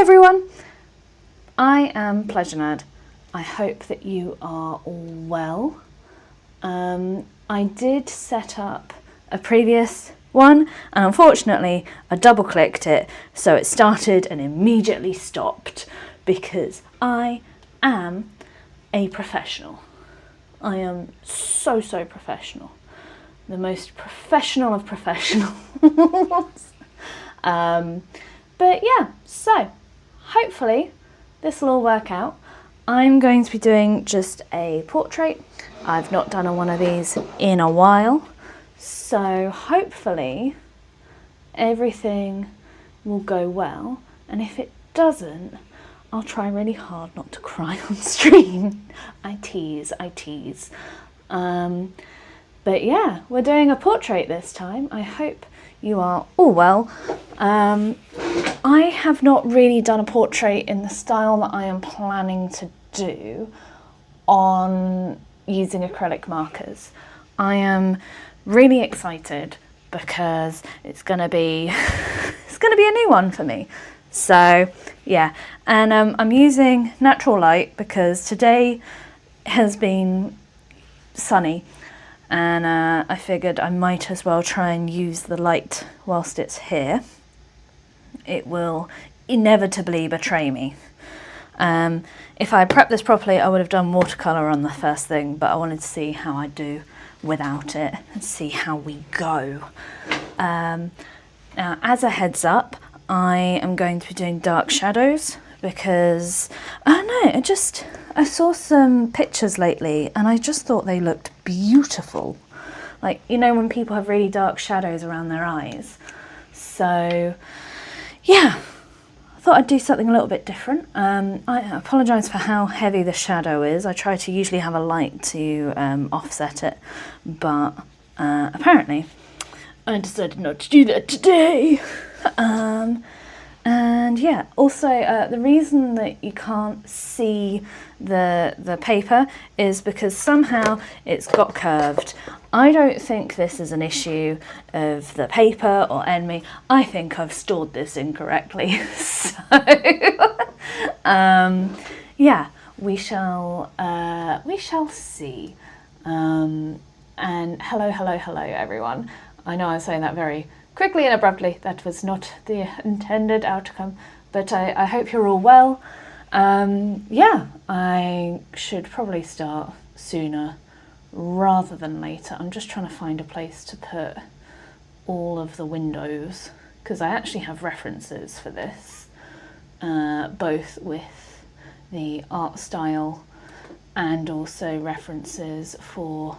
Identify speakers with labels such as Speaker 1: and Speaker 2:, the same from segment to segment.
Speaker 1: everyone, I am Pleasure Nerd. I hope that you are all well. I did set up a previous one and unfortunately I double clicked it so it started and immediately stopped because I am a professional. I am so professional. The most professional of professionals. But yeah, so hopefully this will all work out. I'm going to be doing just a portrait. I've not done one of these in a while, so hopefully everything will go well, and if it doesn't, I'll try really hard not to cry on stream. I tease. But yeah, we're doing a portrait this time. I hope you are all well. I have not really done a portrait in the style that I am planning to do on using acrylic markers. I am really excited because it's gonna be a new one for me. So yeah, and I'm using natural light because today has been sunny, and I figured I might as well try and use the light whilst it's here. It will inevitably betray me. If I prepped this properly, I would have done watercolour on the first thing, but I wanted to see how I do without it and see how we go. Now, as a heads up, I am going to be doing dark shadows because, I saw some pictures lately and I just thought they looked beautiful. Like, you know, when people have really dark shadows around their eyes. So, yeah, I thought I'd do something a little bit different. I apologise for how heavy the shadow is. I try to usually have a light to offset it, but apparently I decided not to do that today. And yeah, also the reason that you can't see the paper is because somehow it's got curved. I don't think this is an issue of the paper or ENMY. I think I've stored this incorrectly. So yeah, we shall see. And hello everyone. I know I'm saying that very quickly and abruptly. That was not the intended outcome, but I hope you're all well. Yeah, I should probably start sooner rather than later. I'm just trying to find a place to put all of the windows because I actually have references for this, both with the art style and also references for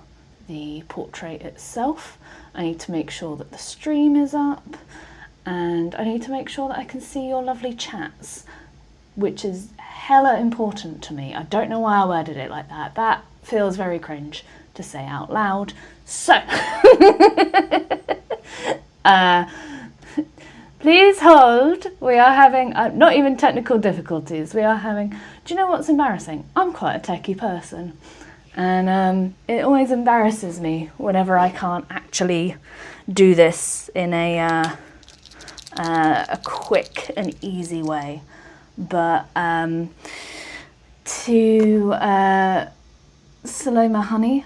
Speaker 1: the portrait itself. I need to make sure that the stream is up, and I need to make sure that I can see your lovely chats, which is hella important to me. I don't know why I worded it like that. That feels very cringe to say out loud. So, please hold. We are having, not even technical difficulties, we are having, do you know what's embarrassing? I'm quite a techie person. And it always embarrasses me whenever I can't actually do this in a quick and easy way. But to Saloma Honey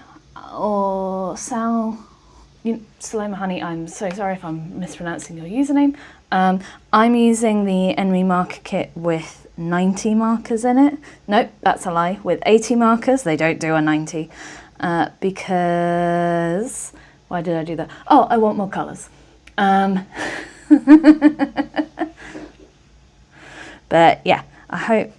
Speaker 1: or Saloma Honey, I'm so sorry if I'm mispronouncing your username. I'm using the ENMY marker kit with 90 markers in it. Nope, that's a lie. With 80 markers, they don't do a 90 because why did I do that? Oh, I want more colours. But yeah, I hope.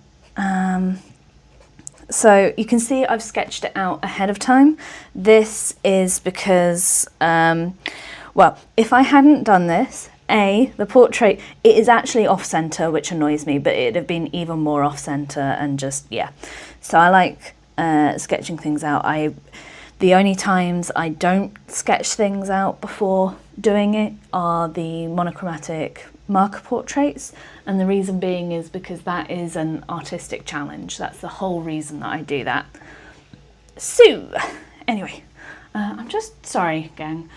Speaker 1: So you can see I've sketched it out ahead of time. This is because, well, if I hadn't done this, the portrait, it is actually off-center, which annoys me, but it'd have been even more off-center and just, yeah. So I like sketching things out. The only times I don't sketch things out before doing it are the monochromatic marker portraits, and the reason being is because that is an artistic challenge. That's the whole reason that I do that. So, anyway, I'm just, sorry gang,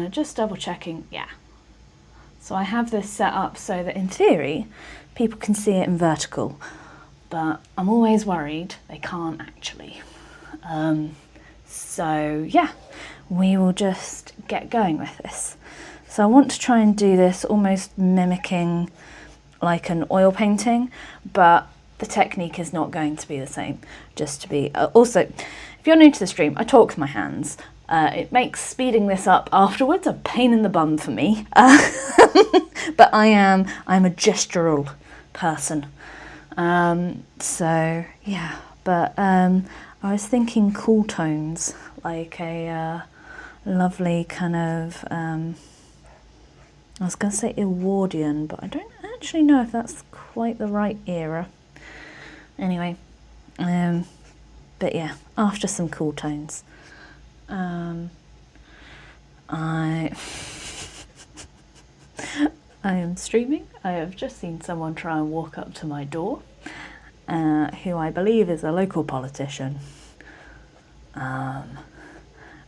Speaker 1: just double checking, yeah. So I have this set up so that in theory, people can see it in vertical, but I'm always worried they can't actually. So yeah, we will just get going with this. So I want to try and do this almost mimicking like an oil painting, but the technique is not going to be the same. Just to be, also, if you're new to the stream, I talk with my hands. It makes speeding this up afterwards a pain in the bum for me. But I'm a gestural person. So yeah, but I was thinking cool tones, like a lovely kind of, I was going to say Edwardian, but I don't actually know if that's quite the right era. Anyway, but yeah, after some cool tones. I am streaming. I have just seen someone try and walk up to my door, who I believe is a local politician. And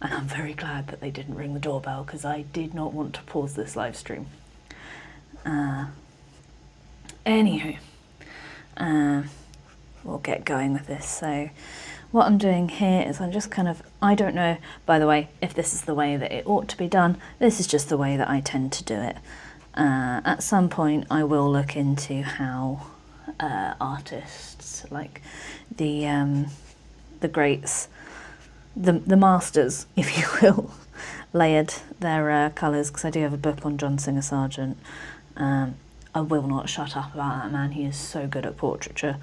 Speaker 1: I'm very glad that they didn't ring the doorbell, because I did not want to pause this live stream. Anywho, we'll get going with this. So what I'm doing here is I'm just kind of, I don't know, by the way, if this is the way that it ought to be done. This is just the way that I tend to do it. At some point I will look into how artists, like the greats, the masters, if you will, layered their colours, because I do have a book on John Singer Sargent. I will not shut up about that man. He is so good at portraiture.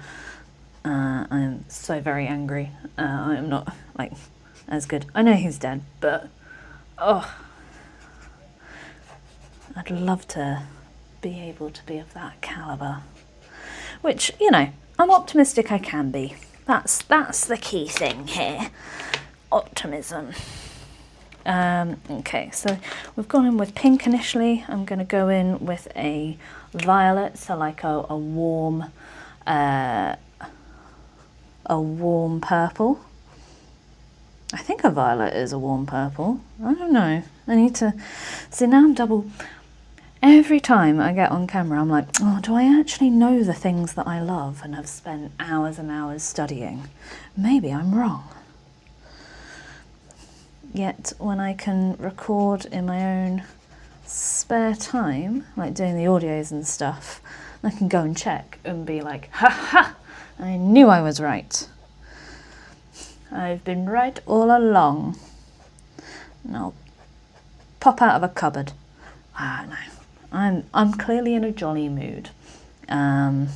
Speaker 1: I am so very angry. I am not like as good. I know he's dead, but oh, I'd love to be able to be of that calibre. Which, you know, I'm optimistic I can be. That's the key thing here. Optimism. Okay, so we've gone in with pink initially. I'm going to go in with a violet, so like a warm purple. I think a violet is a warm purple. I don't know. I need to see. Now I'm double. Every time I get on camera, I'm like, oh, do I actually know the things that I love and have spent hours and hours studying? Maybe I'm wrong. Yet when I can record in my own spare time, like doing the audios and stuff, I can go and check and be like, ha ha, I knew I was right. I've been right all along. And I'll pop out of a cupboard. Ah, no. I'm clearly in a jolly mood. And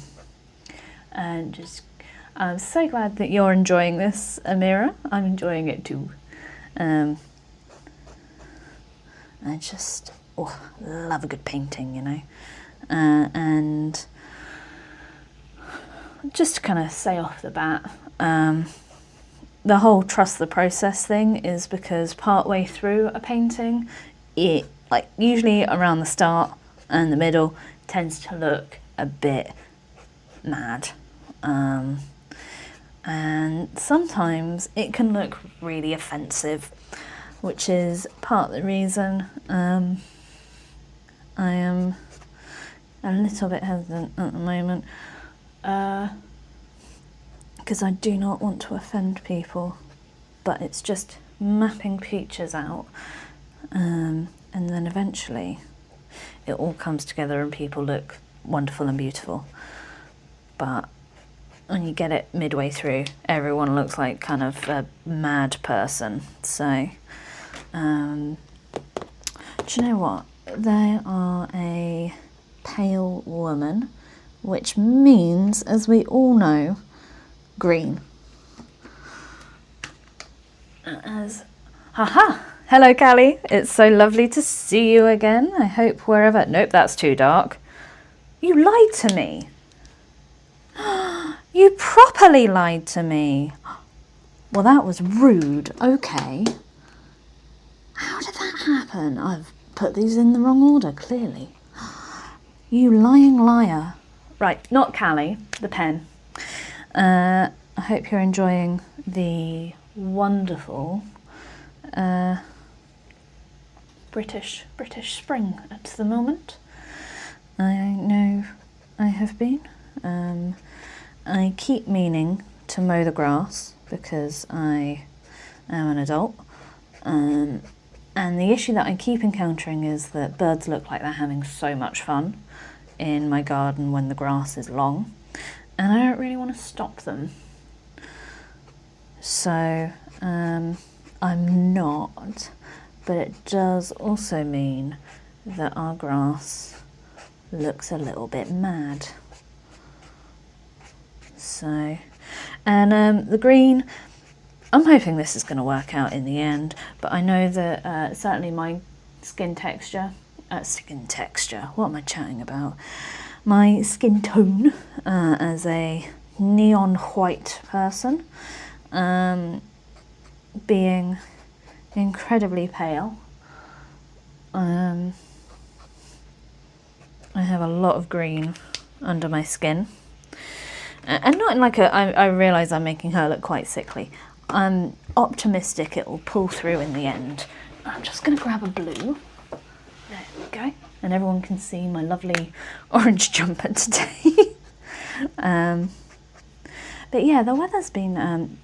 Speaker 1: just, I'm so glad that you're enjoying this, Amira. I'm enjoying it too. I just love a good painting, you know. And just to kind of say off the bat, the whole trust the process thing is because partway through a painting, it, like usually around the start and the middle, tends to look a bit mad. And sometimes it can look really offensive, which is part of the reason I am a little bit hesitant at the moment, because I do not want to offend people, but it's just mapping pictures out, and then eventually it all comes together and people look wonderful and beautiful. But when you get it midway through, everyone looks like kind of a mad person. So, do you know what? They are a pale woman, which means, as we all know, green. Haha! Hello, Callie. It's so lovely to see you again. I hope wherever... Nope, that's too dark. You lied to me. You properly lied to me. Well, that was rude. Okay. How did that happen? I've put these in the wrong order, clearly. You lying liar. Right, not Callie, the pen. I hope you're enjoying the wonderful British spring at the moment. have been. I keep meaning to mow the grass because I am an adult. And the issue that I keep encountering is that birds look like they're having so much fun in my garden when the grass is long, and I don't really want to stop them. So I'm not, but it does also mean that our grass looks a little bit mad. So, and the green, I'm hoping this is going to work out in the end, but I know that certainly my skin texture, what am I chatting about? My skin tone as a neon white person, being incredibly pale. I have a lot of green under my skin. And not in like I realise I'm making her look quite sickly. I'm optimistic it will pull through in the end. I'm just going to grab a blue. There we go. And everyone can see my lovely orange jumper today. But yeah, the weather's been,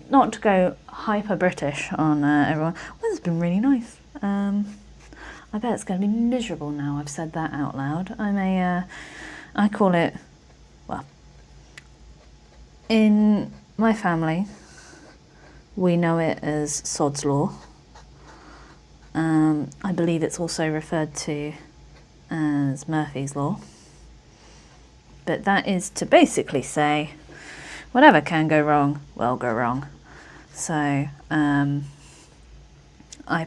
Speaker 1: not to go hyper British on everyone, weather's been really nice. I bet it's going to be miserable now I've said that out loud. I call it, well, in my family, we know it as Sod's Law. I believe it's also referred to as Murphy's Law. But that is to basically say, whatever can go wrong, will go wrong. So I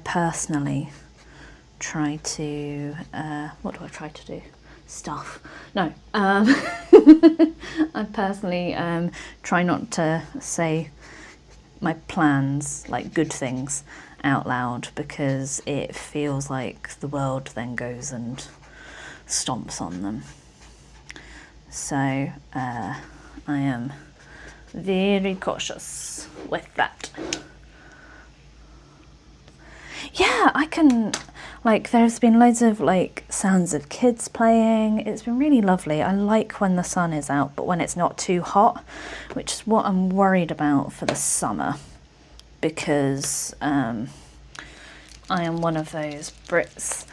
Speaker 1: personally try to, what do I try to do? Stuff. No. I personally try not to say my plans, like good things, out loud, because it feels like the world then goes and stomps on them. So I am very cautious with that. Yeah, I can, like, there's been loads of like sounds of kids playing. It's been really lovely. I like when the sun is out, but when it's not too hot, which is what I'm worried about for the summer, because I am one of those Brits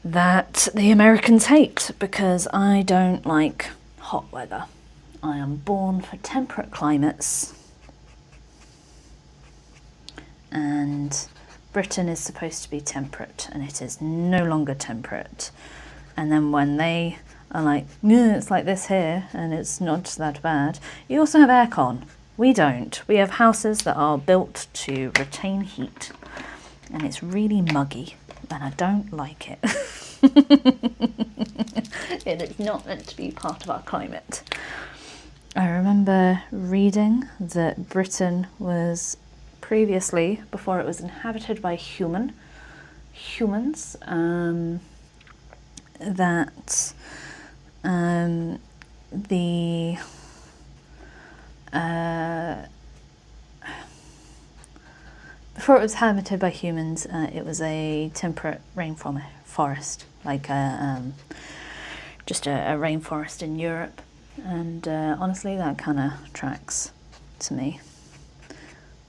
Speaker 1: that the Americans hate, because I don't like hot weather. I am born for temperate climates, and Britain is supposed to be temperate, and it is no longer temperate. And then when they are like, it's like this here, and it's not that bad, you also have aircon. We don't. We have houses that are built to retain heat, and it's really muggy, and I don't like it. It is not meant to be part of our climate. I remember reading that Britain was previously, before it was inhabited by humans, that before it was inhabited by humans, it was a temperate rainforest, like just a rainforest in Europe. And honestly, that kind of tracks to me.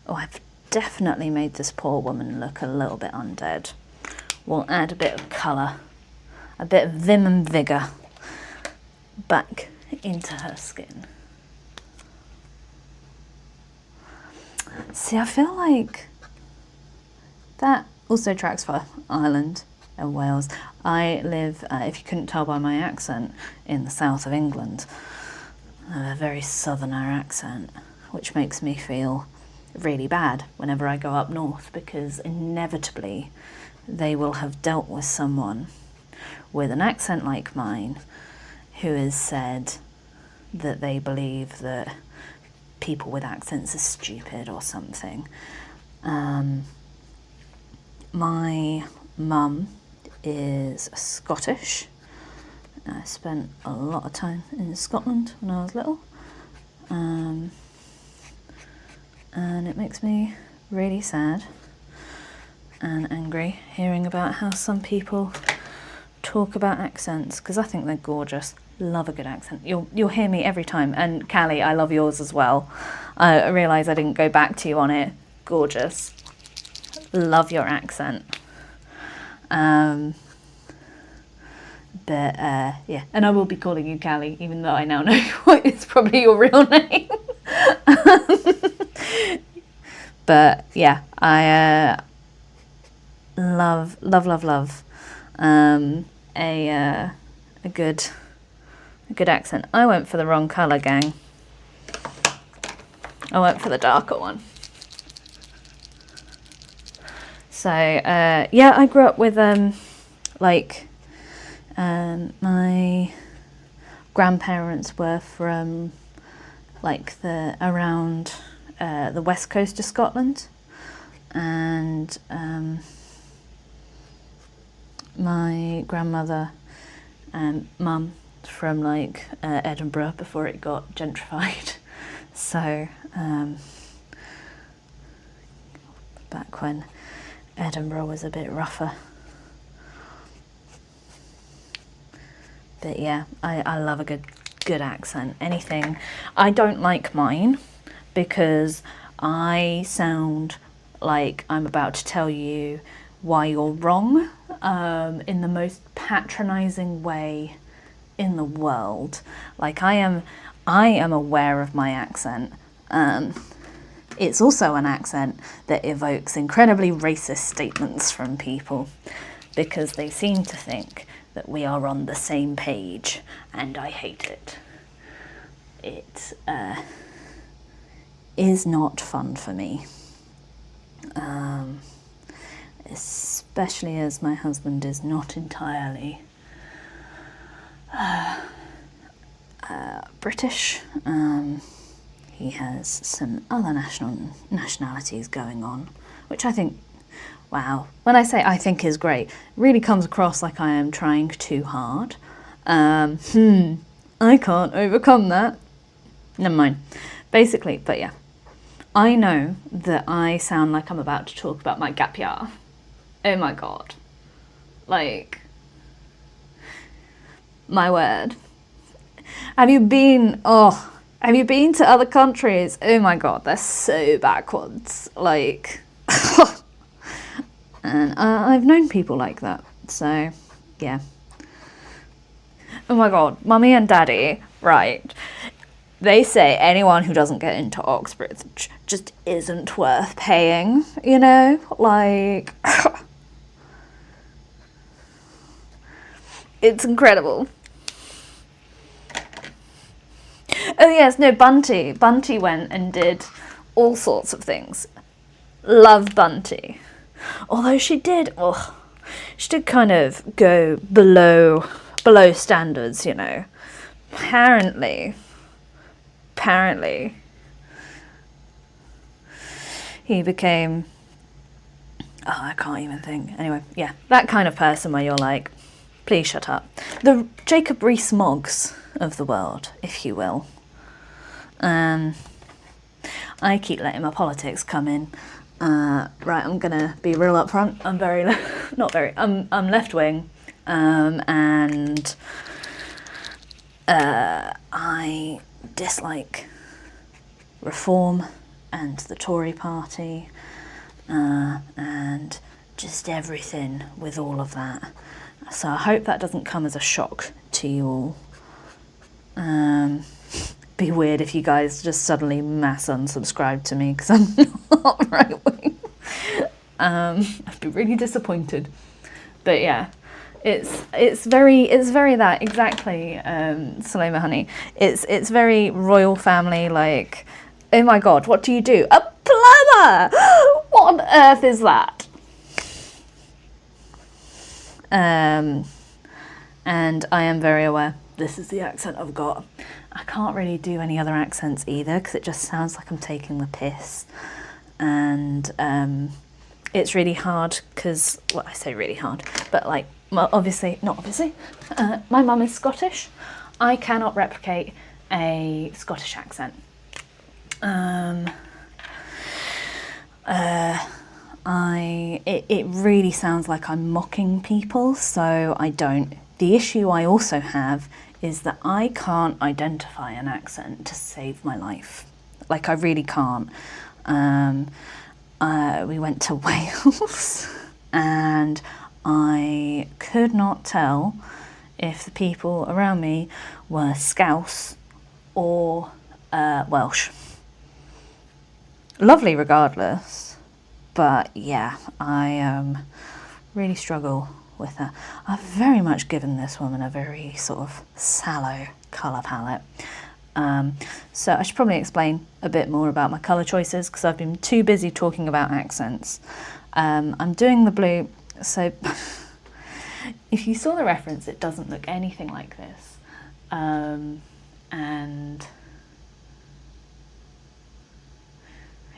Speaker 1: Oh, I've definitely made this poor woman look a little bit undead. We'll add a bit of colour, a bit of vim and vigour back into her skin. See, I feel like that also tracks for Ireland and Wales. I live, if you couldn't tell by my accent, in the south of England. I have a very southerner accent, which makes me feel really bad whenever I go up north, because inevitably they will have dealt with someone with an accent like mine who has said that they believe that people with accents are stupid or something. My mum is Scottish. I spent a lot of time in Scotland when I was little, and it makes me really sad and angry hearing about how some people talk about accents because I think they're gorgeous. Love a good accent. You'll hear me every time. And Callie, I love yours as well. I realise I didn't go back to you on it. Gorgeous. Love your accent. But yeah, and I will be calling you Callie, even though I now know what is probably your real name. But yeah, I love a good accent. I went for the wrong colour, gang. I went for the darker one. So yeah, I grew up with my grandparents were from like around the west coast of Scotland, and my grandmother and mum from like Edinburgh before it got gentrified. So back when Edinburgh was a bit rougher. But yeah, I love a good accent. Anything. I don't like mine because I sound like I'm about to tell you why you're wrong in the most patronising way in the world. Like I am aware of my accent. It's also an accent that evokes incredibly racist statements from people because they seem to think that we are on the same page, and I hate it. It is not fun for me. Especially as my husband is not entirely British. He has some other nationalities going on, which I think, wow, when I say I think is great, really comes across like I am trying too hard. I can't overcome that. Never mind. Basically, but yeah, I know that I sound like I'm about to talk about my gap year. Oh my god. Like, my word. Have you been to other countries? Oh my god, they're so backwards. Like, and I've known people like that, so yeah. Oh my god, mummy and daddy, right, they say anyone who doesn't get into Oxbridge just isn't worth paying, you know, like, it's incredible. Oh yes, no, Bunty went and did all sorts of things. Love Bunty. Although she did kind of go below standards, you know. Apparently, he became, I can't even think. Anyway, yeah, that kind of person where you're like, please shut up. The Jacob Rees-Moggs of the world, if you will. I keep letting my politics come in. Right, I'm gonna be real upfront. I'm I'm left wing, and I dislike Reform and the Tory party, and just everything with all of that. So I hope that doesn't come as a shock to you all. Be weird if you guys just suddenly mass unsubscribe to me because I'm not right wing. I'd be really disappointed. But yeah, it's very that exactly, Saloma honey. It's very royal family, like, oh my god, what do you do? A plumber! What on earth is that? And I am very aware this is the accent I've got. I can't really do any other accents either because it just sounds like I'm taking the piss, and it's really hard because, well, I say really hard, but like, well, not obviously, my mum is Scottish. I cannot replicate a Scottish accent. it really sounds like I'm mocking people, so I don't. The issue I also have is that I can't identify an accent to save my life. Like, I really can't. We went to Wales and I could not tell if the people around me were Scouse or Welsh. Lovely regardless, but yeah, I really struggle with that. I've very much given this woman a very sort of sallow colour palette. So I should probably explain a bit more about my colour choices because I've been too busy talking about accents. I'm doing the blue, so if you saw the reference, it doesn't look anything like this. And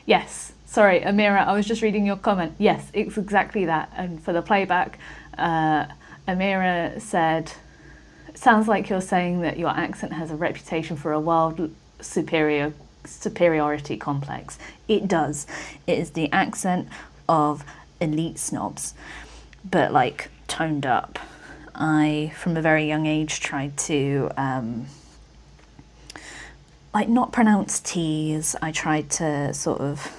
Speaker 1: yes, sorry, Amira, I was just reading your comment. Yes, it's exactly that. And for the playback, Amira said, sounds like you're saying that your accent has a reputation for a wild superiority complex. It does. It is the accent of elite snobs, but like toned up. I, from a very young age, tried to like not pronounce T's. I tried to sort of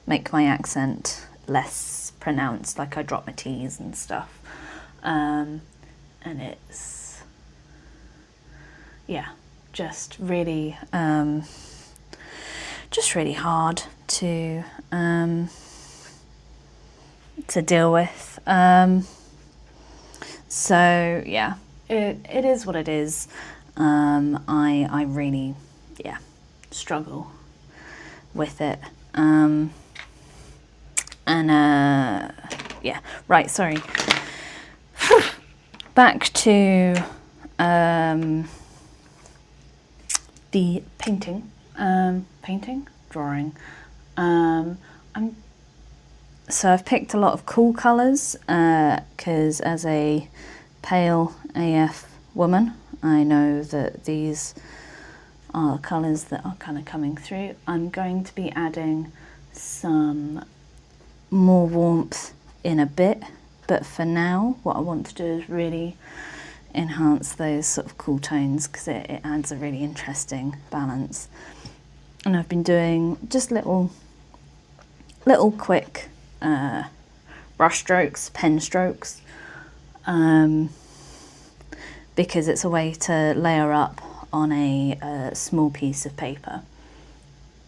Speaker 1: make my accent less pronounced, like I drop my T's and stuff. And it's, yeah, just really hard to deal with. So yeah, it is what it is. I really, yeah, struggle with it. Yeah, right, sorry. Back to the painting, drawing. So I've picked a lot of cool colours because as a pale AF woman, I know that these are colours that are kind of coming through. I'm going to be adding some more warmth in a bit, but for now what I want to do is really enhance those sort of cool tones because it adds a really interesting balance. And I've been doing just little quick brush strokes, pen strokes, because it's a way to layer up on a small piece of paper.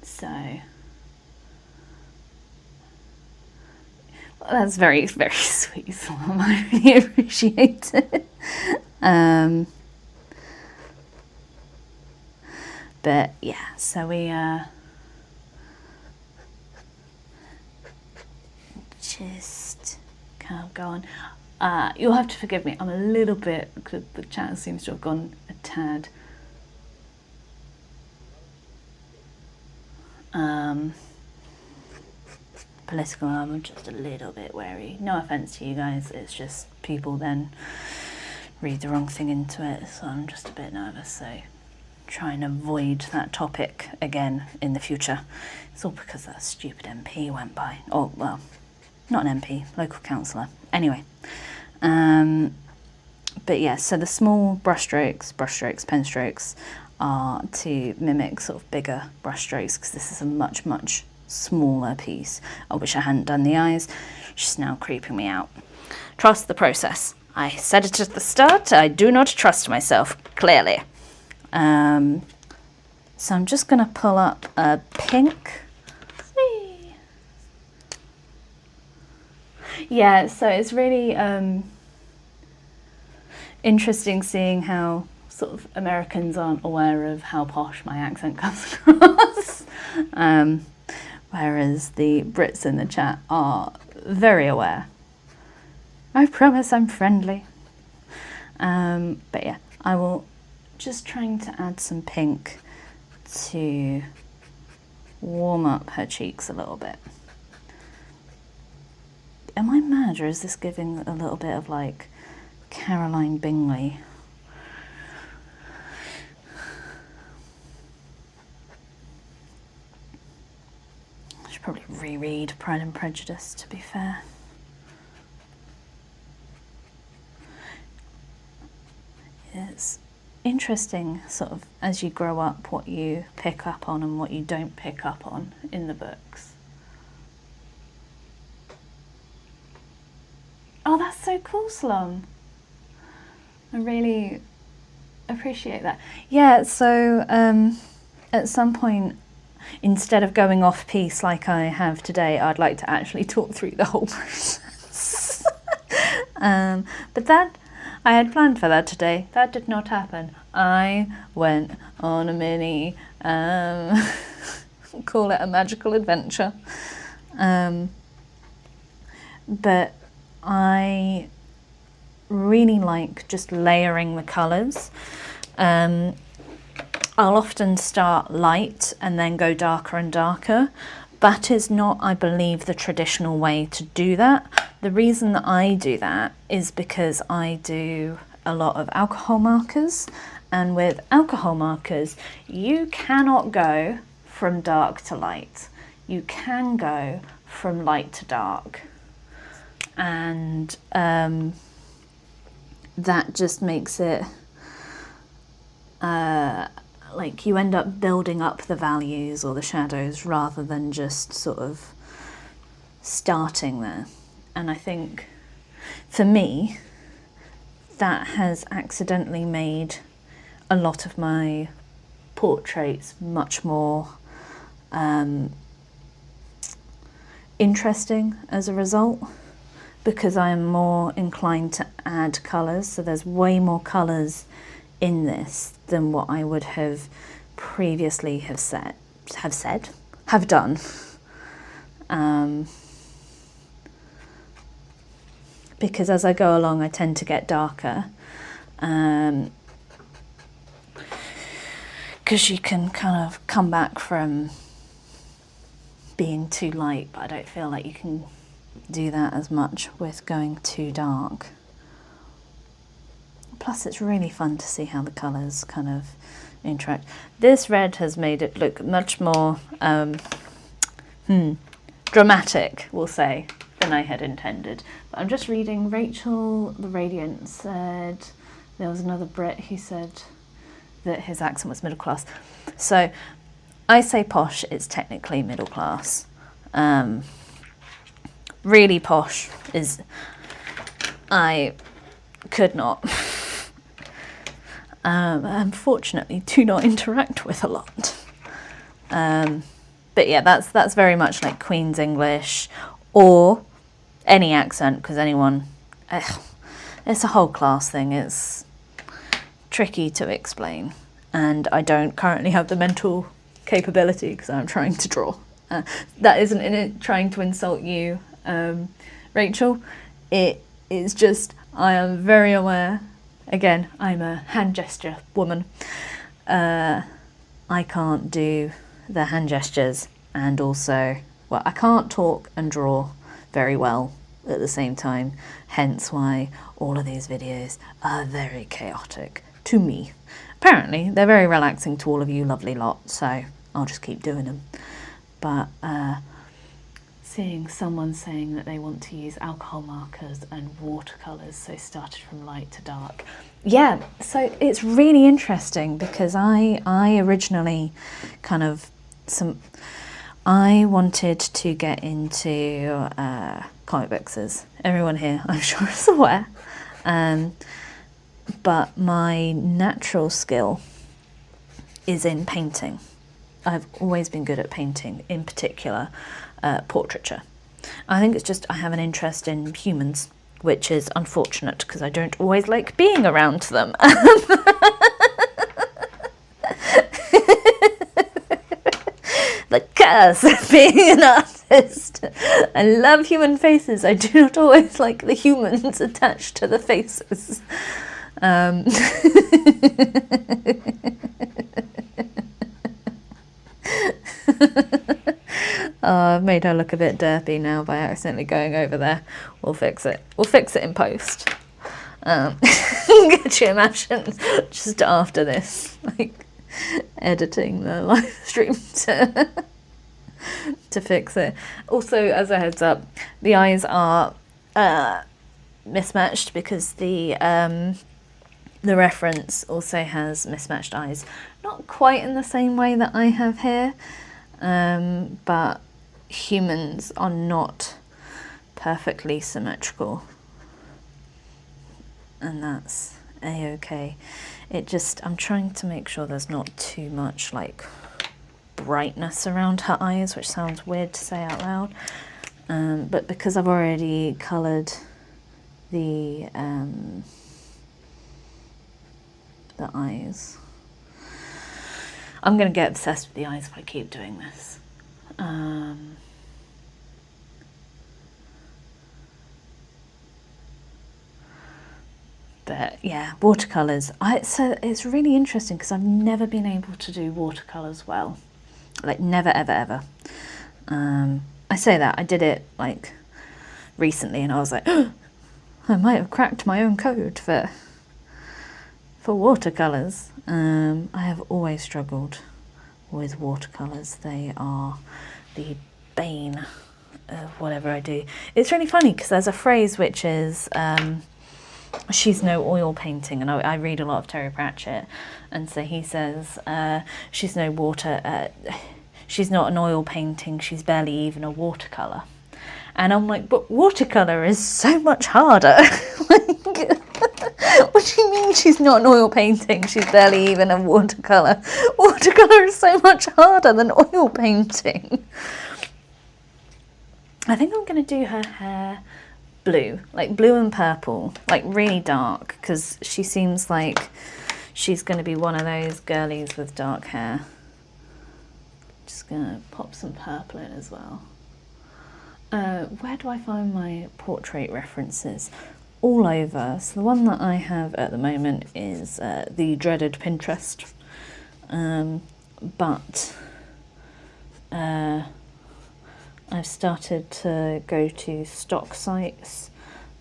Speaker 1: So that's very, very sweet, Salom. I really appreciate it. But yeah, so we just kind of go on. You'll have to forgive me, I'm a little bit, because the chat seems to have gone a tad political. I'm just a little bit wary. No offense to you guys, it's just people then read the wrong thing into it, so I'm just a bit nervous, so try and avoid that topic again in the future. It's all because that stupid MP went by. Oh, well, not an MP, local councillor. Anyway, but yeah, so the small brush strokes, pen strokes are to mimic sort of bigger brush strokes because this is a much, much smaller piece. I wish I hadn't done the eyes. She's now creeping me out. Trust the process. I said it at the start, I do not trust myself, clearly. So I'm just going to pull up a pink. Whee! Yeah, so it's really interesting seeing how sort of Americans aren't aware of how posh my accent comes across. Whereas the Brits in the chat are very aware. I promise I'm friendly. But yeah, I will just trying to add some pink to warm up her cheeks a little bit. Am I mad, or is this giving a little bit of like Caroline Bingley? I should probably reread Pride and Prejudice, to be fair. It's interesting, sort of, as you grow up, what you pick up on and what you don't pick up on in the books. Oh, that's so cool, Sloan. I really appreciate that. Yeah, so at some point, instead of going off piece like I have today, I'd like to actually talk through the whole process. But that, I had planned for that today. That did not happen. I went on a mini, call it a magical adventure. But I really like just layering the colours. I'll often start light and then go darker and darker. That is not, I believe, the traditional way to do that. The reason that I do that is because I do a lot of alcohol markers, and with alcohol markers you cannot go from dark to light. You can go from light to dark, and that just makes it like you end up building up the values or the shadows rather than just sort of starting there. And I think for me that has accidentally made a lot of my portraits much more interesting as a result, because I am more inclined to add colours. So there's way more colours in this than what I would have previously have done. Because as I go along I tend to get darker, because you can kind of come back from being too light, but I don't feel like you can do that as much with going too dark. Plus it's really fun to see how the colours kind of interact. This red has made it look much more dramatic, we'll say, than I had intended. But I'm just reading, Rachel the Radiant said, there was another Brit who said that his accent was middle class. So I say posh, it's technically middle class. Really posh is, I could not. Unfortunately do not interact with a lot. But yeah, that's very much like Queen's English or any accent, because anyone, it's a whole class thing. It's tricky to explain, and I don't currently have the mental capability because I'm trying to draw. That isn't in it trying to insult you, Rachel. It is just, I am very aware. Again, I'm a hand gesture woman. I can't do the hand gestures, and also, well, I can't talk and draw very well at the same time, hence why all of these videos are very chaotic to me. Apparently they're very relaxing to all of you lovely lot, so I'll just keep doing them. But seeing someone saying that they want to use alcohol markers and watercolours, so started from light to dark. Yeah, so it's really interesting because I originally kind of I wanted to get into comic books, as everyone here I'm sure is aware, but my natural skill is in painting. I've always been good at painting, in particular portraiture. I think it's just I have an interest in humans, which is unfortunate because I don't always like being around them. The curse of being an artist. I love human faces. I do not always like the humans attached to the faces. Oh, I've made her look a bit derpy now by accidentally going over there. We'll fix it. We'll fix it in post. Could you imagine just after this, like, editing the live stream to to fix it. Also, as a heads up, the eyes are mismatched because the reference also has mismatched eyes. Not quite in the same way that I have here, but humans are not perfectly symmetrical, and that's a-okay. It just, I'm trying to make sure there's not too much like brightness around her eyes, which sounds weird to say out loud, but because I've already coloured the eyes, I'm going to get obsessed with the eyes if I keep doing this. But yeah, watercolours. So it's really interesting because I've never been able to do watercolours well. Like never, ever, ever. I say that, I did it like recently and I was like, oh, I might have cracked my own code for watercolours. I have always struggled with watercolours. They are the bane of whatever I do. It's really funny because there's a phrase which is, she's no oil painting, and I read a lot of Terry Pratchett, and so he says, she's no water, she's not an oil painting, she's barely even a watercolour. And I'm like, but watercolour is so much harder. Like, what do you mean she's not an oil painting, she's barely even a watercolour? Watercolour is so much harder than oil painting. I think I'm going to do her hair blue, like blue and purple, like really dark, because she seems like she's going to be one of those girlies with dark hair. Just going to pop some purple in as well. Where do I find my portrait references? All over. So the one that I have at the moment is the dreaded Pinterest, but I've started to go to stock sites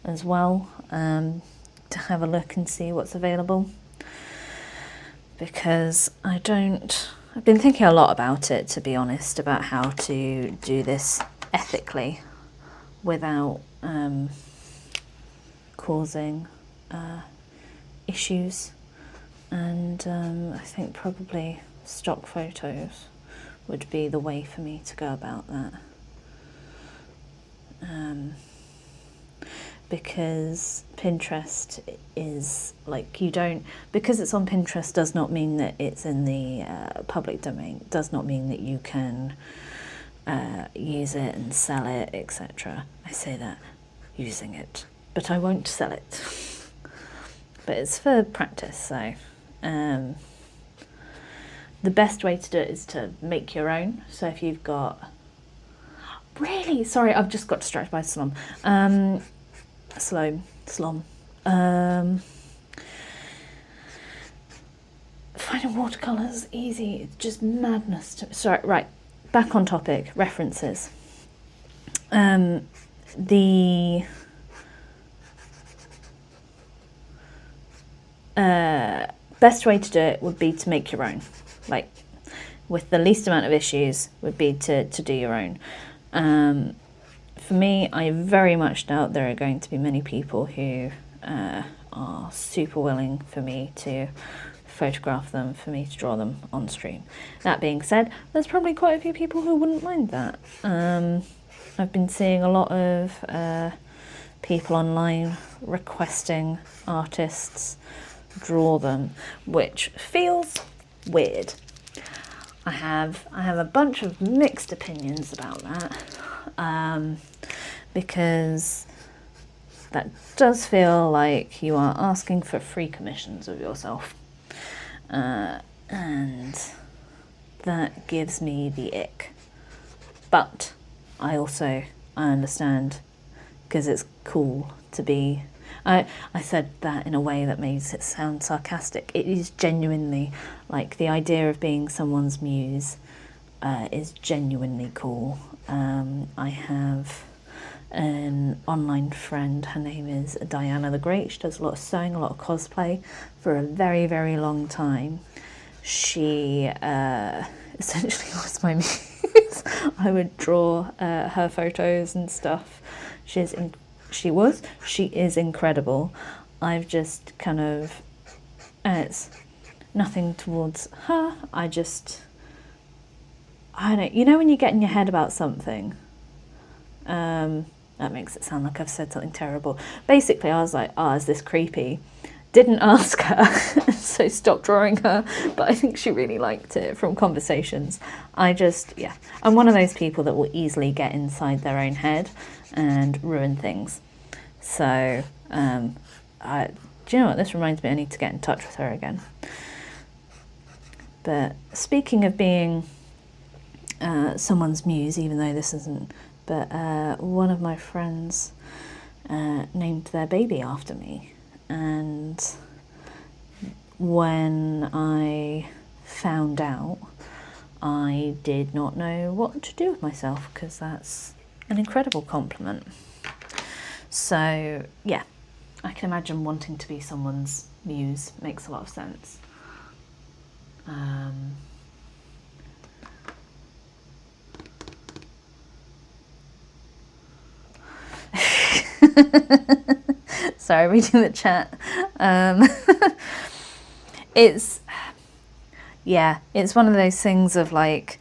Speaker 1: as well, to have a look and see what's available, because I've been thinking a lot about it, to be honest, about how to do this ethically without causing issues, and I think probably stock photos would be the way for me to go about that. Because Pinterest is like, because it's on Pinterest does not mean that it's in the public domain, does not mean that you can use it and sell it, etc. I say that using it, but I won't sell it. But it's for practice, so the best way to do it is to make your own. So if you've got, really, sorry, I've just got distracted by slum. Finding watercolours easy, it's just madness to me. Sorry, right, back on topic, references. The best way to do it would be to make your own, like with the least amount of issues would be to do your own. For me, I very much doubt there are going to be many people who are super willing for me to photograph them, for me to draw them on stream. That being said, there's probably quite a few people who wouldn't mind that. I've been seeing a lot of people online requesting artists draw them, which feels weird. I have a bunch of mixed opinions about that, because that does feel like you are asking for free commissions of yourself, and that gives me the ick. But I understand, because it's cool to be, I said that in a way that makes it sound sarcastic. It is genuinely, like, the idea of being someone's muse is genuinely cool. I have an online friend, her name is Diana the Great. She does a lot of sewing, a lot of cosplay for a very, very long time. She essentially was my muse. I would draw her photos and stuff. She is incredible. I've just kind of, and it's nothing towards her, I don't, you know when you get in your head about something, that makes it sound like I've said something terrible. Basically, I was like, oh, is this creepy? Didn't ask her, so stopped drawing her, but I think she really liked it from conversations. I'm one of those people that will easily get inside their own head and ruin things. So, do you know what, this reminds me I need to get in touch with her again. But speaking of being someone's muse, even though this isn't, but one of my friends named their baby after me. And when I found out, I did not know what to do with myself, because that's an incredible compliment. So yeah, I can imagine wanting to be someone's muse. Makes a lot of sense. Sorry, reading the chat. It's one of those things of like,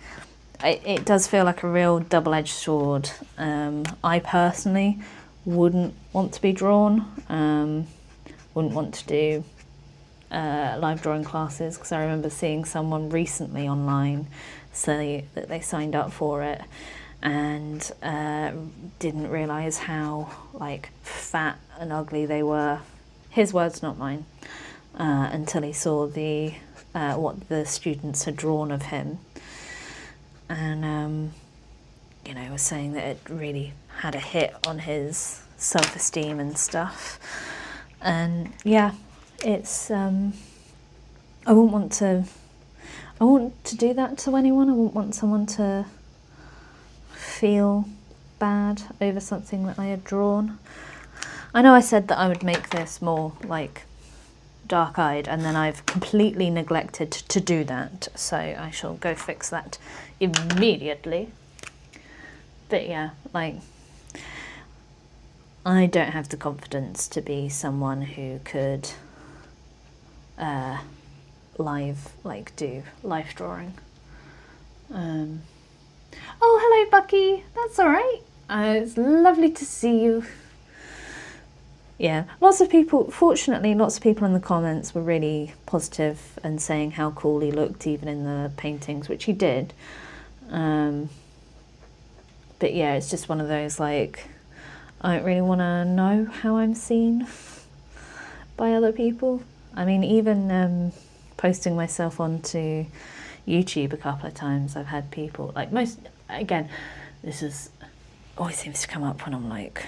Speaker 1: it does feel like a real double-edged sword. I personally wouldn't want to be drawn, wouldn't want to do live drawing classes, because I remember seeing someone recently online say that they signed up for it and didn't realise how like fat and ugly they were. His words, not mine, until he saw the what the students had drawn of him, and was saying that it really had a hit on his self-esteem and stuff. And yeah, it's I wouldn't want to do that to anyone. I wouldn't want someone to feel bad over something that I had drawn. I know I said that I would make this more like dark-eyed, and then I've completely neglected to do that, so I shall go fix that immediately. But yeah, like, I don't have the confidence to be someone who could do life drawing. Oh, hello, Bucky. That's all right. It's lovely to see you. Yeah, fortunately, lots of people in the comments were really positive and saying how cool he looked even in the paintings, which he did. But yeah, it's just one of those, like, I don't really want to know how I'm seen by other people. I mean, even posting myself onto YouTube a couple of times, I've had people, like this always seems to come up when I'm like,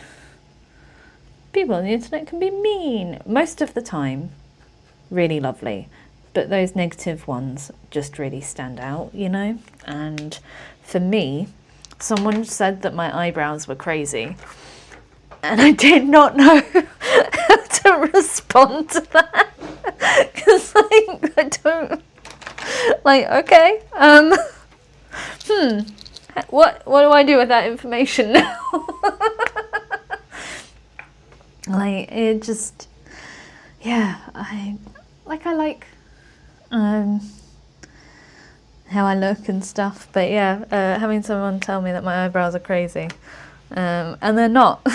Speaker 1: people on the internet can be mean. Most of the time, really lovely, but those negative ones just really stand out, And for me, someone said that my eyebrows were crazy, and I did not know how to respond to that, because I don't, okay, what do I do with that information now? It just, yeah, I like how I look and stuff, but yeah, having someone tell me that my eyebrows are crazy, and they're not.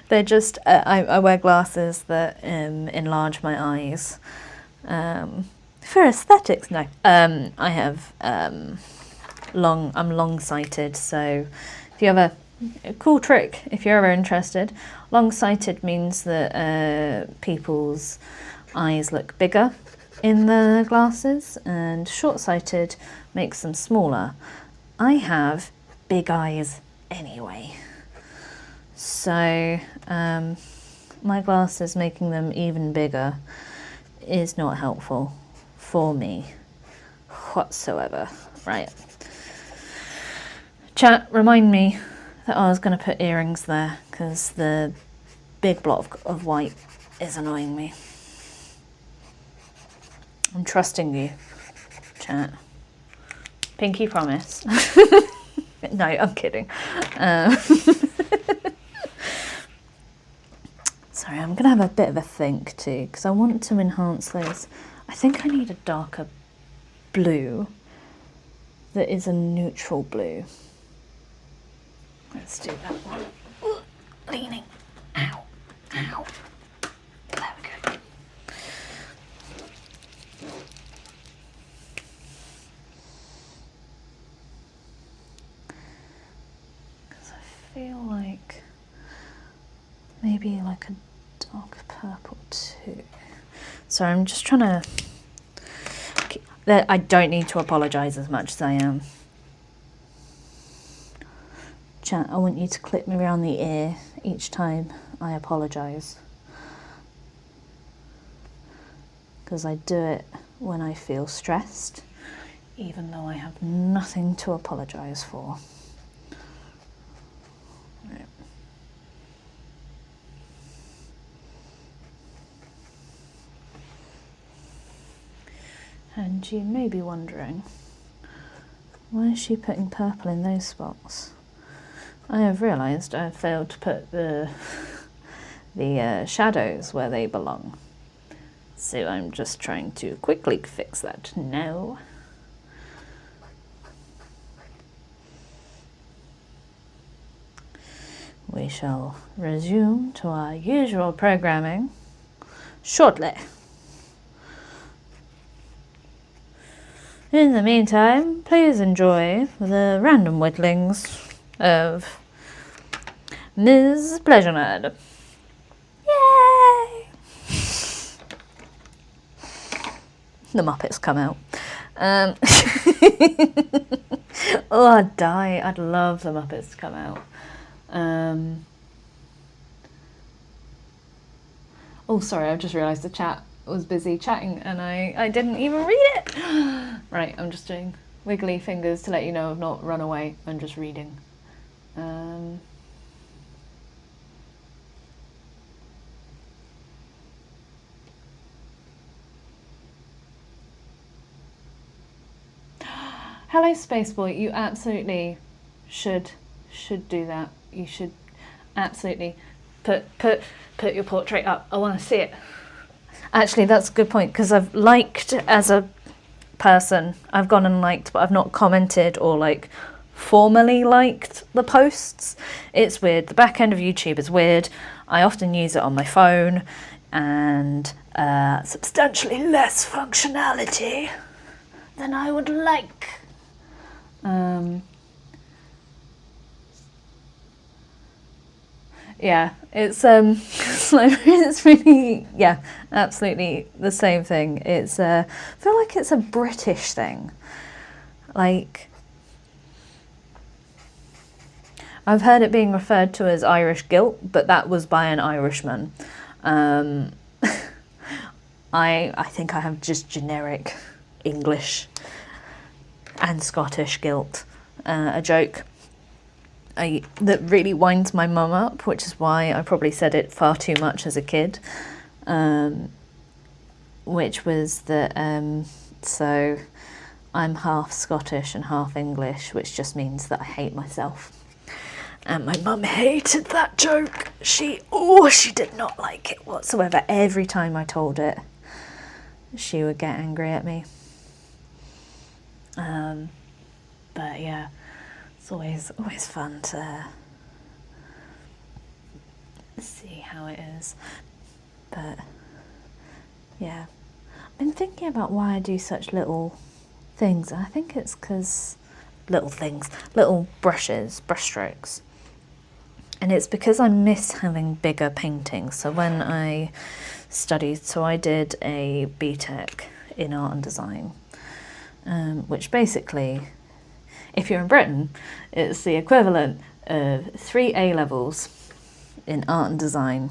Speaker 1: They're just, I wear glasses that enlarge my eyes for aesthetics. No, I have I'm long-sighted, so if you have a cool trick, if you're ever interested, long-sighted means that people's eyes look bigger in the glasses, and short-sighted makes them smaller. I have big eyes anyway, so my glasses making them even bigger is not helpful for me whatsoever. Right, chat, remind me that I was going to put earrings there, because the big block of white is annoying me. I'm trusting you, chat. Pinky promise. No, I'm kidding. Sorry, I'm going to have a bit of a think too, because I want to enhance those. I think I need a darker blue that is a neutral blue. Let's do that one. Ooh, leaning. Ow. Ow. There we go. Because I feel like maybe like a dark purple too. So I'm just trying to... I don't need to apologise as much as I am. Chat, I want you to clip me around the ear each time I apologise. Because I do it when I feel stressed, even though I have nothing to apologise for. Right. And you may be wondering, why is she putting purple in those spots? I have realised I have failed to put the shadows where they belong. So I'm just trying to quickly fix that now. We shall resume to our usual programming shortly. In the meantime, please enjoy the random whittlings of Ms. Pleasure Nerd. Yay! The Muppets come out. Oh, I'd die. I'd love the Muppets to come out. Oh, sorry, I've just realised the chat was busy chatting and I didn't even read it. Right, I'm just doing wiggly fingers to let you know I've not run away. I'm just reading. Hello, Spaceboy. You absolutely should do that. You should absolutely put your portrait up. I want to see it. Actually, that's a good point, because I've liked as a person. I've gone and liked, but I've not commented or like formally liked the posts. It's weird. The back end of YouTube is weird. I often use it on my phone, and substantially less functionality than I would like. Yeah, it's it's really, yeah, absolutely the same thing. It's I feel like it's a British thing. Like, I've heard it being referred to as Irish guilt, but that was by an Irishman. I think I have just generic English and Scottish guilt. A joke that really winds my mum up, which is why I probably said it far too much as a kid, which was that, so I'm half Scottish and half English, which just means that I hate myself. And my mum hated that joke. She did not like it whatsoever. Every time I told it, she would get angry at me. But yeah, it's always fun to see how it is. But yeah, I've been thinking about why I do such little things. I think it's because little brushes, brush strokes. And it's because I miss having bigger paintings. So when I studied, I did a BTEC in art and design, which basically, if you're in Britain, it's the equivalent of 3 A-levels in art and design,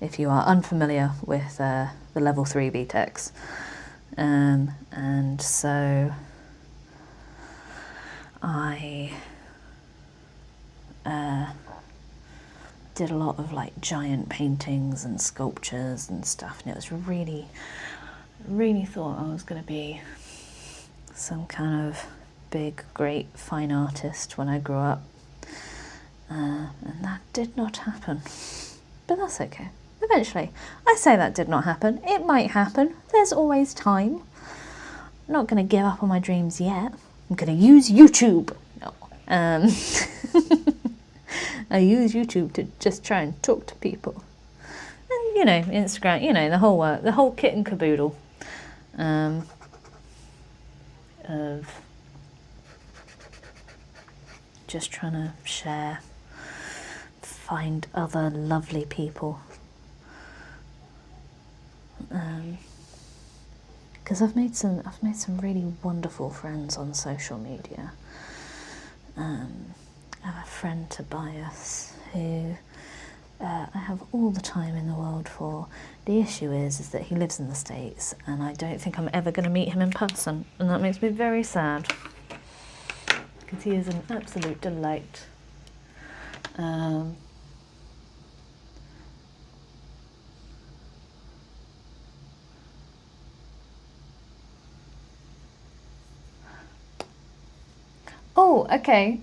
Speaker 1: if you are unfamiliar with the level 3 BTECs. And so I did a lot of like giant paintings and sculptures and stuff, and it was really thought I was going to be some kind of big, great, fine artist when I grew up. And that did not happen. But that's okay. Eventually. I say that did not happen. It might happen. There's always time. I'm not going to give up on my dreams yet. I'm going to use YouTube. No. I use YouTube to just try and talk to people. And, you know, Instagram, you know, the whole work, the whole kit and caboodle of just trying to share, find other lovely people. Because I've made some really wonderful friends on social media. I have a friend, Tobias, who I have all the time in the world for. The issue is that he lives in the States, and I don't think I'm ever going to meet him in person, and that makes me very sad, because he is an absolute delight. Oh, okay.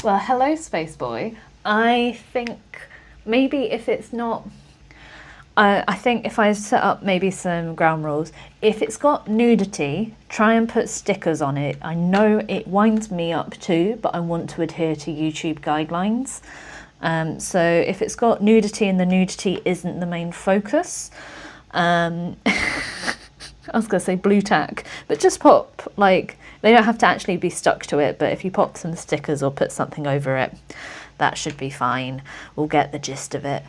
Speaker 1: Well, hello, Space Boy. I think maybe if it's not... I think if I set up maybe some ground rules, if it's got nudity, try and put stickers on it. I know it winds me up too, but I want to adhere to YouTube guidelines. So if it's got nudity and the nudity isn't the main focus, I was going to say blue tack, but just pop, like, they don't have to actually be stuck to it, but if you pop some stickers or put something over it, that should be fine. We'll get the gist of it.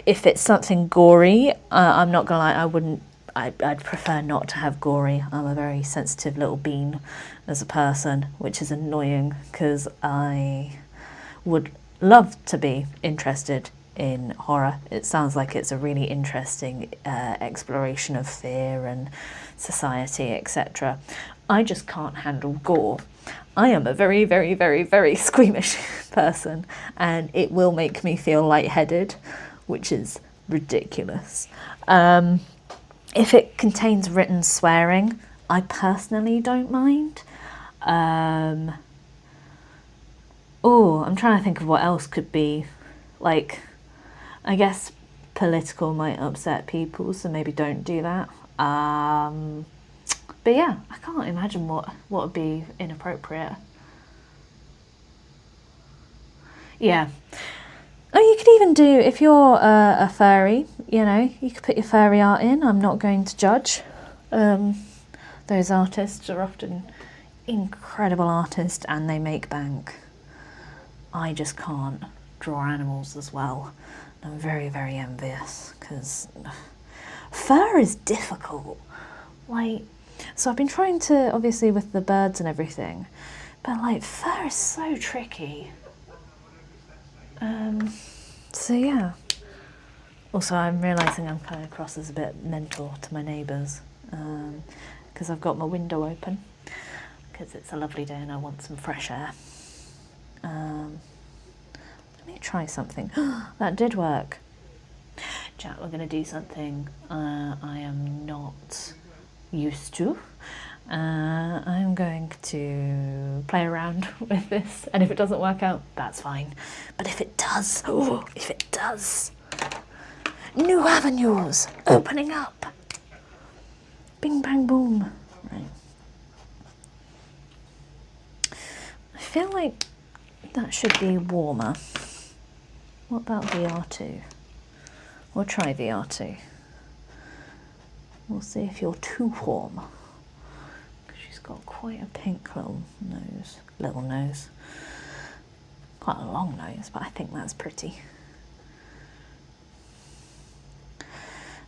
Speaker 1: If it's something gory, I'm not gonna lie, I'd prefer not to have gory. I'm a very sensitive little bean as a person, which is annoying because I would love to be interested in horror. It sounds like it's a really interesting exploration of fear and society, etc. I just can't handle gore. I am a very, very, very, very squeamish person, and it will make me feel lightheaded, which is ridiculous. If it contains written swearing, I personally don't mind. Oh, I'm trying to think of what else could be. Like, I guess political might upset people, so maybe don't do that. But yeah, I can't imagine what would be inappropriate. Yeah. Oh, you could even do, if you're a furry, you know, you could put your furry art in. I'm not going to judge. Those artists are often incredible artists and they make bank. I just can't draw animals as well. I'm very, very envious because fur is difficult. Like, so I've been trying to, obviously with the birds and everything, but like fur is so tricky. So yeah. Also, I'm realising I'm coming across as a bit mental to my neighbours because I've got my window open because it's a lovely day and I want some fresh air. Let me try something. That did work. Chat, we're going to do something I am not used to. I'm going to play around with this, and if it doesn't work out, that's fine. But if it does, new avenues opening up. Bing, bang, boom. Right. I feel like that should be warmer. What about VR2? We'll try VR2. We'll see if you're too warm. She's got quite a pink little nose. Quite a long nose, but I think that's pretty.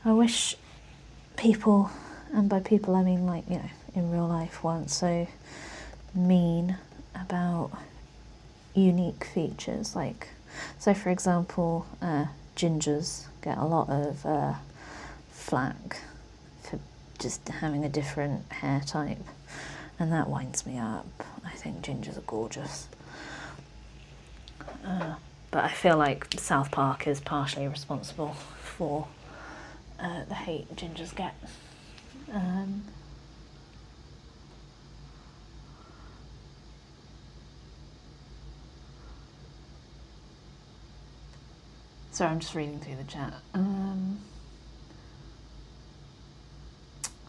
Speaker 1: I wish people, and by people I mean like, you know, in real life, weren't so mean about unique features. Like, so for example, gingers get a lot of flack for just having a different hair type, and that winds me up. I think gingers are gorgeous. But I feel like South Park is partially responsible for the hate gingers get. Sorry, I'm just reading through the chat.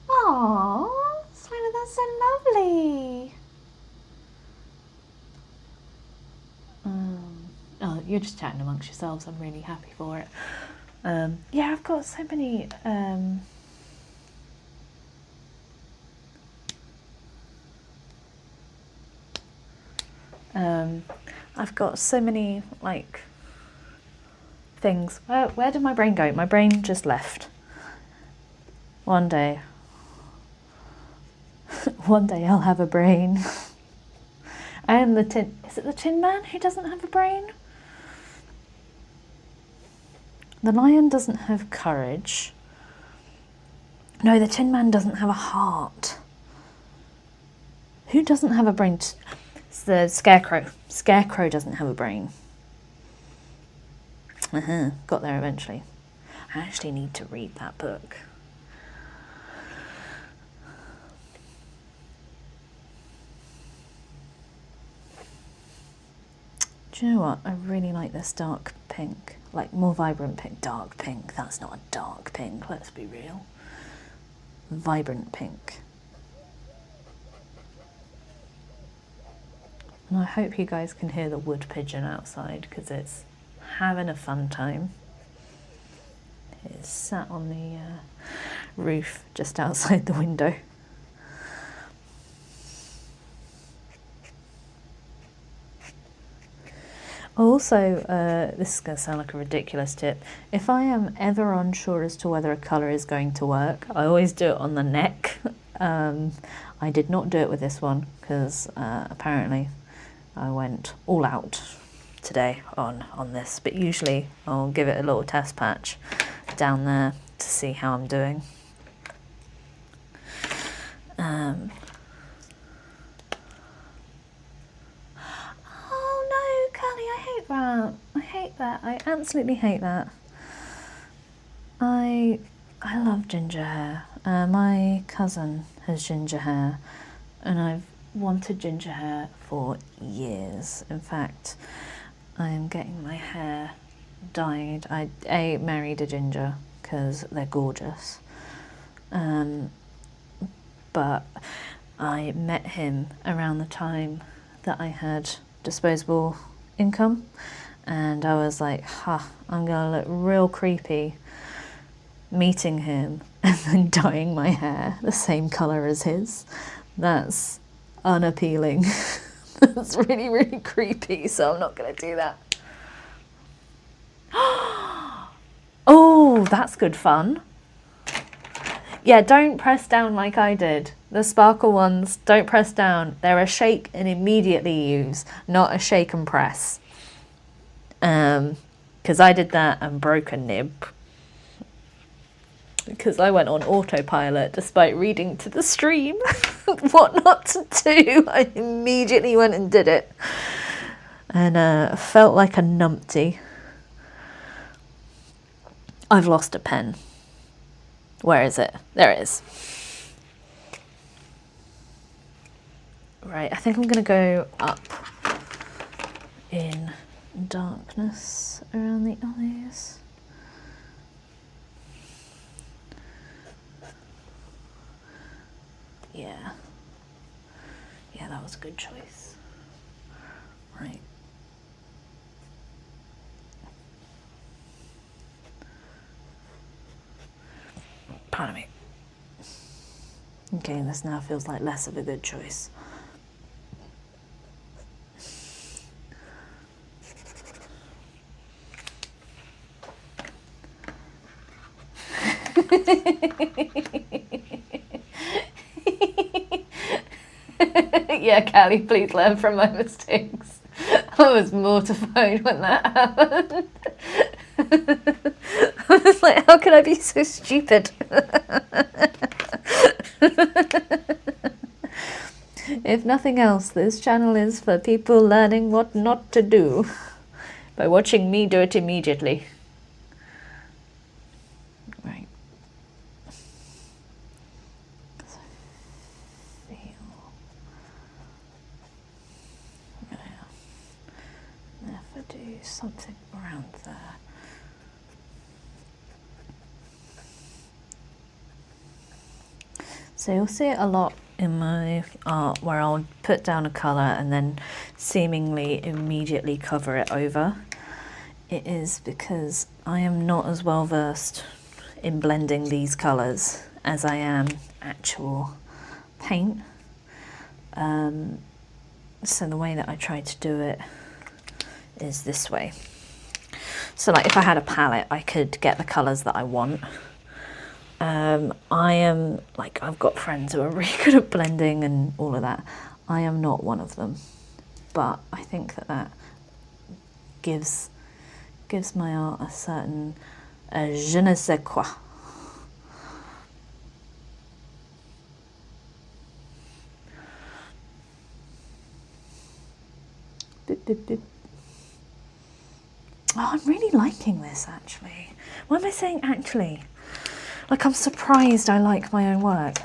Speaker 1: Oh, Simon, that's so lovely. Oh, you're just chatting amongst yourselves. I'm really happy for it. Yeah, I've got so many. I've got so many like things. Where did my brain go? My brain just left. One day. One day I'll have a brain. I am the Tin... Is it the Tin Man who doesn't have a brain? The lion doesn't have courage. No, the Tin Man doesn't have a heart. Who doesn't have a brain? It's the Scarecrow. Scarecrow doesn't have a brain. Got there eventually. I actually need to read that book. Do you know what? I really like this dark pink. Like more vibrant pink. Dark pink. That's not a dark pink, let's be real. Vibrant pink. And I hope you guys can hear the wood pigeon outside because it's having a fun time. It's sat on the roof just outside the window. Also, this is going to sound like a ridiculous tip. If I am ever unsure as to whether a colour is going to work, I always do it on the neck. I did not do it with this one because apparently I went all out today on this. But usually I'll give it a little test patch down there to see how I'm doing. I hate that. I absolutely hate that. I love ginger hair. My cousin has ginger hair and I've wanted ginger hair for years. In fact, I am getting my hair dyed. I married a ginger because they're gorgeous. But I met him around the time that I had disposable income and I was like, I'm gonna look real creepy meeting him and then dyeing my hair the same colour as his. That's unappealing. That's really, really creepy, so I'm not gonna do that. Oh, that's good fun. Yeah, don't press down like I did. The sparkle ones, don't press down. They're a shake and immediately use, not a shake and press. Because I did that and broke a nib. Because I went on autopilot despite reading to the stream what not to do. I immediately went and did it. And felt like a numpty. I've lost a pen. Where is it? There it is. Right, I think I'm going to go up in darkness around the eyes. Yeah. Yeah, that was a good choice. Right. Pardon me. Okay, this now feels like less of a good choice. Yeah, Callie, please learn from my mistakes. I was mortified when that happened. I was like, how could I be so stupid? If nothing else, this channel is for people learning what not to do by watching me do it immediately. Right. Never do something around there.
Speaker 2: So you'll see it a lot in my art where I'll put down a colour and then seemingly immediately cover it over. It is because I am not as well versed in blending these colours as I am actual paint. So the way that I try to do it is this way. So like if I had a palette, I could get the colours that I want. I am like, I've got friends who are really good at blending and all of that. I am not one of them, but I think that that gives my art a certain je ne sais quoi. Boop, boop, boop. Oh, I'm really liking this actually. Why am I saying actually? Like, I'm surprised I like my own work.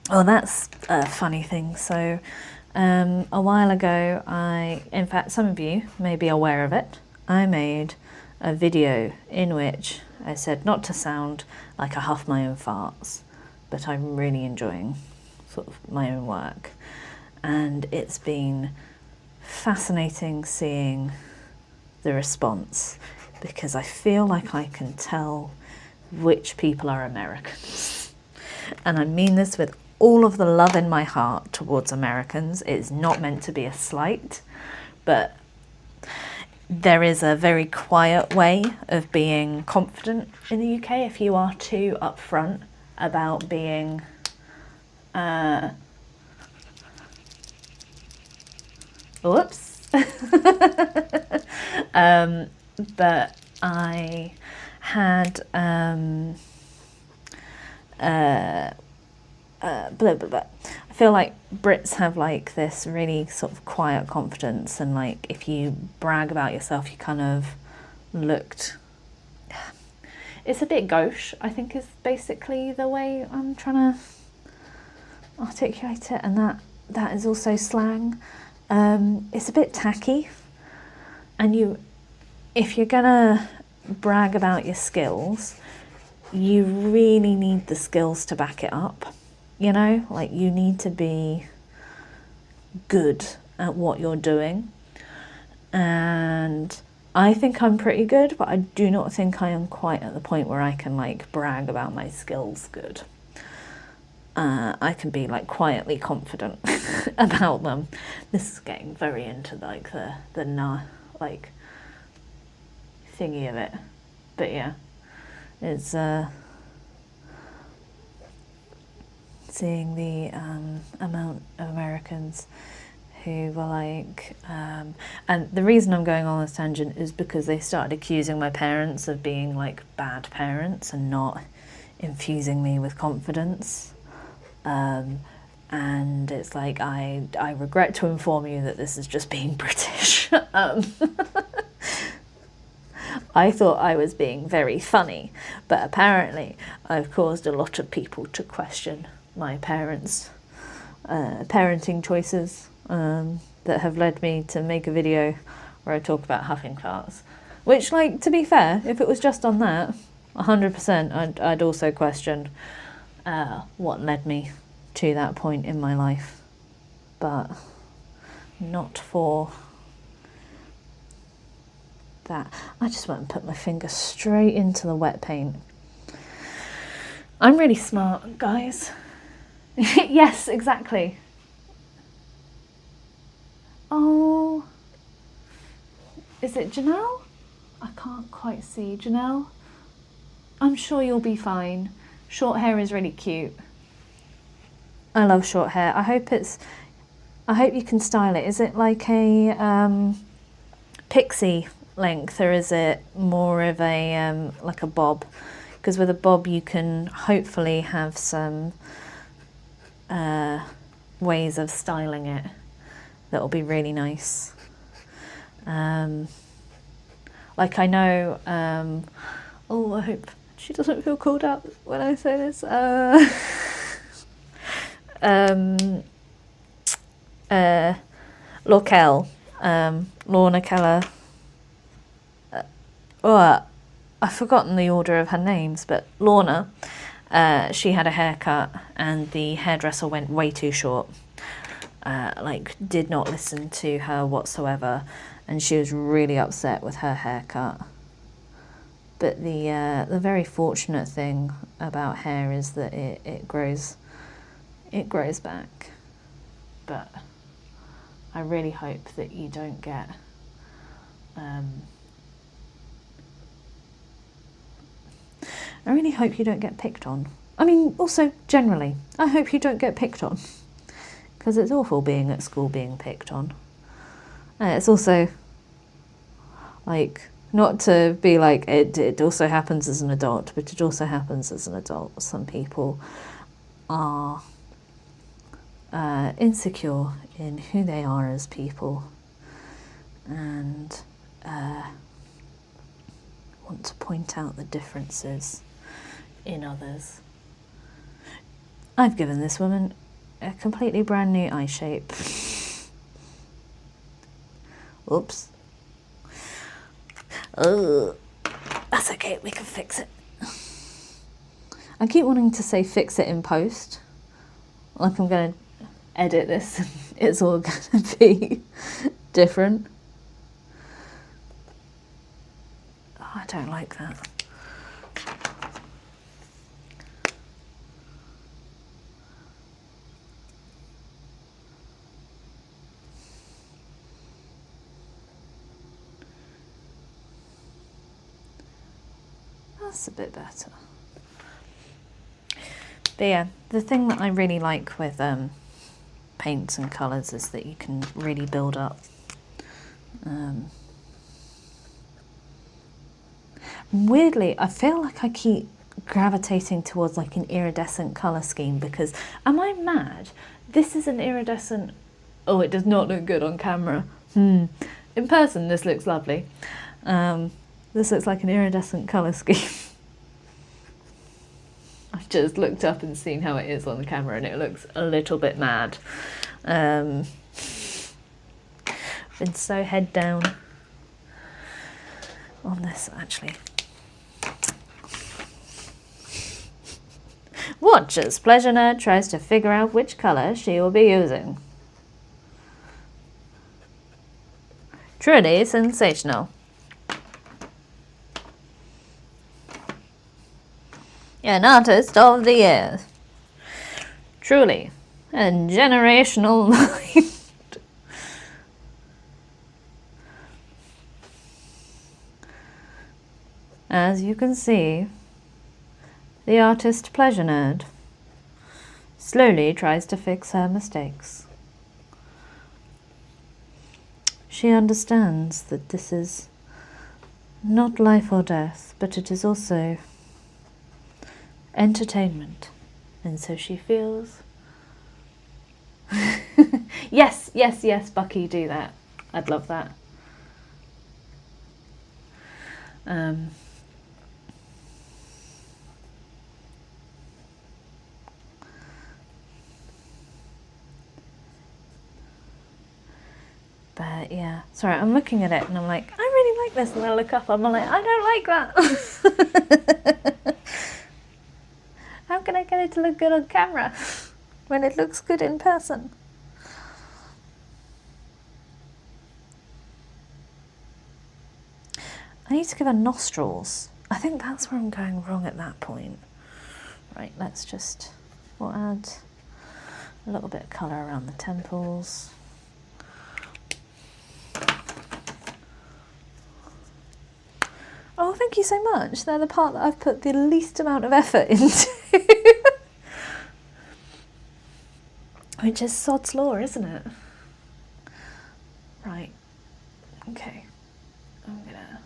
Speaker 2: Oh, that's a funny thing. So a while ago, in fact, some of you may be aware of it, I made a video in which I said not to sound like I huff my own farts, but I'm really enjoying sort of my own work. And it's been fascinating seeing the response, because I feel like I can tell which people are Americans. And I mean this with all of the love in my heart towards Americans. It's not meant to be a slight, but there is a very quiet way of being confident in the UK if you are too upfront about being whoops. But I had blah, blah, blah. I feel like Brits have like this really sort of quiet confidence, and like if you brag about yourself, you kind of looked, it's a bit gauche, I think is basically the way I'm trying to articulate it, and that is also slang. It's a bit tacky, and if you're gonna brag about your skills, you really need the skills to back it up, you know, like you need to be good at what you're doing. And I think I'm pretty good, but I do not think I am quite at the point where I can like brag about my skills good. I can be like quietly confident about them. This is getting very into like the like thingy of it, but yeah, it's seeing the amount of Americans who were like, and the reason I'm going on this tangent is because they started accusing my parents of being like bad parents and not infusing me with confidence. And it's like, I regret to inform you that this is just being British. I thought I was being very funny, but apparently I've caused a lot of people to question my parents' parenting choices that have led me to make a video where I talk about huffing farts. Which, like, to be fair, if it was just on that, 100% I'd also question what led me to that point in my life, but not for that. I just went and put my finger straight into the wet paint. I'm really smart, guys. Yes, exactly. Oh, is it Janelle? I can't quite see. Janelle? I'm sure you'll be fine. Short hair is really cute. I love short hair. I hope you can style it. Is it like a pixie length, or is it more of a like a bob? Because with a bob you can hopefully have some ways of styling it that'll be really nice. Like I know, oh, I hope she doesn't feel called out when I say this. Lorkel, Lorna Keller. I've forgotten the order of her names, but Lorna she had a haircut and the hairdresser went way too short. Like, did not listen to her whatsoever, and she was really upset with her haircut. But the very fortunate thing about hair is that it grows back. But I really hope that you don't get I really hope you don't get picked on. I mean, also generally, I hope you don't get picked on, because it's awful being at school being picked on. And it's also like, not to be like, it also happens as an adult, but it also happens as an adult. Some people are insecure in who they are as people, and want to point out the differences in others. I've given this woman a completely brand new eye shape. Oops. Oh, that's okay, we can fix it. I keep wanting to say fix it in post. Like I'm going to edit this and it's all going to be different. Oh, I don't like that. That's a bit better. But yeah, the thing that I really like with paints and colours is that you can really build up. Weirdly, I feel like I keep gravitating towards like an iridescent colour scheme, because, am I mad? This is an iridescent... Oh, it does not look good on camera. In person, this looks lovely. This looks like an iridescent colour scheme. I've just looked up and seen how it is on the camera and it looks a little bit mad. Been so head down on this, actually. Watch as Pleasure Nerd tries to figure out which colour she will be using. Truly sensational. An artist of the year. Truly a generational mind. As you can see, the artist Pleasure Nerd slowly tries to fix her mistakes. She understands that this is not life or death, but it is also entertainment, and so she feels yes, yes, yes, Bucky, do that. I'd love that. But yeah, sorry, I'm looking at it and I'm like, I really like this, and I look up, I'm like, I don't like that. How can I get it to look good on camera when it looks good in person? I need to give her nostrils. I think that's where I'm going wrong at that point. Right, we'll add a little bit of colour around the temples. Oh, thank you so much. They're the part that I've put the least amount of effort into. Which is sod's law, isn't it? Right. Okay. I'm gonna...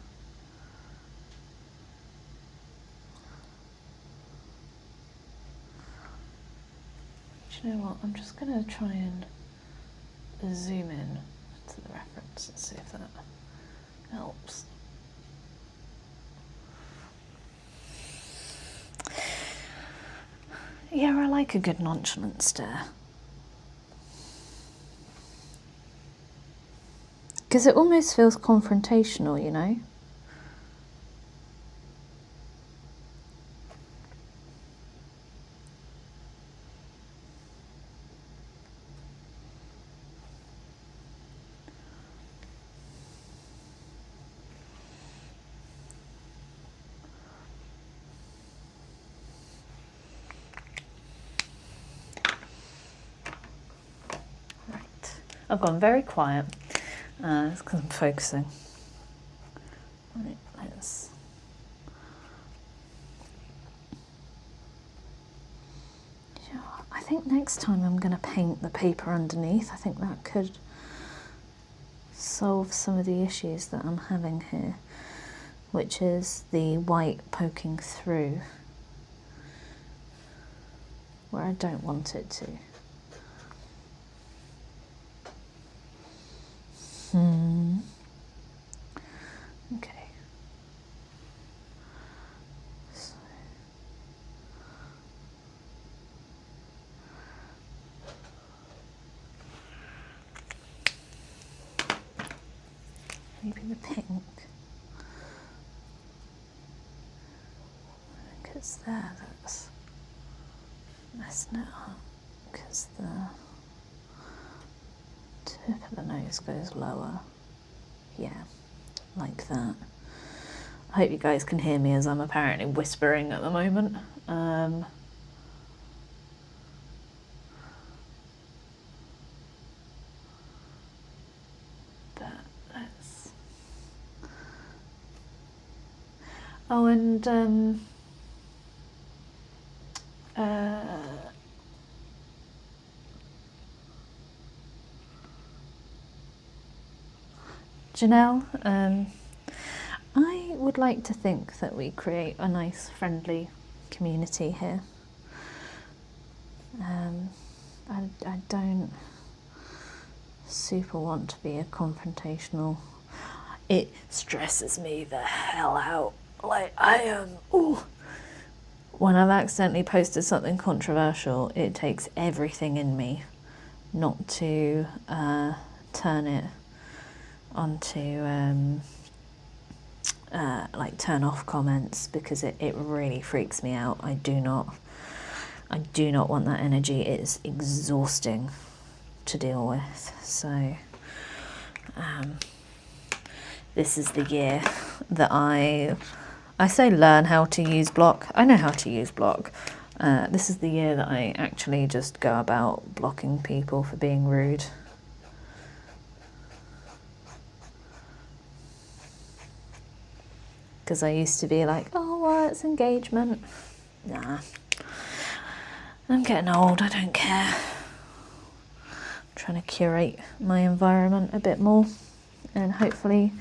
Speaker 2: Do you know what? I'm just gonna try and zoom in to the reference and see if that helps. Yeah, I like a good nonchalant stare. Because it almost feels confrontational, you know? I've gone very quiet. It's because I'm focusing. Right, let's... Yeah, I think next time I'm going to paint the paper underneath. I think that could solve some of the issues that I'm having here, which is the white poking through where I don't want it to. Okay. So. Maybe the pink. Because there, that's messing it up. Because the tip of the nose goes lower. Yeah, like that. I hope you guys can hear me as I'm apparently whispering at the moment. But let's... Oh, and Janelle, I would like to think that we create a nice, friendly community here. I don't super want to be a confrontational. It stresses me the hell out. Like, I am, when I've accidentally posted something controversial, it takes everything in me not to turn it onto like turn off comments, because it really freaks me out. I do not want that energy. It's exhausting to deal with. So this is the year that I say learn how to use block. I know how to use block. This is the year that I actually just go about blocking people for being rude. Because I used to be like, oh, well, it's engagement. Nah. I'm getting old, I don't care. I'm trying to curate my environment a bit more and hopefully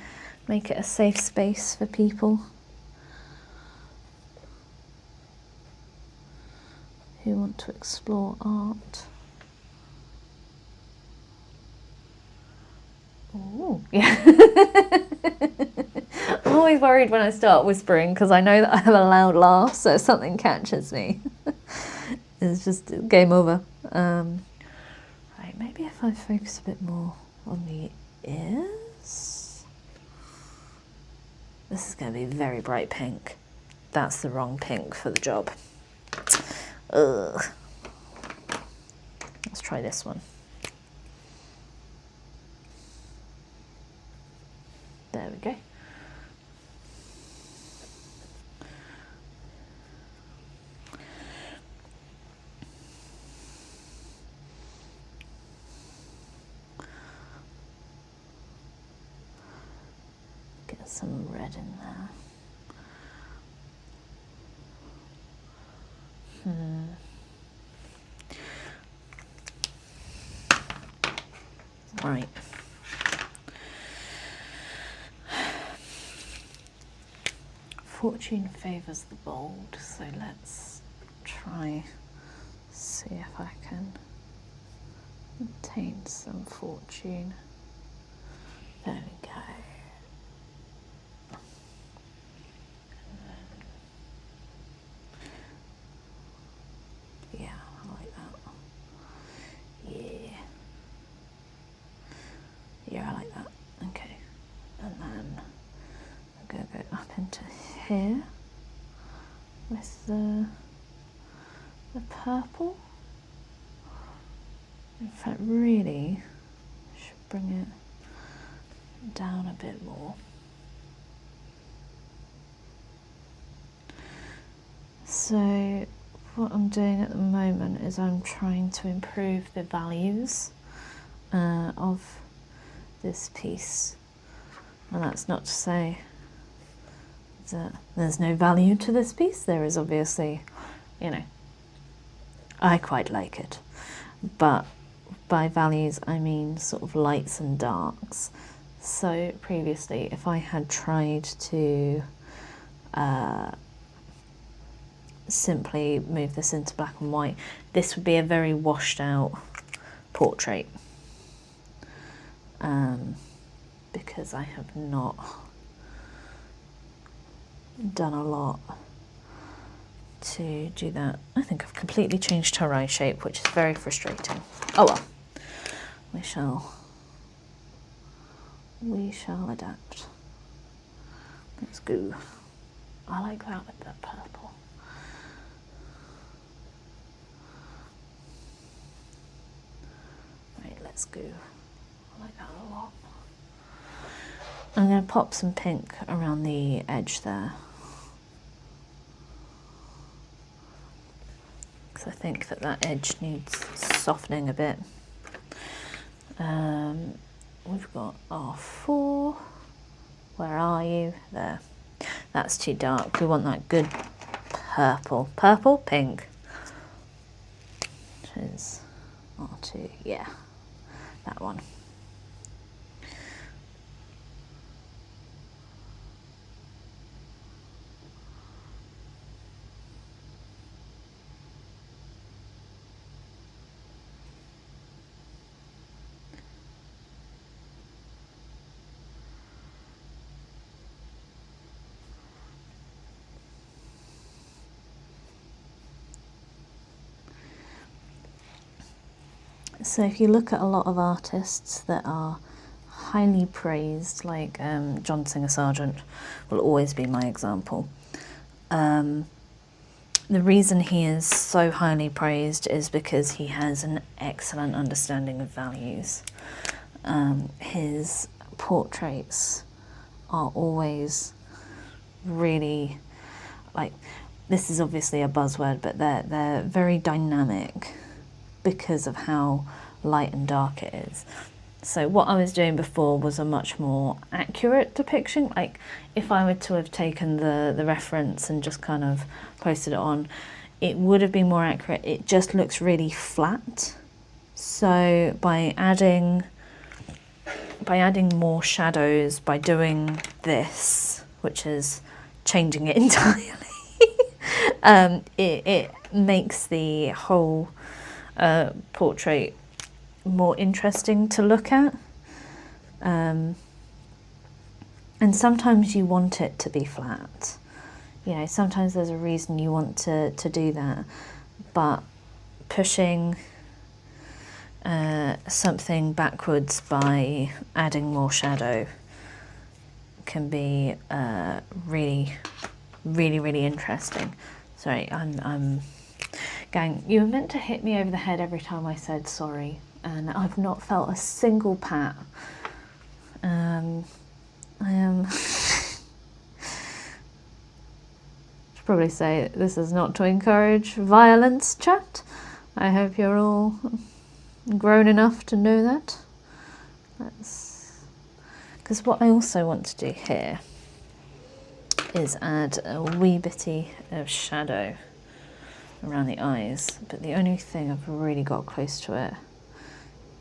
Speaker 2: make it a safe space for people who want to explore art. Ooh, yeah. I'm always worried when I start whispering because I know that I have a loud laugh, so if something catches me, it's just game over. Right, maybe if I focus a bit more on the ears. This is going to be very bright pink. That's the wrong pink for the job. Ugh. Let's try this one. There we go. Get some red in there. Right. Fortune favours the bold, so let's try, see if I can obtain some fortune. There we go. Yeah, I like that. Yeah. Yeah, I like that. Okay. And then I'm going to go up into here with the purple. In fact, really should bring it down a bit more. So what I'm doing at the moment is I'm trying to improve the values of this piece. And that's not to say that there's no value to this piece. There is obviously, you know, I quite like it. But by values, I mean sort of lights and darks. So previously, if I had tried to simply move this into black and white, this would be a very washed out portrait. Because I have not done a lot to do that. I think I've completely changed her eye shape, which is very frustrating. Oh well, we shall adapt. Let's go. I like that with that purple. Right, let's go. I like that a lot. I'm going to pop some pink around the edge there, because I think that edge needs softening a bit. We've got our 4. Where are you? There. That's too dark. We want that good purple. Purple? Pink. Which is R2. Yeah, that one. So if you look at a lot of artists that are highly praised, like John Singer Sargent will always be my example. The reason he is so highly praised is because he has an excellent understanding of values. His portraits are always really, like, this is obviously a buzzword, but they're very dynamic because of how light and dark it is. So what I was doing before was a much more accurate depiction. Like if I were to have taken the reference and just kind of posted it on, it would have been more accurate. It just looks really flat. So by adding more shadows, by doing this, which is changing it entirely, it makes the whole portrait more interesting to look at. And sometimes you want it to be flat. You know, sometimes there's a reason you want to do that. But pushing something backwards by adding more shadow can be really, really, really interesting. Sorry, I'm gang, you were meant to hit me over the head every time I said sorry, and I've not felt a single pat. I am should probably say this is not to encourage violence, chat. I hope you're all grown enough to know that. Because what I also want to do here is add a wee bitty of shadow around the eyes, but the only thing I've really got close to it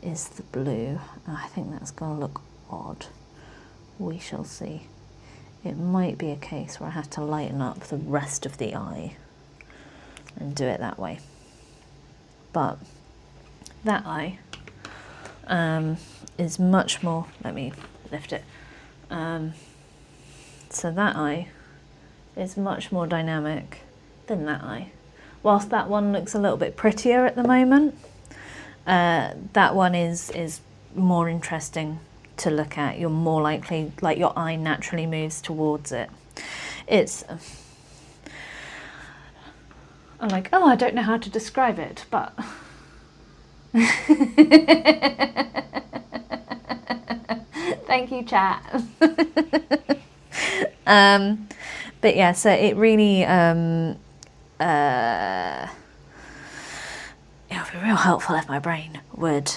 Speaker 2: is the blue. I think that's going to look odd. We shall see. It might be a case where I have to lighten up the rest of the eye and do it that way. But that eye is much more, let me lift it. So that eye is much more dynamic than that eye. Whilst that one looks a little bit prettier at the moment, that one is more interesting to look at. You're more likely, like your eye naturally moves towards it. It's, I'm like, oh, I don't know how to describe it, but. Thank you, chat. But yeah, so it really, it would be real helpful if my brain would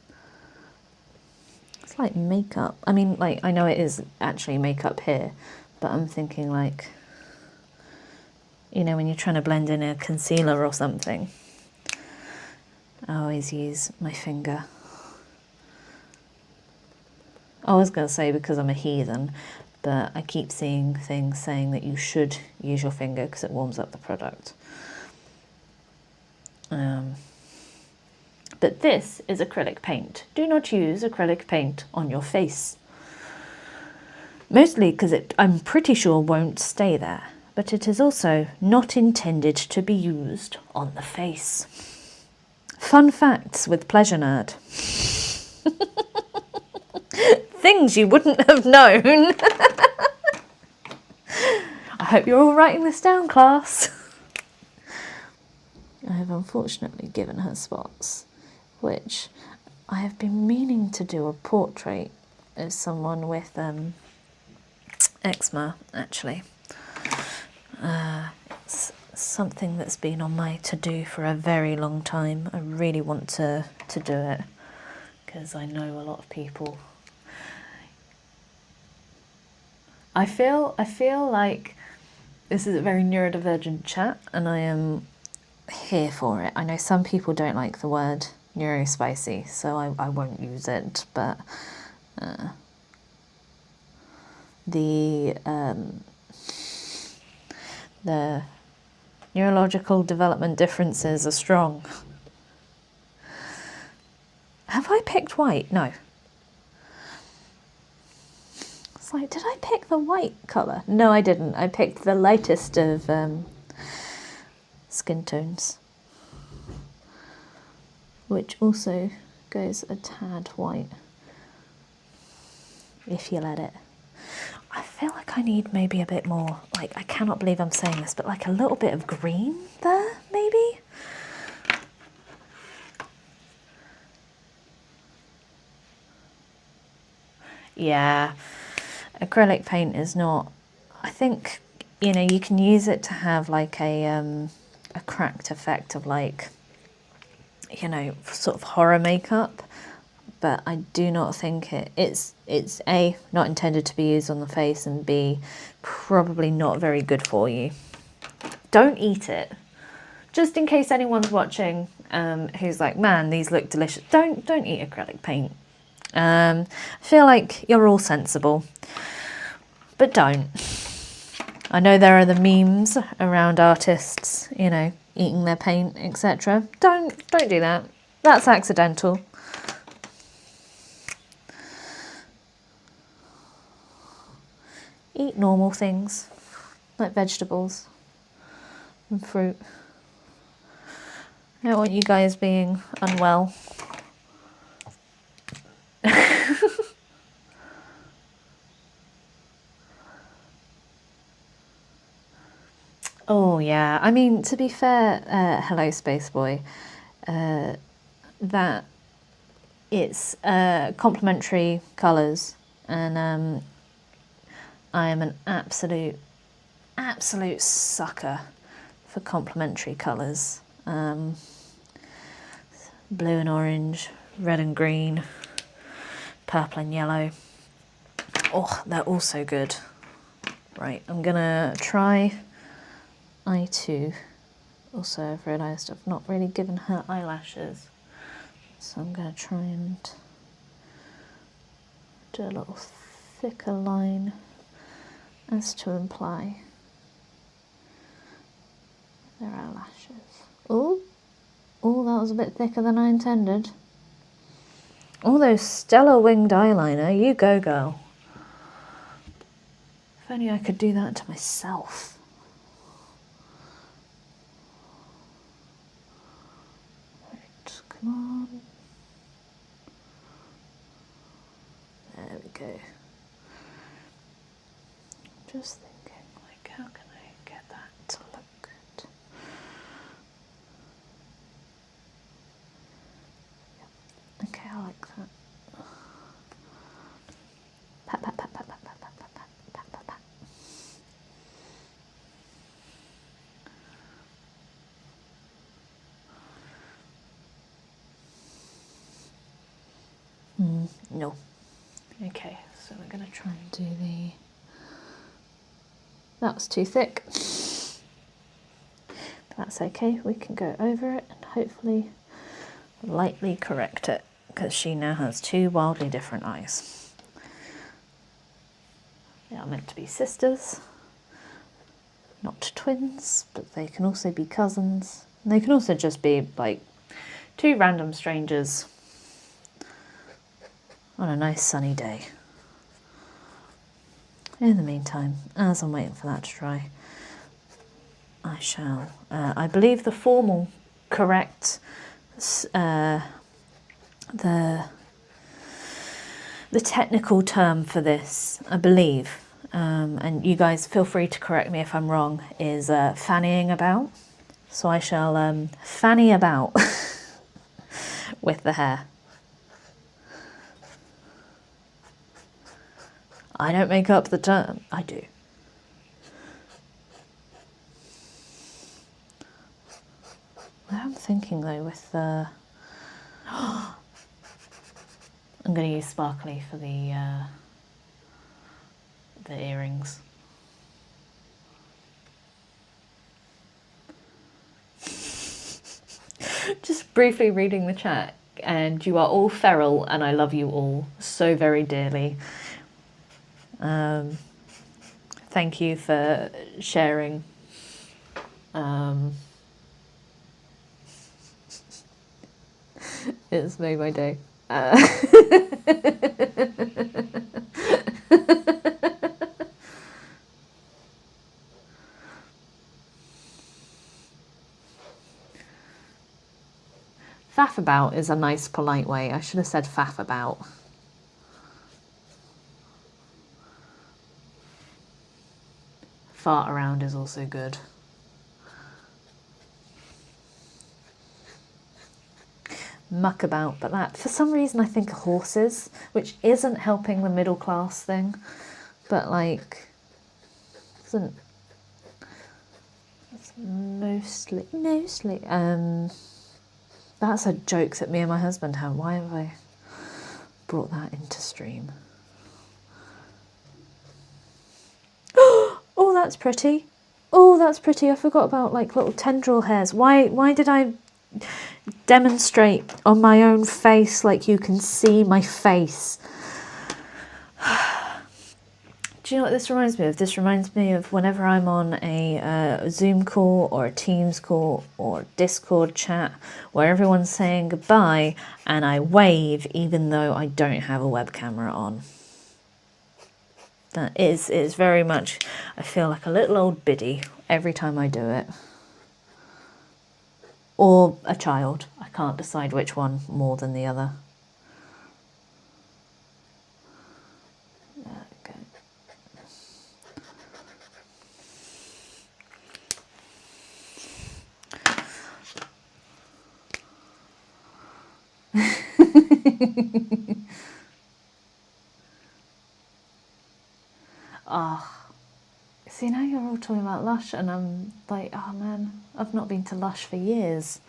Speaker 2: like makeup. I mean, like, I know it is actually makeup here, but I'm thinking like, you know, when you're trying to blend in a concealer or something, I always use my finger. I was going to say because I'm a heathen, but I keep seeing things saying that you should use your finger because it warms up the product. But this is acrylic paint. Do not use acrylic paint on your face. Mostly because I'm pretty sure won't stay there, but it is also not intended to be used on the face. Fun facts with Pleasure Nerd. Things you wouldn't have known. I hope you're all writing this down, class. I have unfortunately given her spots, which I have been meaning to do a portrait of someone with eczema, actually. It's something that's been on my to-do for a very long time. I really want to do it because I know a lot of people. I feel like this is a very neurodivergent chat and I am here for it. I know some people don't like the word neurospicy, so I won't use it, but the neurological development differences are strong. Have I picked white? No. It's like, did I pick the white colour? No, I didn't. I picked the lightest of skin tones, which also goes a tad white, if you let it. I feel like I need maybe a bit more, like, I cannot believe I'm saying this, but like a little bit of green there, maybe? Yeah, acrylic paint is not, I think, you know, you can use it to have like a cracked effect of like, you know, sort of horror makeup, but I do not think it's A, not intended to be used on the face, and B, probably not very good for you. Don't eat it. Just in case anyone's watching who's like, man, these look delicious. Don't eat acrylic paint. I feel like you're all sensible, but don't. I know there are the memes around artists, you know, eating their paint, etc. Don't do that. That's accidental. Eat normal things, like vegetables and fruit. I don't want you guys being unwell. Oh yeah, I mean, to be fair, hello Space Boy, that it's complementary colours, and I am an absolute sucker for complementary colours. Blue and orange, red and green, purple and yellow. Oh, they're all so good. Right, I'm gonna try I2. Also, I've realised I've not really given her eyelashes, so I'm gonna try and do a little thicker line as to imply their eyelashes. Oh, that was a bit thicker than I intended. Oh, those stellar winged eyeliner, you go girl. If only I could do that to myself. Right, come on. There we go. Just thinking, like, how can I get that to look good? Okay, I like that. Pat, pat, pat, pat, pat, pat, pat, pat, pat, pat, pat, pat. No. Okay, so we're going to try and do the... That was too thick. But that's okay, we can go over it and hopefully lightly correct it, because she now has two wildly different eyes. They are meant to be sisters, not twins, but they can also be cousins. And they can also just be like two random strangers on a nice sunny day. In the meantime, as I'm waiting for that to dry, I shall, I believe the formal correct, the technical term for this, I believe, and you guys feel free to correct me if I'm wrong, is fannying about. So I shall fanny about with the hair. I don't make up the term, I do. I'm thinking though with the... I'm going to use sparkly for the earrings. Just briefly reading the chat, and you are all feral and I love you all so very dearly. Thank you for sharing. It's made my day. Faff about is a nice polite way. I should have said faff about. Fart around is also good. Muck about, but that, for some reason, I think horses, which isn't helping the middle class thing, but like, isn't, it's mostly, that's a joke that me and my husband have. Why have I brought that into stream? Oh, that's pretty. Oh, that's pretty. I forgot about like little tendril hairs. Why did I demonstrate on my own face like you can see my face? Do you know what this reminds me of? This reminds me of whenever I'm on a Zoom call or a Teams call or Discord chat where everyone's saying goodbye and I wave even though I don't have a web camera on. That is very much, I feel like a little old biddy every time I do it. Or a child. I can't decide which one more than the other. Ah, see, now you're all talking about Lush and I'm like, oh man, I've not been to Lush for years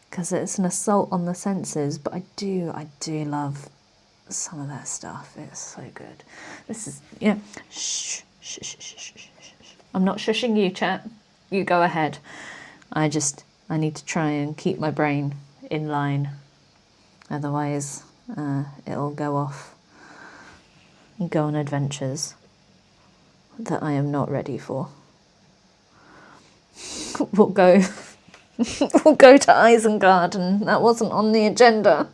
Speaker 2: because it's an assault on the senses, but I do love some of their stuff. It's so good. This is, yeah, shh, shh, shh, shh, shh, shh. I'm not shushing you, chat. You go ahead. I need to try and keep my brain in line. Otherwise, it'll go off and go on adventures that I am not ready for. We'll go to Isengard, and that wasn't on the agenda.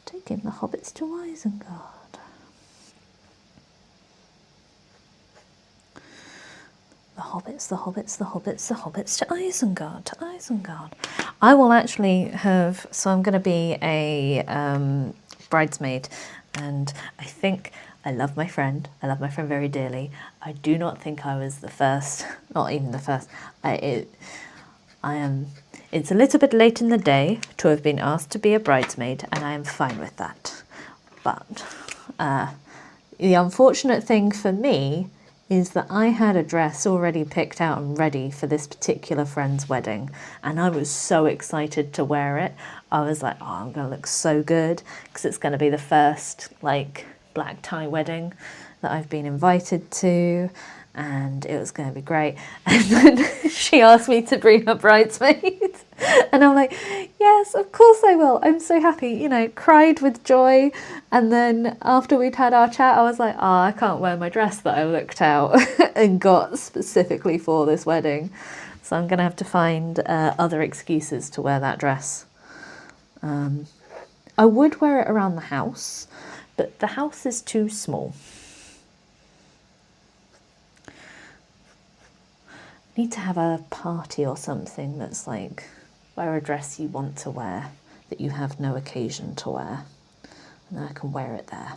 Speaker 2: Taking the hobbits to Isengard. The hobbits to Isengard, I will actually have, so I'm going to be a bridesmaid, and I think I love my friend very dearly. I do not think I was the first, not even the first. It's a little bit late in the day to have been asked to be a bridesmaid, and I am fine with that. But the unfortunate thing for me is that I had a dress already picked out and ready for this particular friend's wedding, and I was so excited to wear it. I was like, oh, I'm gonna look so good, because it's gonna be the first like black tie wedding that I've been invited to, and it was going to be great. And then she asked me to bring her bridesmaids, and I'm like, yes, of course I will. I'm so happy, you know, cried with joy. And then after we'd had our chat, I was like, oh, I can't wear my dress that I looked out and got specifically for this wedding. So I'm going to have to find other excuses to wear that dress. I would wear it around the house, but the house is too small. Need to have a party or something that's like, wear a dress you want to wear that you have no occasion to wear, and then I can wear it there.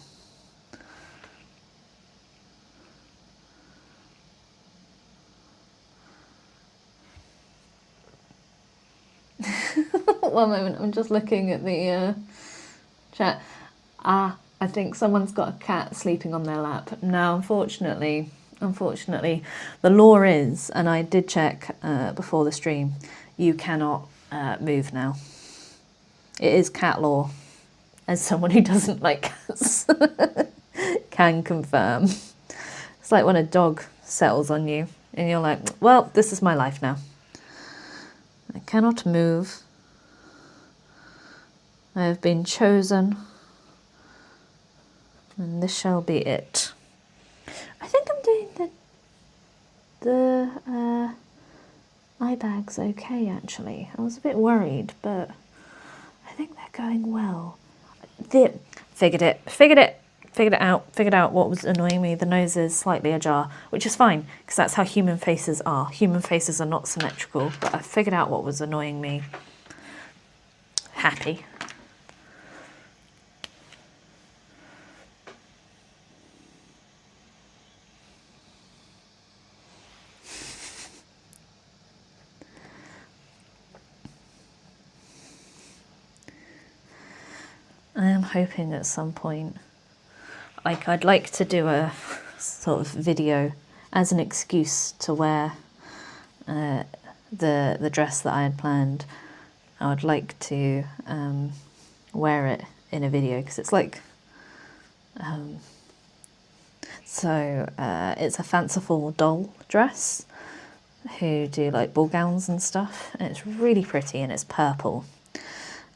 Speaker 2: One moment, I'm just looking at the chat. I think someone's got a cat sleeping on their lap. No, unfortunately, the law is, and I did check before the stream, you cannot move now. It is cat law, as someone who doesn't like cats can confirm. It's like when a dog settles on you and you're like, well, this is my life now. I cannot move. I have been chosen, and this shall be it. I think I'm doing the eye bags okay, actually. I was a bit worried, but I think they're going well. Figured out what was annoying me. The nose is slightly ajar, which is fine, because that's how human faces are. Human faces are not symmetrical, but I figured out what was annoying me. Happy. I am hoping at some point, like, I'd like to do a sort of video as an excuse to wear the dress that I had planned. I would like to wear it in a video, because it's like, it's a fanciful doll dress who do like ball gowns and stuff, and it's really pretty, and it's purple,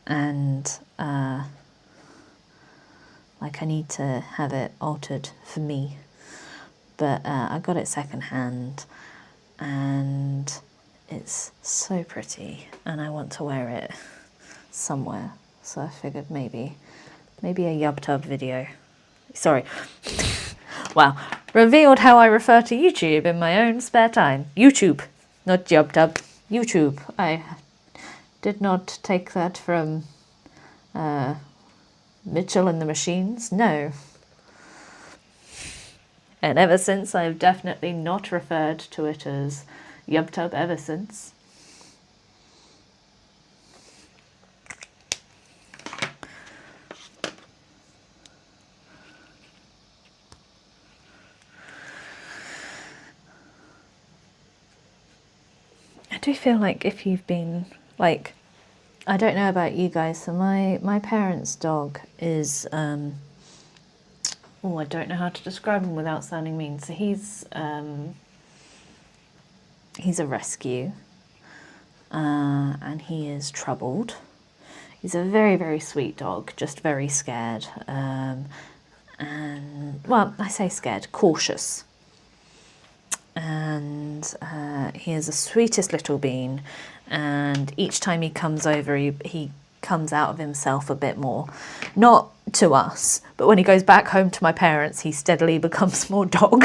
Speaker 2: and like, I need to have it altered for me, but I got it secondhand, and it's so pretty, and I want to wear it somewhere. So I figured maybe a Yub Tub video. Sorry, wow, revealed how I refer to YouTube in my own spare time. YouTube, not Yub Tub. YouTube. I did not take that from Mitchell and the Machines, no. And ever since, I've definitely not referred to it as YubTub ever since. I do feel like if you've been, like, I don't know about you guys, so my parents' dog is, I don't know how to describe him without sounding mean. So he's a rescue, and he is troubled. He's a very, very sweet dog, just very scared, and, well, I say scared, cautious. And he is the sweetest little bean, and each time he comes over, he comes out of himself a bit more. Not to us, but when he goes back home to my parents, he steadily becomes more dog.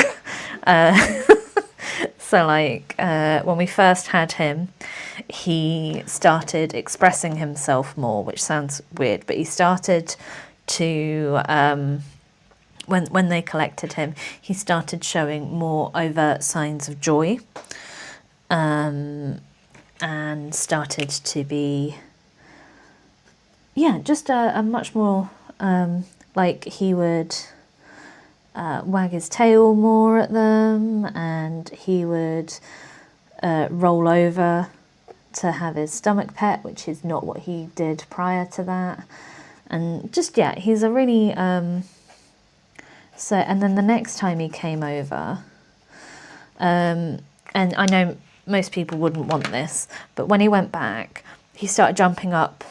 Speaker 2: So like, when we first had him, he started expressing himself more, which sounds weird, but he started to, when they collected him, he started showing more overt signs of joy, and started to be, yeah, just a much more, like he would wag his tail more at them, and he would roll over to have his stomach pet, which is not what he did prior to that. And just, yeah, he's a really... and then the next time he came over, and I know most people wouldn't want this, but when he went back, he started jumping up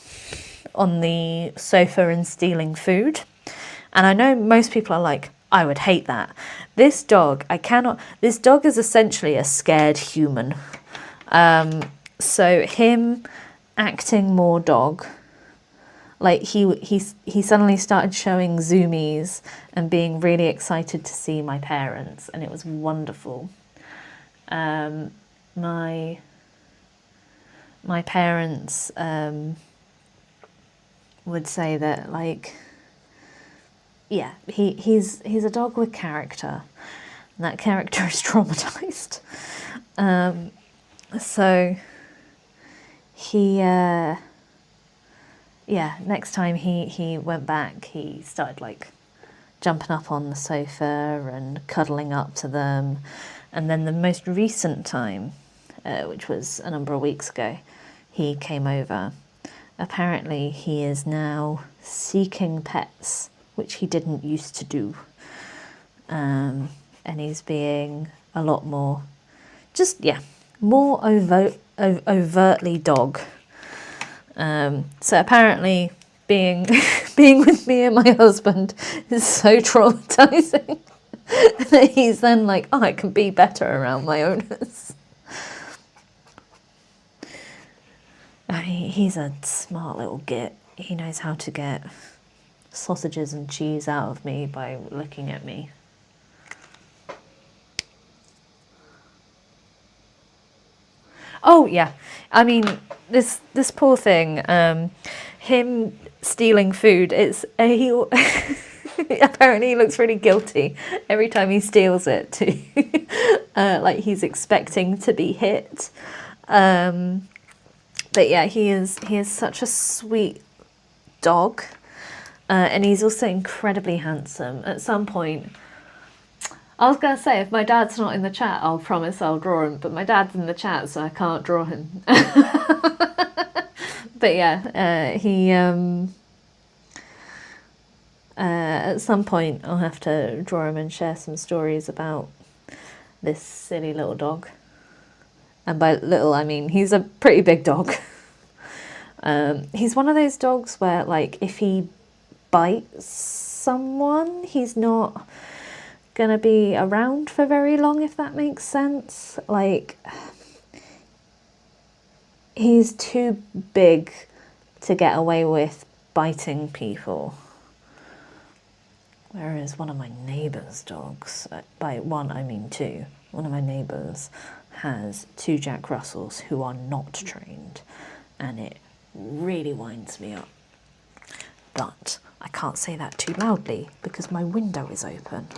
Speaker 2: on the sofa and stealing food. And I know most people are like, I would hate that. This dog, this dog is essentially a scared human. So him acting more dog, like he suddenly started showing zoomies and being really excited to see my parents, and it was wonderful. My parents would say that, like, yeah, he's a dog with character, and that character is traumatized. So he, yeah, next time he went back, he started like jumping up on the sofa and cuddling up to them. And then the most recent time, which was a number of weeks ago, he came over. Apparently he is now seeking pets, which he didn't used to do. And he's being a lot more, just, yeah, more overtly dog. So apparently being with me and my husband is so traumatizing that he's then like, oh, I can be better around my owners. I mean, he's a smart little git. He knows how to get sausages and cheese out of me by looking at me. Oh yeah, I mean, this poor thing, him stealing food, he apparently he looks really guilty every time he steals it too. Like he's expecting to be hit. But yeah, he is such a sweet dog, and he's also incredibly handsome. At some point, I was going to say, if my dad's not in the chat, I'll promise I'll draw him, but my dad's in the chat, so I can't draw him. But yeah, he, at some point I'll have to draw him and share some stories about this silly little dog. And by little, I mean he's a pretty big dog. He's one of those dogs where, like, if he bites someone, he's not gonna be around for very long, if that makes sense. Like, he's too big to get away with biting people. Whereas one of my neighbour's dogs, by one I mean two, one of my neighbours has 2 Jack Russells who are not trained, and it really winds me up. But I can't say that too loudly because my window is open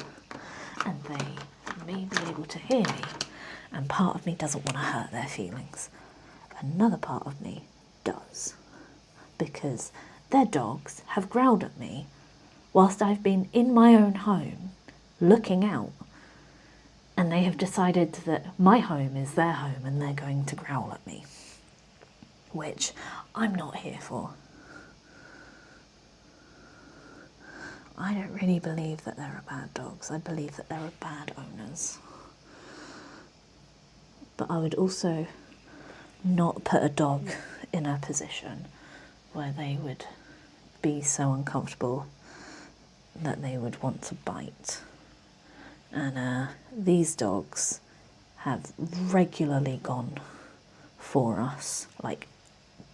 Speaker 2: and they may be able to hear me, and part of me doesn't want to hurt their feelings. Another part of me does, because their dogs have growled at me whilst I've been in my own home looking out, and they have decided that my home is their home and they're going to growl at me, which I'm not here for. I don't really believe that there are bad dogs. I believe that there are bad owners. But I would also not put a dog in a position where they would be so uncomfortable that they would want to bite. And these dogs have regularly gone for us, like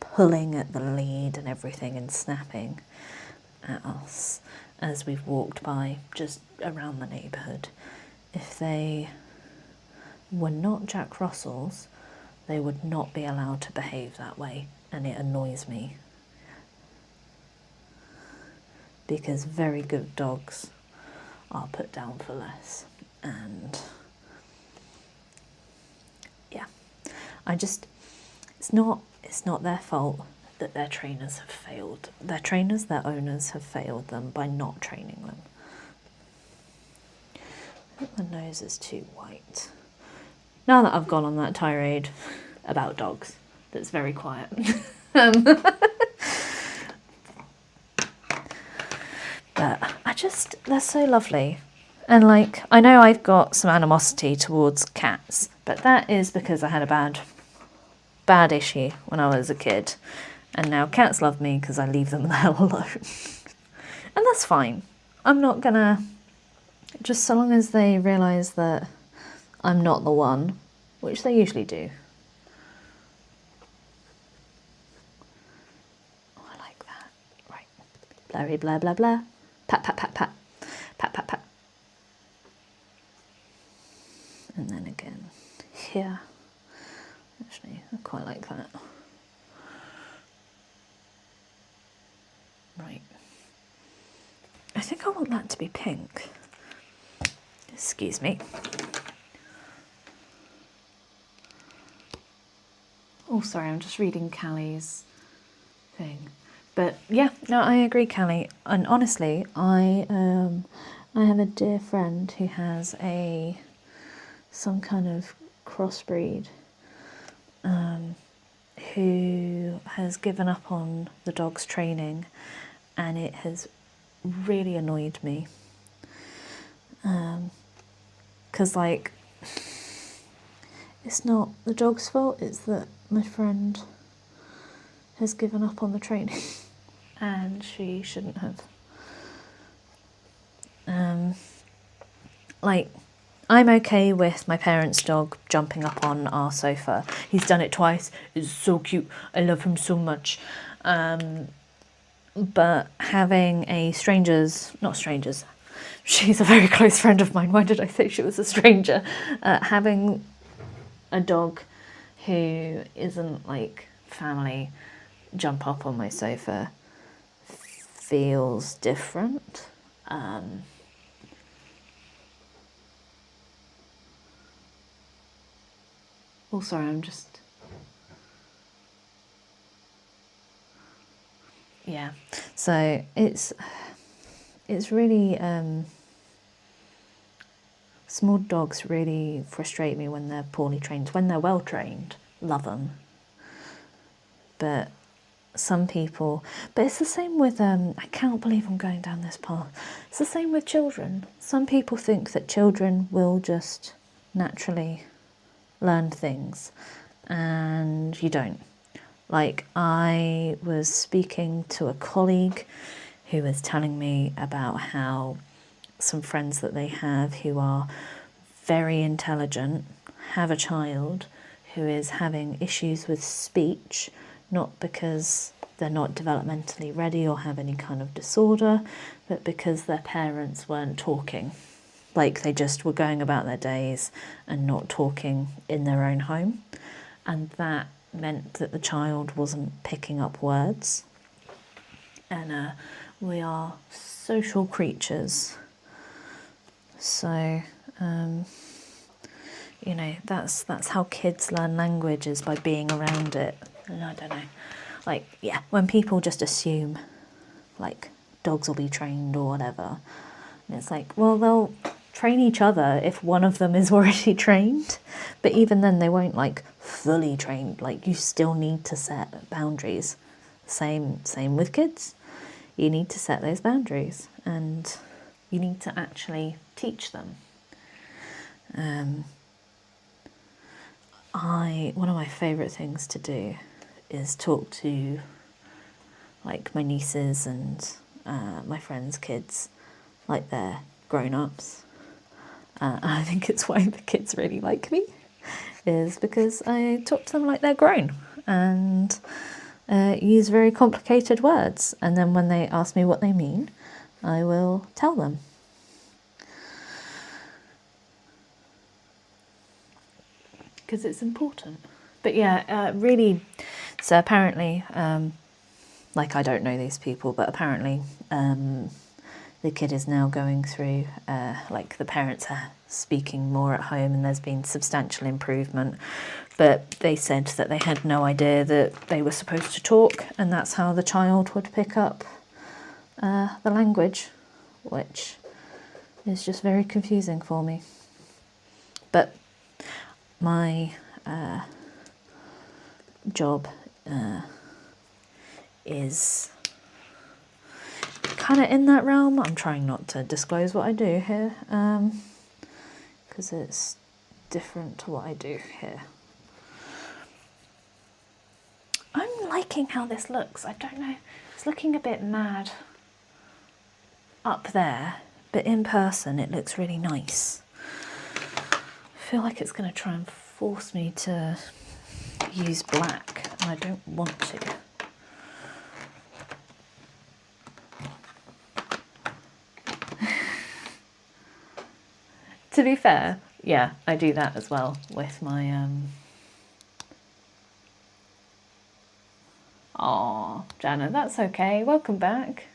Speaker 2: pulling at the lead and everything and snapping at us as we've walked by just around the neighbourhood. If they were not Jack Russells, they would not be allowed to behave that way, and it annoys me. Because very good dogs are put down for less. And yeah, it's not their fault that their trainers have failed. Their owners have failed them by not training them. The nose is too white. Now that I've gone on that tirade about dogs, that's very quiet. But they're so lovely. And like, I know I've got some animosity towards cats, but that is because I had a bad issue when I was a kid. And now cats love me because I leave them the hell alone. And that's fine. I'm not gonna, just so long as they realise that I'm not the one, which they usually do. Oh, I like that. Right. Blurry, blah, blah, blah. Pat, pat, pat, pat. Pat, pat, pat. And then again here. Actually, I quite like that. Right. I think I want that to be pink. Excuse me. Oh, sorry, I'm just reading Callie's thing. But yeah, no, I agree, Callie. And honestly, I have a dear friend who has some kind of crossbreed, who has given up on the dog's training, and it has really annoyed me. 'Cause like, it's not the dog's fault, it's that my friend has given up on the training and she shouldn't have. Like, I'm okay with my parents' dog jumping up on our sofa. He's done it twice. It's so cute. I love him so much. But having not strangers, she's a very close friend of mine. Why did I say she was a stranger? Having a dog who isn't like family jump up on my sofa feels different. Oh, sorry, I'm just... Yeah, so it's really... small dogs really frustrate me when they're poorly trained. When they're well trained, love them. But some people... But it's the same with... I can't believe I'm going down this path. It's the same with children. Some people think that children will just naturally learn things, and you don't. Like, I was speaking to a colleague who was telling me about how some friends that they have who are very intelligent have a child who is having issues with speech, not because they're not developmentally ready or have any kind of disorder, but because their parents weren't talking. Like, they just were going about their days and not talking in their own home. And that meant that the child wasn't picking up words. And we are social creatures. So, you know, that's how kids learn language, is by being around it. And I don't know. Like, yeah, when people just assume, like, dogs will be trained or whatever. And it's like, well, they'll train each other if one of them is already trained. But even then, they won't, like, fully trained. Like, you still need to set boundaries. Same with kids. You need to set those boundaries, and you need to actually teach them. One of my favourite things to do is talk to, like, my nieces and my friends' kids, like they're grown-ups. I think it's why the kids really like me, is because I talk to them like they're grown and use very complicated words. And then when they ask me what they mean, I will tell them. Because it's important. But yeah, really, so apparently, like, I don't know these people, but apparently the kid is now going through, like, the parents are speaking more at home, and there's been substantial improvement. But they said that they had no idea that they were supposed to talk, and that's how the child would pick up the language, which is just very confusing for me. But my job is kind of in that realm. I'm trying not to disclose what I do here, because it's different to what I do here. I'm liking how this looks. I don't know, it's looking a bit mad up there, but in person it looks really nice. I feel like it's going to try and force me to use black, and I don't want to. To be fair, yeah, I do that as well with my Aw, Jana, that's okay. Welcome back.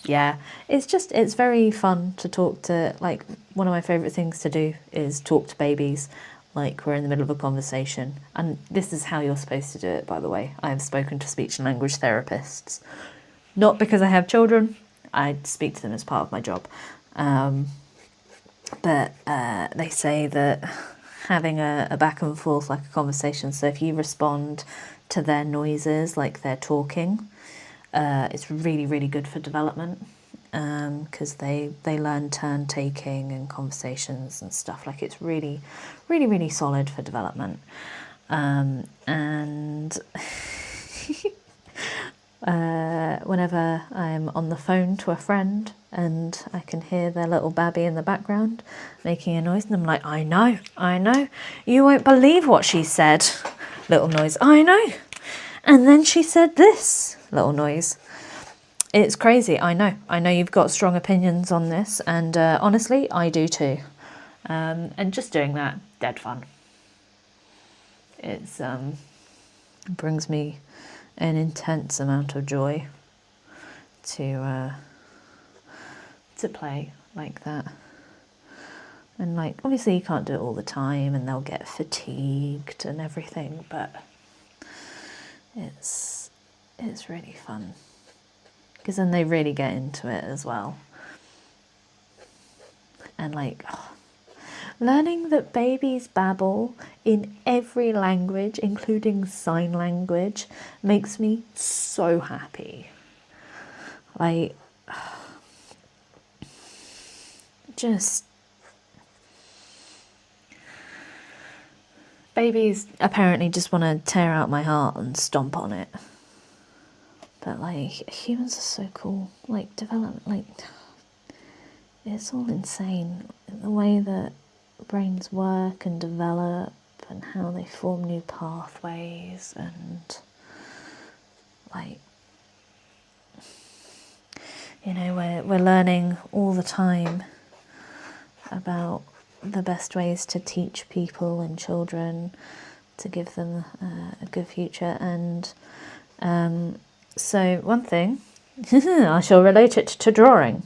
Speaker 2: Yeah, it's very fun to talk to, like, one of my favourite things to do is talk to babies, like we're in the middle of a conversation. And this is how you're supposed to do it, by the way. I have spoken to speech and language therapists, not because I have children, I speak to them as part of my job. But they say that having a back and forth, like a conversation, so if you respond to their noises like they're talking, it's really, really good for development, because they learn turn taking and conversations and stuff. Like, it's really, really, really solid for development. And whenever I'm on the phone to a friend and I can hear their little babby in the background making a noise, and I'm like, I know, you won't believe what she said. Little noise, I know. And then she said this, little noise. It's crazy, I know you've got strong opinions on this, and honestly, I do too. And just doing that, dead fun. It's brings me an intense amount of joy to play like that. And, like, obviously you can't do it all the time and they'll get fatigued and everything, but it's really fun, because then they really get into it as well. And, like, learning that babies babble in every language, including sign language, makes me so happy. Like, just... babies apparently just want to tear out my heart and stomp on it. But, like, humans are so cool. Like, development, like, it's all insane. The way that brains work and develop and how they form new pathways, and, like, you know, we're learning all the time about the best ways to teach people and children to give them a good future. And so one thing, I shall relate it to drawing.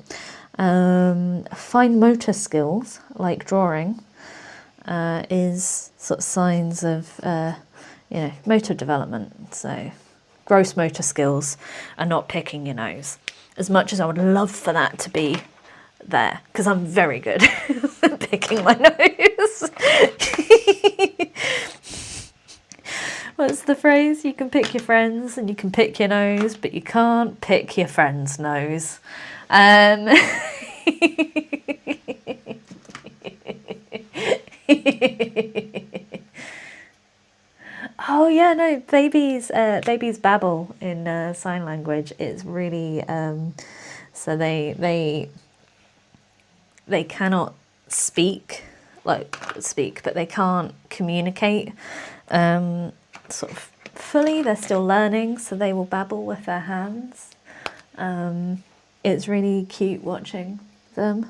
Speaker 2: Fine motor skills, like drawing, is sort of signs of, you know, motor development. So gross motor skills are not picking your nose, as much as I would love for that to be there, because I'm very good at picking my nose. What's the phrase? You can pick your friends and you can pick your nose, but you can't pick your friend's nose. Oh yeah, no, babies babble in sign language. It's really so they cannot speak, but they can't communicate sort of fully. They're still learning, so they will babble with their hands. It's really cute watching them.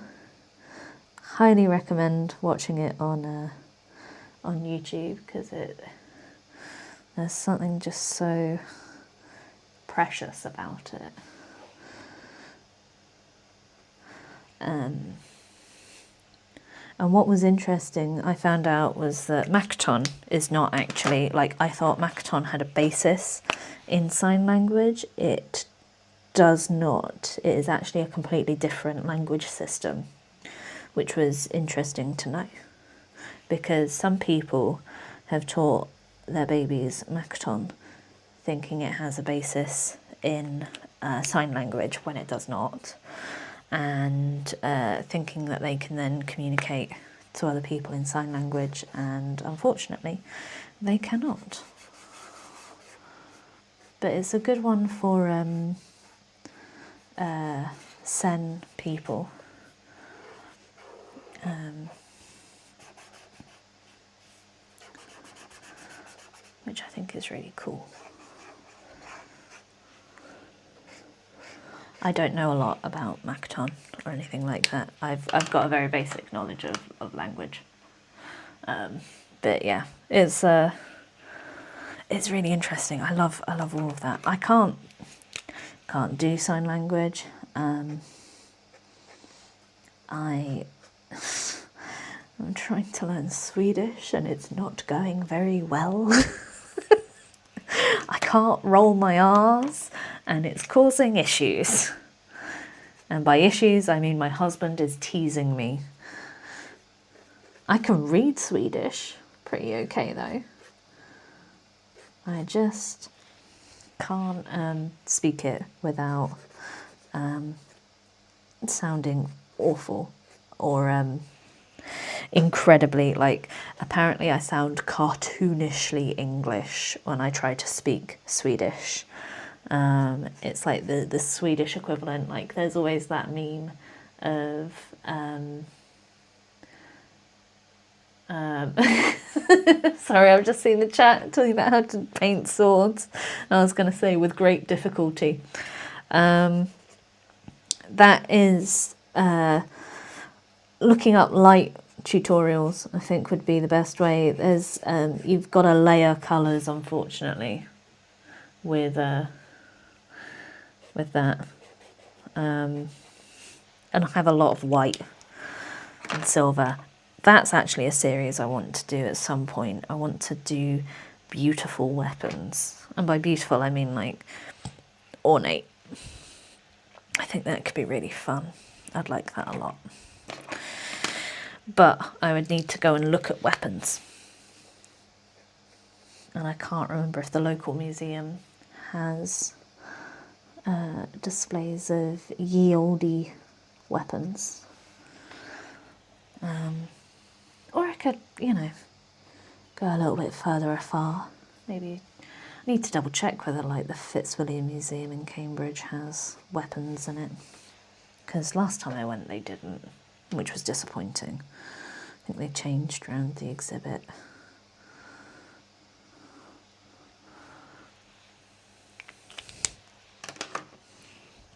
Speaker 2: Highly recommend watching it on YouTube, because there's something just so precious about it. And what was interesting, I found out, was that Makaton is not actually, like, I thought Makaton had a basis in sign language. It does not. It is actually a completely different language system, which was interesting to know, because some people have taught their babies Makaton thinking it has a basis in sign language when it does not, and thinking that they can then communicate to other people in sign language, and unfortunately they cannot. But it's a good one for Sen people. Which I think is really cool. I don't know a lot about Makaton or anything like that. I've got a very basic knowledge of language. But yeah, it's really interesting. I love all of that. I can't do sign language. I'm trying to learn Swedish and it's not going very well. I can't roll my R's and it's causing issues. And by issues, I mean my husband is teasing me. I can read Swedish pretty okay though. I just can't speak it without sounding awful or incredibly, like, apparently I sound cartoonishly English when I try to speak Swedish. It's like the Swedish equivalent, like there's always that meme of sorry, I've just seen the chat talking about how to paint swords. I was going to say with great difficulty. That is looking up light tutorials, I think, would be the best way. There's you've got to layer colours, unfortunately, with that. And I have a lot of white and silver. That's actually a series I want to do at some point. I want to do beautiful weapons. And by beautiful, I mean like ornate. I think that could be really fun. I'd like that a lot. But I would need to go and look at weapons. And I can't remember if the local museum has displays of ye olde weapons. Or I could, you know, go a little bit further afar. Maybe I need to double check whether like the Fitzwilliam Museum in Cambridge has weapons in it. Because last time I went they didn't, which was disappointing. I think they changed around the exhibit.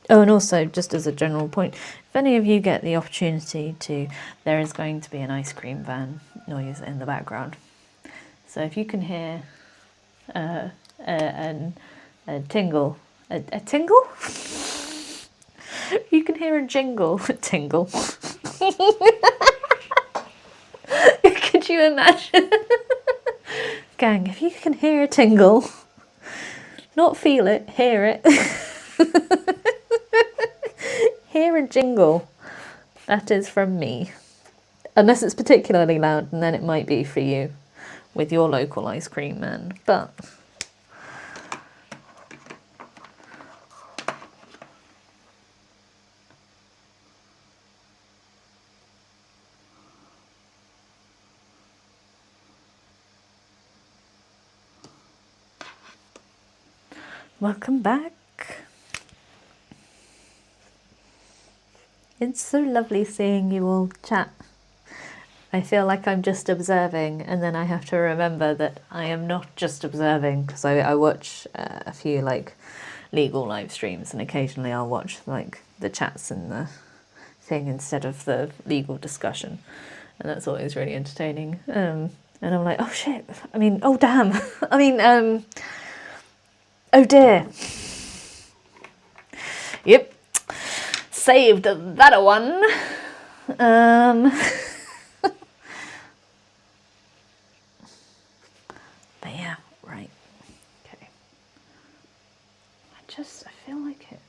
Speaker 2: Oh, and also, just as a general point, if any of you get the opportunity to, there is going to be an ice cream van noise in the background. So if you can hear a tingle, a tingle? You can hear a jingle, a tingle. Could you imagine? Gang, if you can hear a tingle, not feel it, hear it. Hear a jingle. That is from me. Unless it's particularly loud, and then it might be for you with your local ice cream man. But welcome back. It's so lovely seeing you all chat. I feel like I'm just observing, and then I have to remember that I am not just observing, because I watch a few like legal live streams, and occasionally I'll watch like the chats and the thing instead of the legal discussion, and that's always really entertaining. And I'm like, oh shit, I mean, oh damn, I mean, oh dear. Yep. Saved that one. But yeah, right. Okay. I feel like it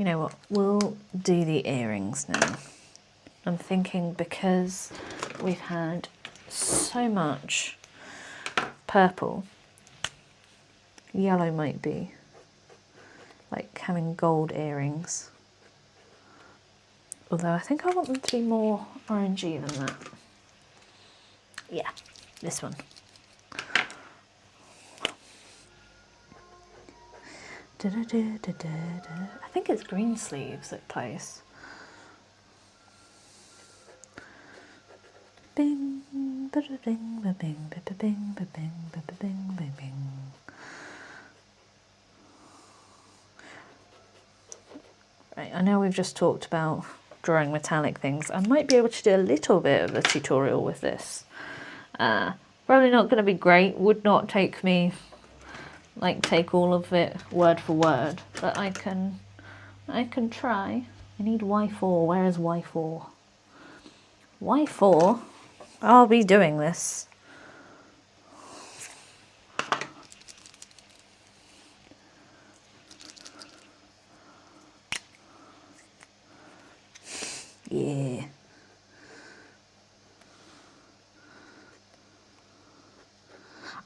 Speaker 2: You know what, we'll do the earrings now. I'm thinking because we've had so much purple, yellow might be like having gold earrings. Although I think I want them to be more orangey than that. Yeah, this one. I think it's green sleeves at place. Bing, ba-da, bing, ba-bing, ba-ba-bing, ba-bing, ba-ba-bing, ba-bing. Right, I know we've just talked about drawing metallic things. I might be able to do a little bit of a tutorial with this. Probably not going to be great. Would not take me, like, take all of it word for word, but I can try. I need Y4. Where is Y4? Y4? I'll be doing this. Yeah.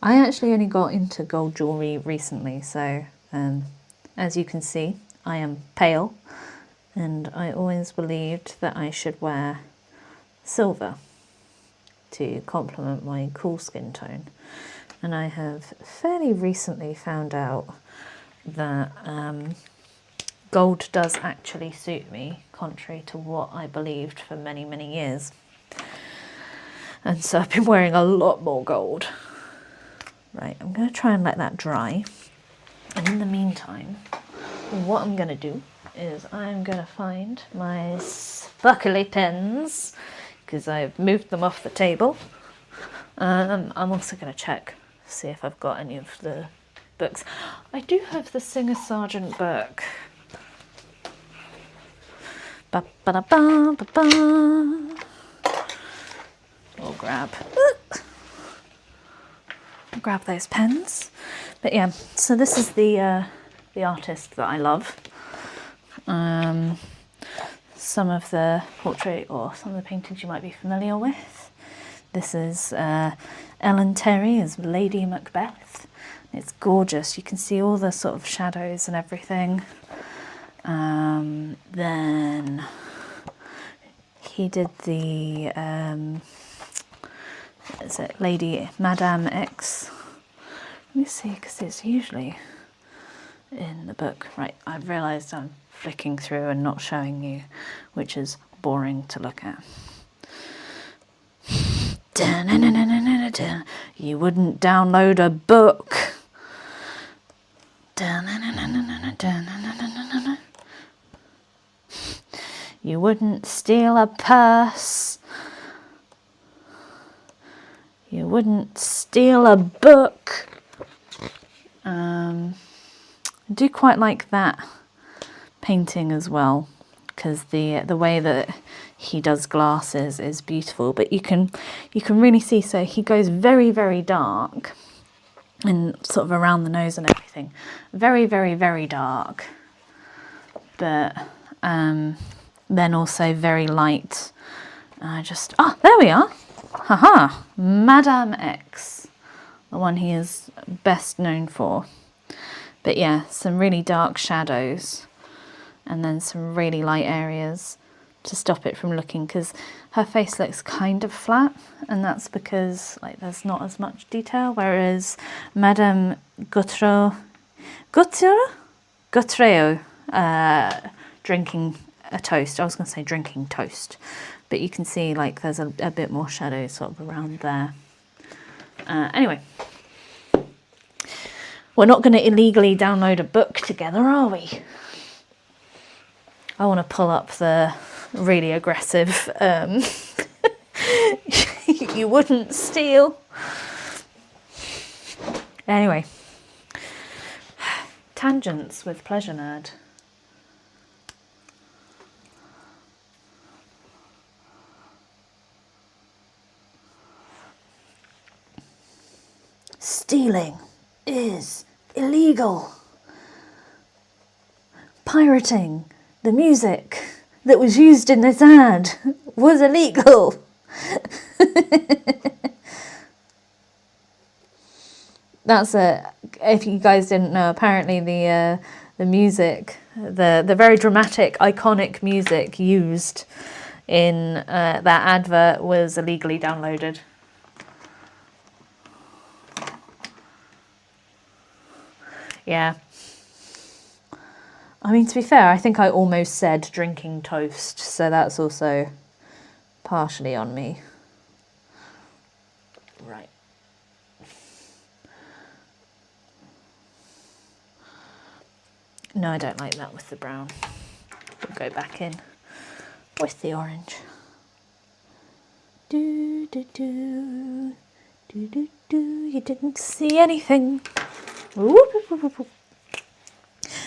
Speaker 2: I actually only got into gold jewellery recently, so as you can see, I am pale, and I always believed that I should wear silver to complement my cool skin tone. And I have fairly recently found out that gold does actually suit me, contrary to what I believed for many, many years. And so I've been wearing a lot more gold. Right, I'm going to try and let that dry. And in the meantime, what I'm going to do is I'm going to find my sparkly pens, because I've moved them off the table. I'm also going to check, see if I've got any of the books. I do have the Singer Sargent book. Ba ba da ba ba ba. We'll grab those pens. But yeah, so this is the artist that I love. Some of the portrait or some of the paintings you might be familiar with. This is Ellen Terry as Lady Macbeth. It's gorgeous. You can see all the sort of shadows and everything. Then he did the is it Lady Madame X? Let me see, because it's usually in the book. Right, I've realised I'm flicking through and not showing you, which is boring to look at. You wouldn't download a book. You wouldn't steal a purse. You wouldn't steal a book. I do quite like that painting as well, because the way that he does glasses is beautiful. But you can really see, so he goes very, very dark, and sort of around the nose and everything, very, very, very dark. But then also very light. There we are. Haha, Madame X, the one he is best known for. But yeah, some really dark shadows and then some really light areas to stop it from looking, because her face looks kind of flat, and that's because like there's not as much detail, whereas Madame Gautreo drinking a toast. I was going to say drinking toast, but you can see like there's a bit more shadow sort of around there. Anyway, we're not going to illegally download a book together, are we? I want to pull up the really aggressive you wouldn't steal. Anyway, tangents with Pleasure Nerd. Stealing is illegal. Pirating the music that was used in this ad was illegal. That's if you guys didn't know, apparently the music, the very dramatic, iconic music used in that advert was illegally downloaded. Yeah. I mean, to be fair, I think I almost said drinking toast, so that's also partially on me. Right. No, I don't like that with the brown. We'll go back in with the orange. Do, do, do. Do, do, do. You didn't see anything. Whoop, whoop, whoop, whoop.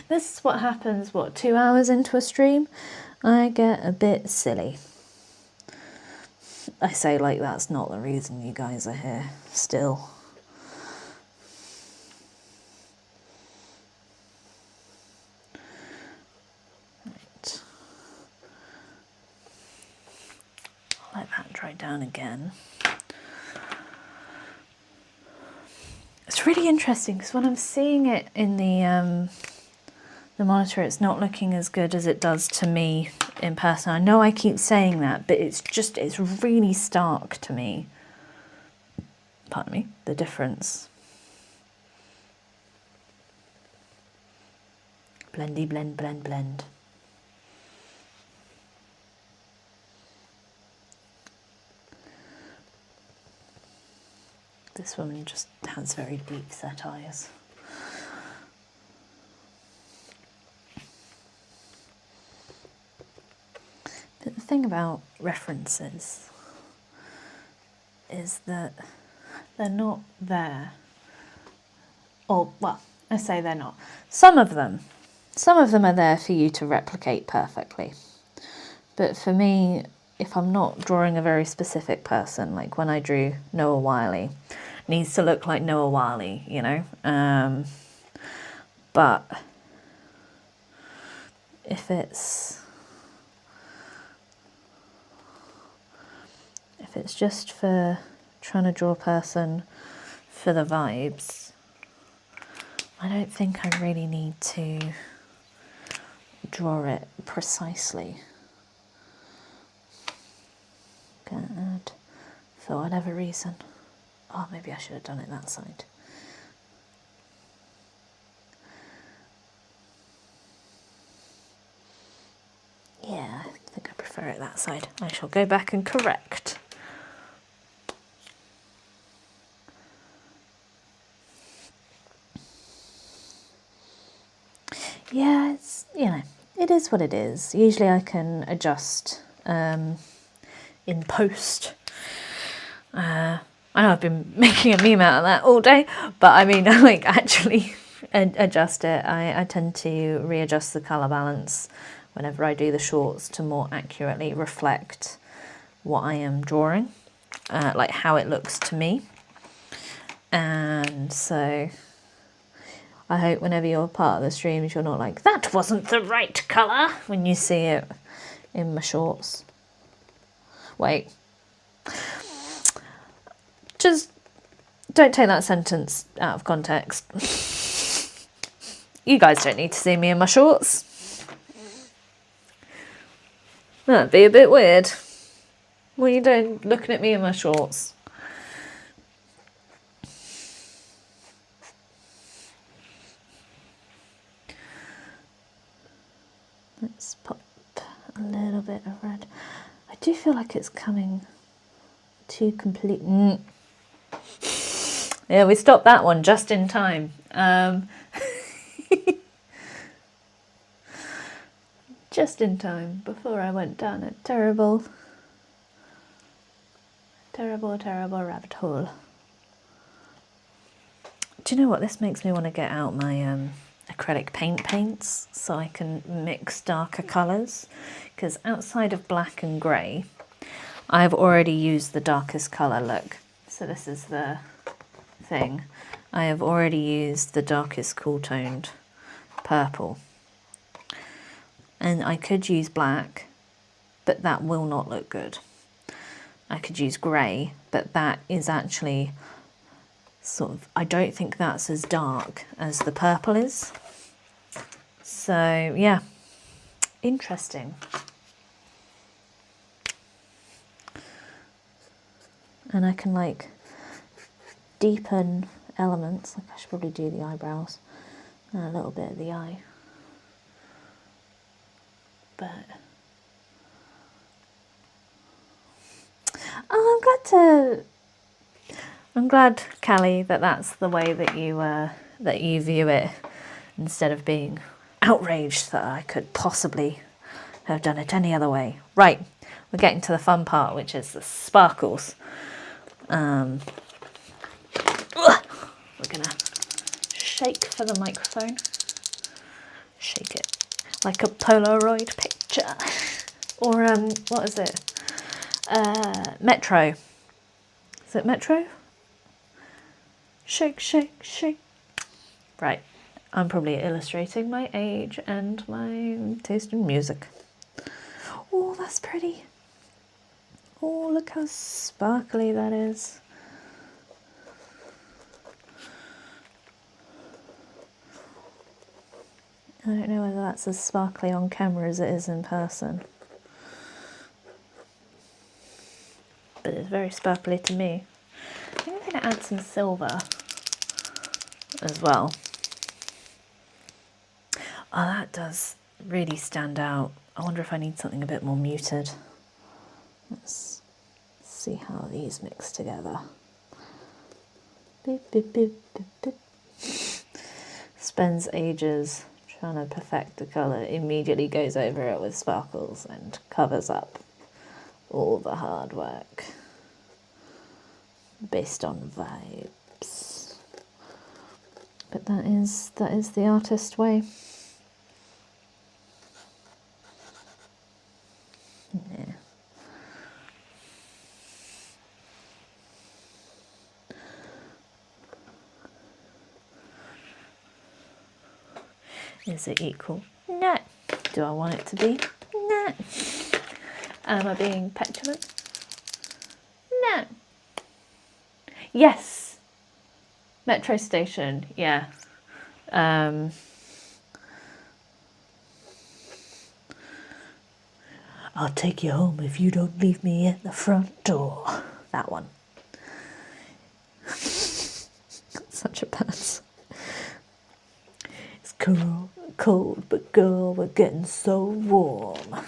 Speaker 2: This is what happens, 2 hours into a stream? I get a bit silly. I say like that's not the reason you guys are here still. Right. I'll let that dry down again. It's really interesting because when I'm seeing it in the monitor, it's not looking as good as it does to me in person. I know I keep saying that, but it's really stark to me. Pardon me, the difference. Blendy, blend, blend, blend. This woman just has very deep set eyes. But the thing about references is that they're not there. Or, well, I say they're not. Some of them are there for you to replicate perfectly. But for me, if I'm not drawing a very specific person, like when I drew Noah Wiley, it needs to look like Noah Wiley, you know? But if it's just for trying to draw a person for the vibes, I don't think I really need to draw it precisely. Gonna add, for whatever reason. Oh, maybe I should have done it that side. Yeah, I think I prefer it that side. I shall go back and correct. Yeah, it's, you know, it is what it is. Usually I can adjust in post. I know I've been making a meme out of that all day, but I mean, like, actually adjust it. I tend to readjust the colour balance whenever I do the shorts to more accurately reflect what I am drawing, like how it looks to me. And so I hope whenever you're part of the streams, you're not like, that wasn't the right colour, when you see it in my shorts. Wait. Just don't take that sentence out of context. You guys don't need to see me in my shorts. That'd be a bit weird. What are you doing looking at me in my shorts? Let's pop a little bit of red. I do feel like it's coming too complete. Yeah, we stopped that one just in time. Just in time, before I went down a terrible rabbit hole. Do you know what? This makes me want to get out my acrylic paints so I can mix darker colours, because outside of black and grey I've already used the darkest colour. Look, so this is the thing. I have already used the darkest cool toned purple. And I could use black, but that will not look good. I could use grey, but that is actually sort of, I don't think that's as dark as the purple is. So yeah, interesting. And I can like deepen elements, like I should probably do the eyebrows and a little bit of the eye. But oh, I'm glad, Callie, that that's the way that you view it, instead of being outraged that I could possibly have done it any other way. Right, we're getting to the fun part, which is the sparkles. We're gonna shake for the microphone. Shake it like a Polaroid picture, or what is it? Metro. Is it Metro? Shake, shake, shake. Right, I'm probably illustrating my age and my taste in music. Oh, that's pretty. Oh, look how sparkly that is. I don't know whether that's as sparkly on camera as it is in person, but it's very sparkly to me. I think I'm going to add some silver as well. Oh, that does really stand out. I wonder if I need something a bit more muted. Let's see how these mix together. Boop, boop, boop, boop, boop. Spends ages trying to perfect the colour, immediately goes over it with sparkles and covers up all the hard work based on vibes. But that is the artist way. Yeah. Is it equal? No. Do I want it to be? No. Am I being petulant? No. Yes. Metro station, yeah. I'll take you home if you don't leave me at the front door. That one. Such a pass. It's cold, but girl, we're getting so warm.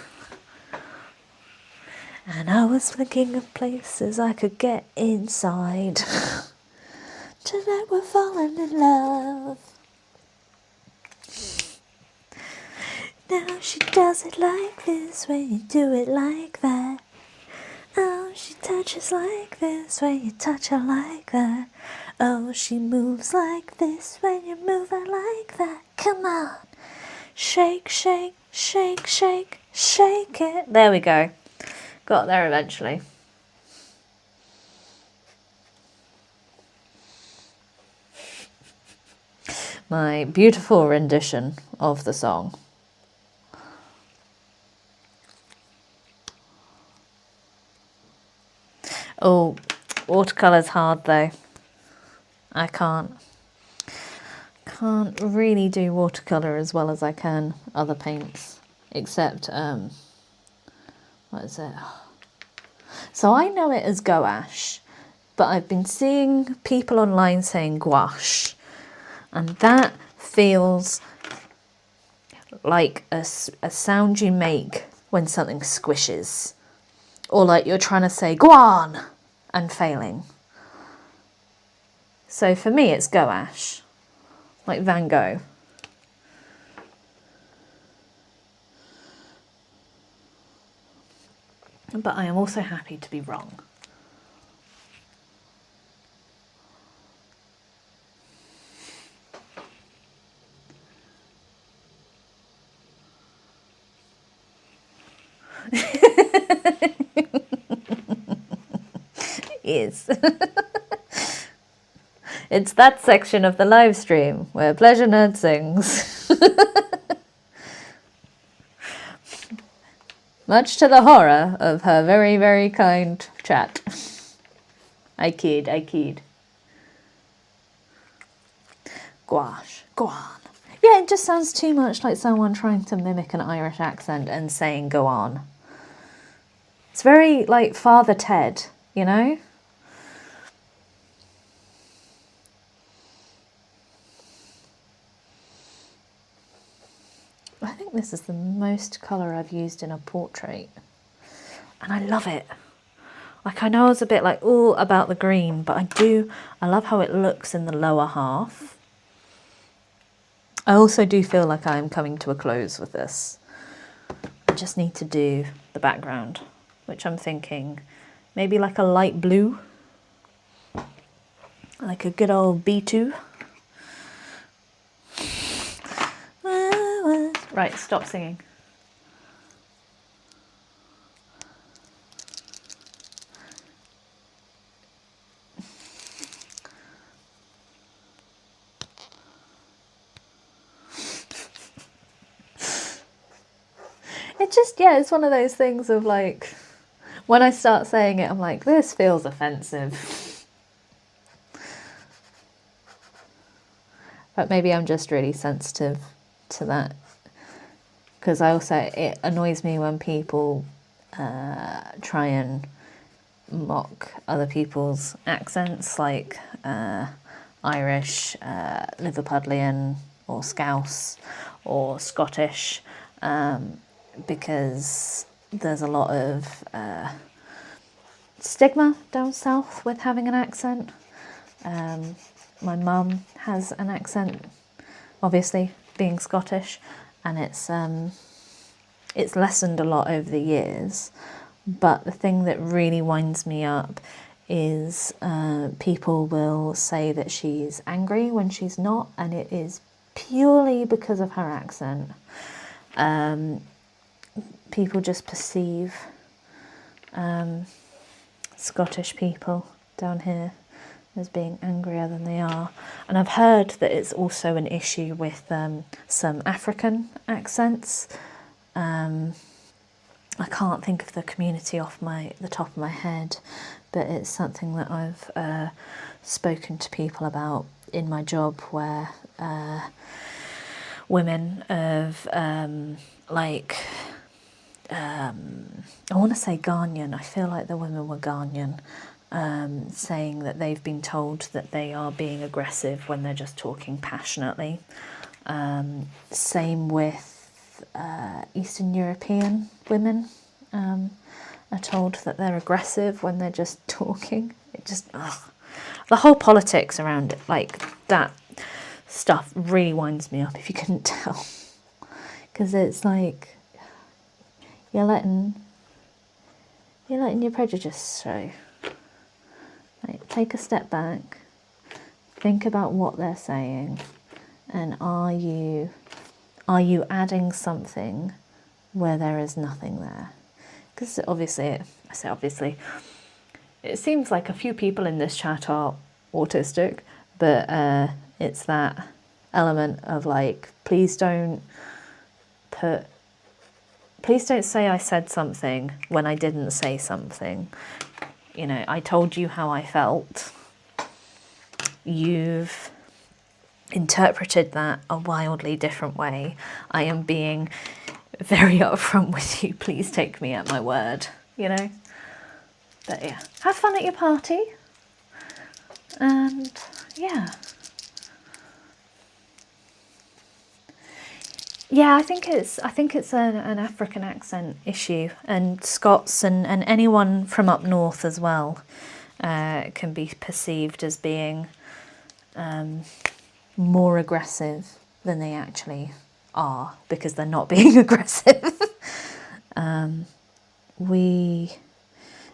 Speaker 2: And I was thinking of places I could get inside. Tonight we're falling in love. Now she does it like this when you do it like that. Oh, she touches like this when you touch her like that. Oh, she moves like this when you move her like that. Come on. Shake, shake, shake, shake, shake it. There we go. Got there eventually. My beautiful rendition of the song. Oh, watercolour's hard though. I can't really do watercolour as well as I can other paints, except what is it? So I know it as gouache, but I've been seeing people online saying gouache, and that feels like a sound you make when something squishes, or like you're trying to say go on and failing. So for me it's gouache, like Van Gogh. But I am also happy to be wrong. Yes. It's that section of the live stream where Pleasure Nerd sings. Much to the horror of her very, very kind chat. I kid, I kid. Gouache, go on. Yeah, it just sounds too much like someone trying to mimic an Irish accent and saying go on. It's very like Father Ted, you know? I think this is the most colour I've used in a portrait. And I love it. Like, I know I was a bit like, ooh, about the green, but I love how it looks in the lower half. I also do feel like I'm coming to a close with this. I just need to do the background, which I'm thinking maybe like a light blue. Like a good old B2. Right, stop singing. It just, yeah, it's one of those things of like, when I start saying it, I'm like, this feels offensive. But maybe I'm just really sensitive to that. Because it annoys me when people try and mock other people's accents, like Irish, Liverpudlian, or Scouse, or Scottish, because there's a lot of stigma down south with having an accent. My mum has an accent, obviously being Scottish, and it's lessened a lot over the years. But the thing that really winds me up is people will say that she's angry when she's not, and it is purely because of her accent. People just perceive Scottish people down here as being angrier than they are. And I've heard that it's also an issue with some African accents. I can't think of the community off the top of my head, but it's something that I've spoken to people about in my job, where women of I want to say Ghanaian, I feel like the women were Ghanaian, saying that they've been told that they are being aggressive when they're just talking passionately. Same with Eastern European women are told that they're aggressive when they're just talking. It just, the whole politics around it, like that stuff really winds me up, if you couldn't tell. Because it's like, you're letting your prejudice show. Like, take a step back, think about what they're saying, and are you adding something where there is nothing there? Because obviously, I say obviously, it seems like a few people in this chat are autistic, but it's that element of like, please don't say I said something when I didn't say something. You know, I told you how I felt. You've interpreted that a wildly different way. I am being very upfront with you. Please take me at my word, you know? But yeah, have fun at your party. And yeah. Yeah, I think it's an African accent issue, and Scots and anyone from up north as well can be perceived as being more aggressive than they actually are, because they're not being aggressive. In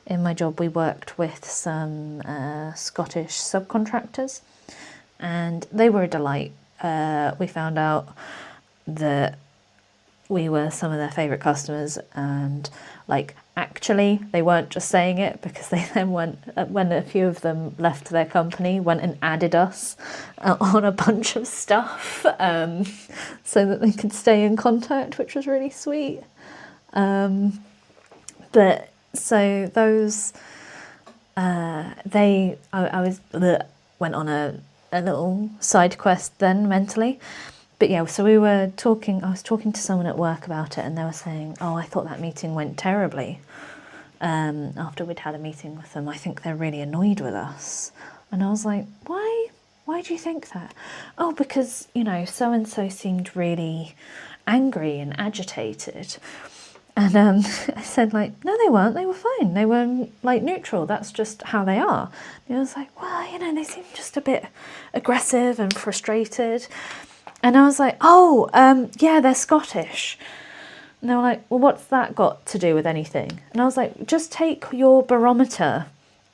Speaker 2: my job, we worked with some Scottish subcontractors, and they were a delight. We found out that we were some of their favourite customers, and like, actually they weren't just saying it, because they then went, when a few of them left their company, went and added us on a bunch of stuff so that they could stay in contact, which was really sweet. But so those, went on a little side quest then mentally. But yeah, so I was talking to someone at work about it, and they were saying, oh, I thought that meeting went terribly. After we'd had a meeting with them, I think they're really annoyed with us. And I was like, why? Why do you think that? Oh, because, you know, so-and-so seemed really angry and agitated. And I said, like, no, they weren't. They were fine. They were, like, neutral. That's just how they are. And I was like, well, you know, they seem just a bit aggressive and frustrated. And I was like, oh, yeah, they're Scottish. And they were like, well, what's that got to do with anything? And I was like, just take your barometer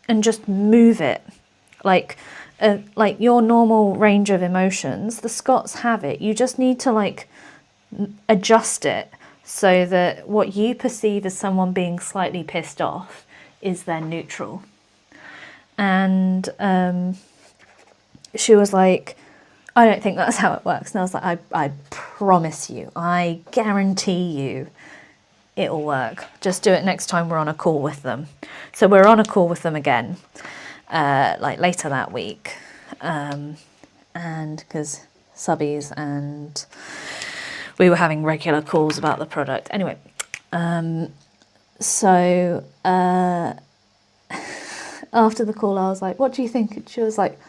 Speaker 2: and just move it. Like your normal range of emotions, the Scots have it. You just need to, like, adjust it so that what you perceive as someone being slightly pissed off is then neutral. And she was like, I don't think that's how it works. And I was like, I promise you, I guarantee you it'll work. Just do it next time we're on a call with them. So we're on a call with them again, like later that week. And because subbies, and we were having regular calls about the product. Anyway, so after the call, I was like, what do you think? And she was like,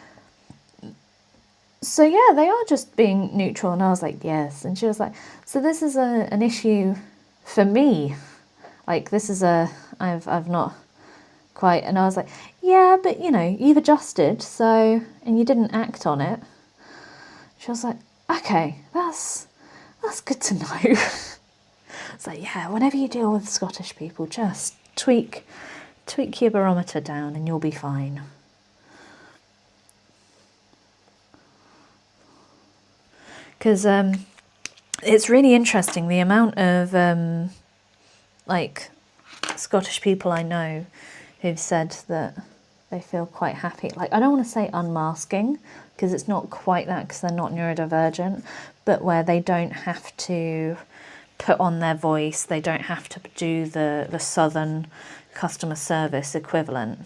Speaker 2: so yeah, they are just being neutral. And I was like, yes. And she was like, so this is an issue for me. Like, this is I've not quite. And I was like, yeah, but you know, you've adjusted, so, and you didn't act on it. She was like, okay, that's good to know. It's like, yeah, whenever you deal with Scottish people, just tweak your barometer down and you'll be fine. Because it's really interesting, the amount of like Scottish people I know who've said that they feel quite happy. Like, I don't want to say unmasking, because it's not quite that, because they're not neurodivergent, but where they don't have to put on their voice, they don't have to do the southern customer service equivalent,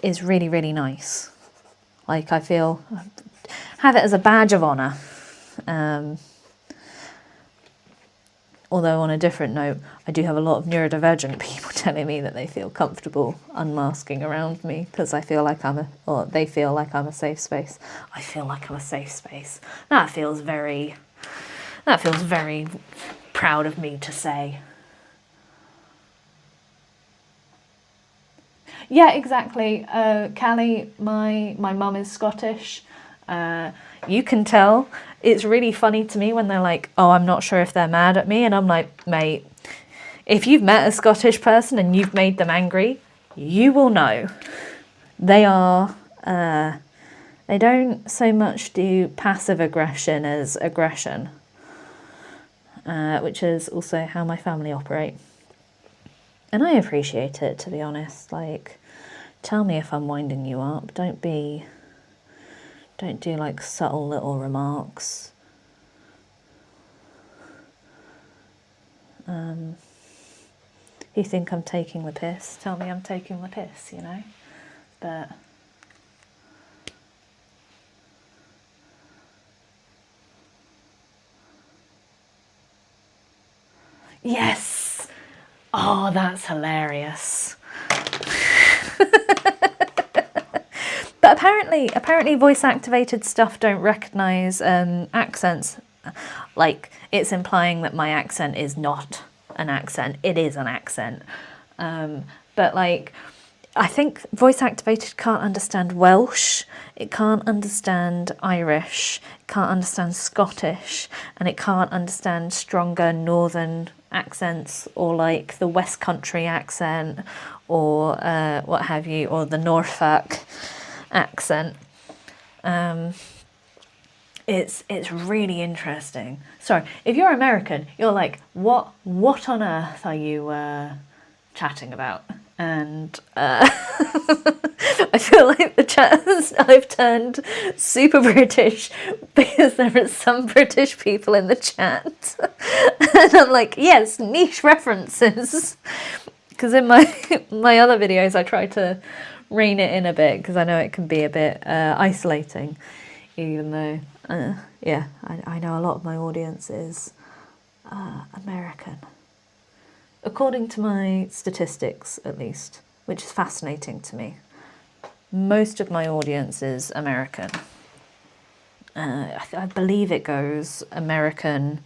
Speaker 2: is really, really nice. Like, I feel, have it as a badge of honour. Although on a different note, I do have a lot of neurodivergent people telling me that they feel comfortable unmasking around me because I feel like they feel like I'm a safe space. I feel like I'm a safe space. That feels very proud of me to say.
Speaker 1: Yeah, exactly. Callie, my mum is Scottish.
Speaker 2: You can tell. It's really funny to me when they're like, oh, I'm not sure if they're mad at me. And I'm like, mate, if you've met a Scottish person and you've made them angry, you will know. They are, they don't so much do passive aggression as aggression, which is also how my family operate. And I appreciate it, to be honest. Like, tell me if I'm winding you up. Don't do like subtle little remarks. You think I'm taking the piss? Tell me I'm taking the piss, you know? But yes! Oh, that's hilarious. But apparently voice-activated stuff don't recognise accents. Like, it's implying that my accent is not an accent. It is an accent. But, like, I think voice-activated can't understand Welsh, it can't understand Irish, it can't understand Scottish, and it can't understand stronger northern accents, or, like, the West Country accent, or what have you, or the Norfolk accent. It's really interesting. Sorry, if you're American, you're like, what on earth are you chatting about? and I feel like the chat I've turned super British because there are some British people in the chat. And I'm like, yes, niche references. Because in my other videos I try to rein it in a bit because I know it can be a bit isolating, even though, yeah, I know a lot of my audience is American. According to my statistics, at least, which is fascinating to me, most of my audience is American. I believe it goes American,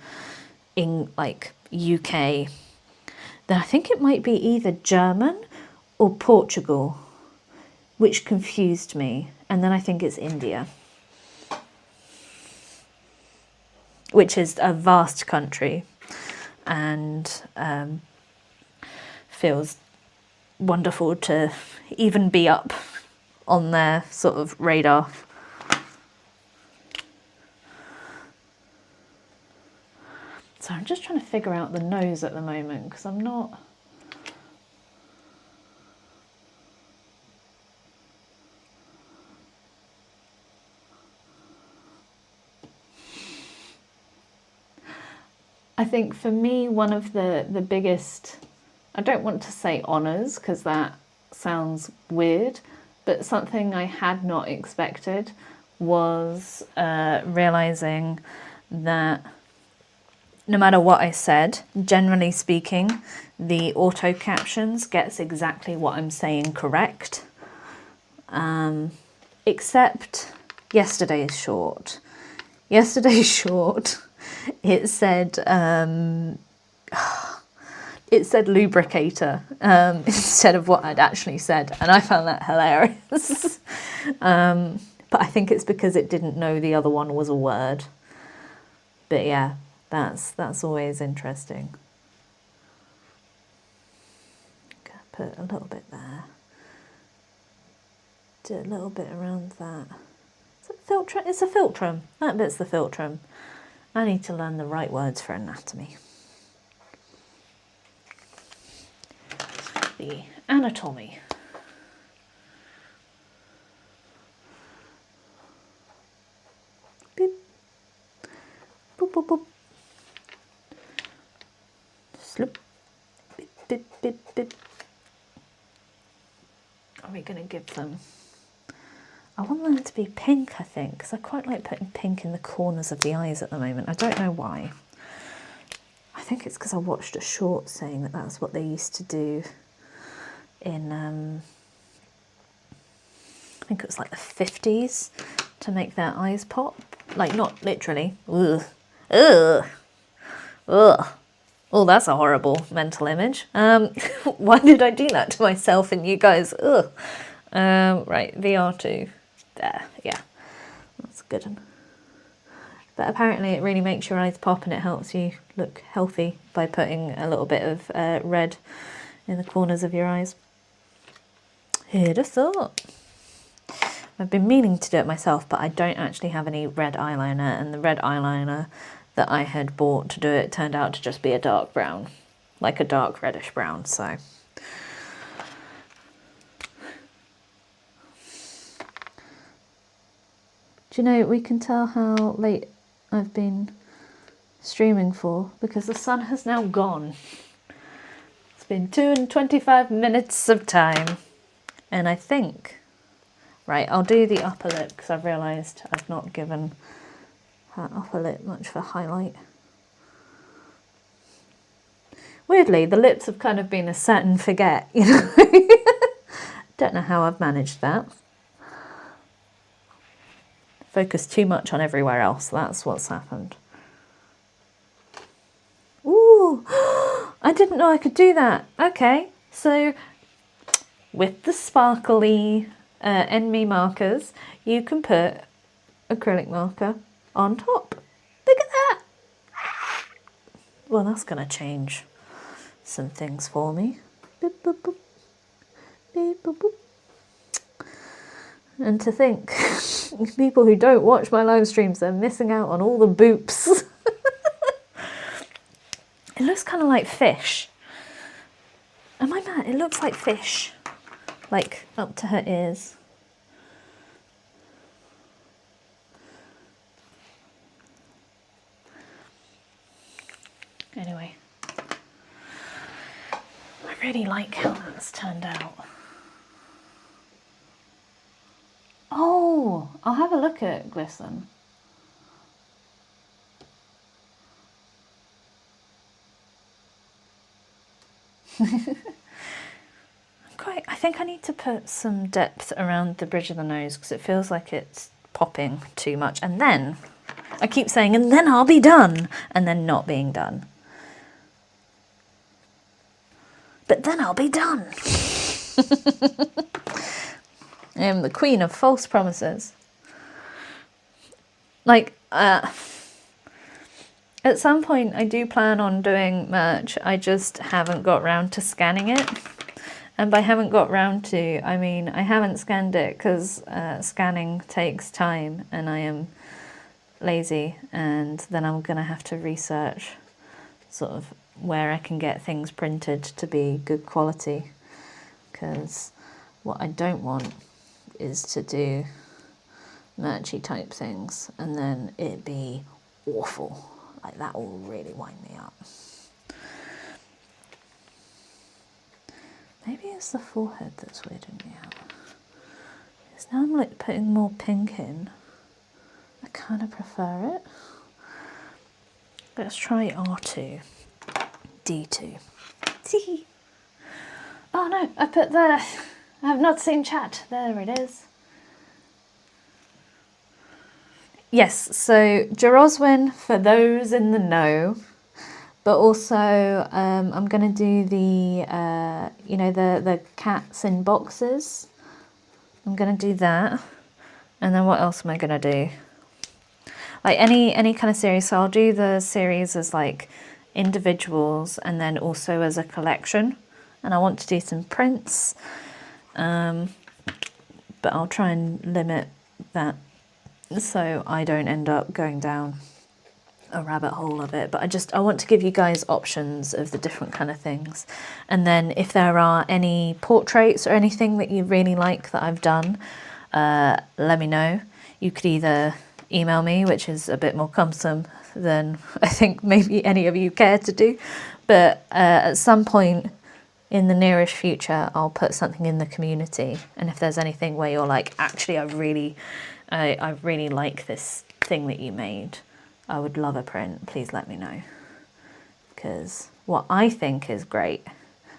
Speaker 2: in like UK. Then I think it might be either German or Portugal, which confused me. And then I think it's India, which is a vast country and feels wonderful to even be up on their sort of radar. So I'm just trying to figure out the nose at the moment because I'm not... I think for me, one of the biggest, I don't want to say honours because that sounds weird, but something I had not expected was realising that no matter what I said, generally speaking, the auto captions gets exactly what I'm saying correct. Except yesterday's short. Yesterday's short, it said lubricator instead of what I'd actually said, and I found that hilarious. But I think it's because it didn't know the other one was a word. But yeah, that's always interesting. Put a little bit there. Do a little bit around that. Is it filtrum? It's a filtrum. That bit's the filtrum. I need to learn the right words for anatomy. The anatomy. Beep. Boop, boop, boop. Sloop. Beep, beep, beep, beep. Are we going to give them... I want them to be pink, I think, because I quite like putting pink in the corners of the eyes at the moment. I don't know why. I think it's because I watched a short saying that that's what they used to do in, I think it was like the 50s, to make their eyes pop. Like, not literally. Ugh. Ugh. Ugh. Oh, that's a horrible mental image. Why did I do that to myself and you guys? Ugh. Right, VR2. There, yeah. That's a good one. But apparently it really makes your eyes pop and it helps you look healthy by putting a little bit of red in the corners of your eyes. Who'd have thought? I've been meaning to do it myself, but I don't actually have any red eyeliner, and the red eyeliner that I had bought to do it turned out to just be a dark brown, like a dark reddish brown, so... Do you know, we can tell how late I've been streaming for because the sun has now gone. It's been 2 and 25 minutes of time. And I think, right, I'll do the upper lip because I've realised I've not given that upper lip much for highlight. Weirdly, the lips have kind of been a set and forget, you know. Don't know how I've managed that. Focus too much on everywhere else, that's what's happened. Ooh, I didn't know I could do that. Okay, so with the sparkly ENMY markers, you can put acrylic marker on top. Look at that. Well, that's going to change some things for me. Boop, boop, boop. Beep, boop, boop. And to think, people who don't watch my live streams, they're missing out on all the boops. It looks kind of like fish. Am I mad? It looks like fish, like up to her ears. Anyway, I really like how that's turned out. Oh, I'll have a look at Glisten. I think I need to put some depth around the bridge of the nose because it feels like it's popping too much. And then, I keep saying, and then I'll be done, and then not being done. But then I'll be done. I am the queen of false promises. Like, at some point I do plan on doing merch, I just haven't got round to scanning it. And by haven't got round to, I mean I haven't scanned it because scanning takes time and I am lazy, and then I'm going to have to research sort of where I can get things printed to be good quality, because what I don't want is to do merchy type things and then it be awful. Like, that will really wind me up. Maybe it's the forehead that's weirding me out. Because now I'm like putting more pink in. I kind of prefer it. Let's try R2. D2. See? Oh no, I put the... I have not seen chat. There it is. Yes, so Jaroswin, for those in the know, but also I'm going to do the, you know, the cats in boxes. I'm going to do that. And then what else am I going to do? Like any kind of series. So I'll do the series as like individuals and then also as a collection. And I want to do some prints. But I'll try and limit that so I don't end up going down a rabbit hole of it. But I want to give you guys options of the different kind of things. And then if there are any portraits or anything that you really like that I've done, let me know. You could either email me, which is a bit more cumbersome than I think maybe any of you care to do. But at some point in the nearest future, I'll put something in the community. And if there's anything where you're like, actually, I really like this thing that you made, I would love a print, please let me know. Because what I think is great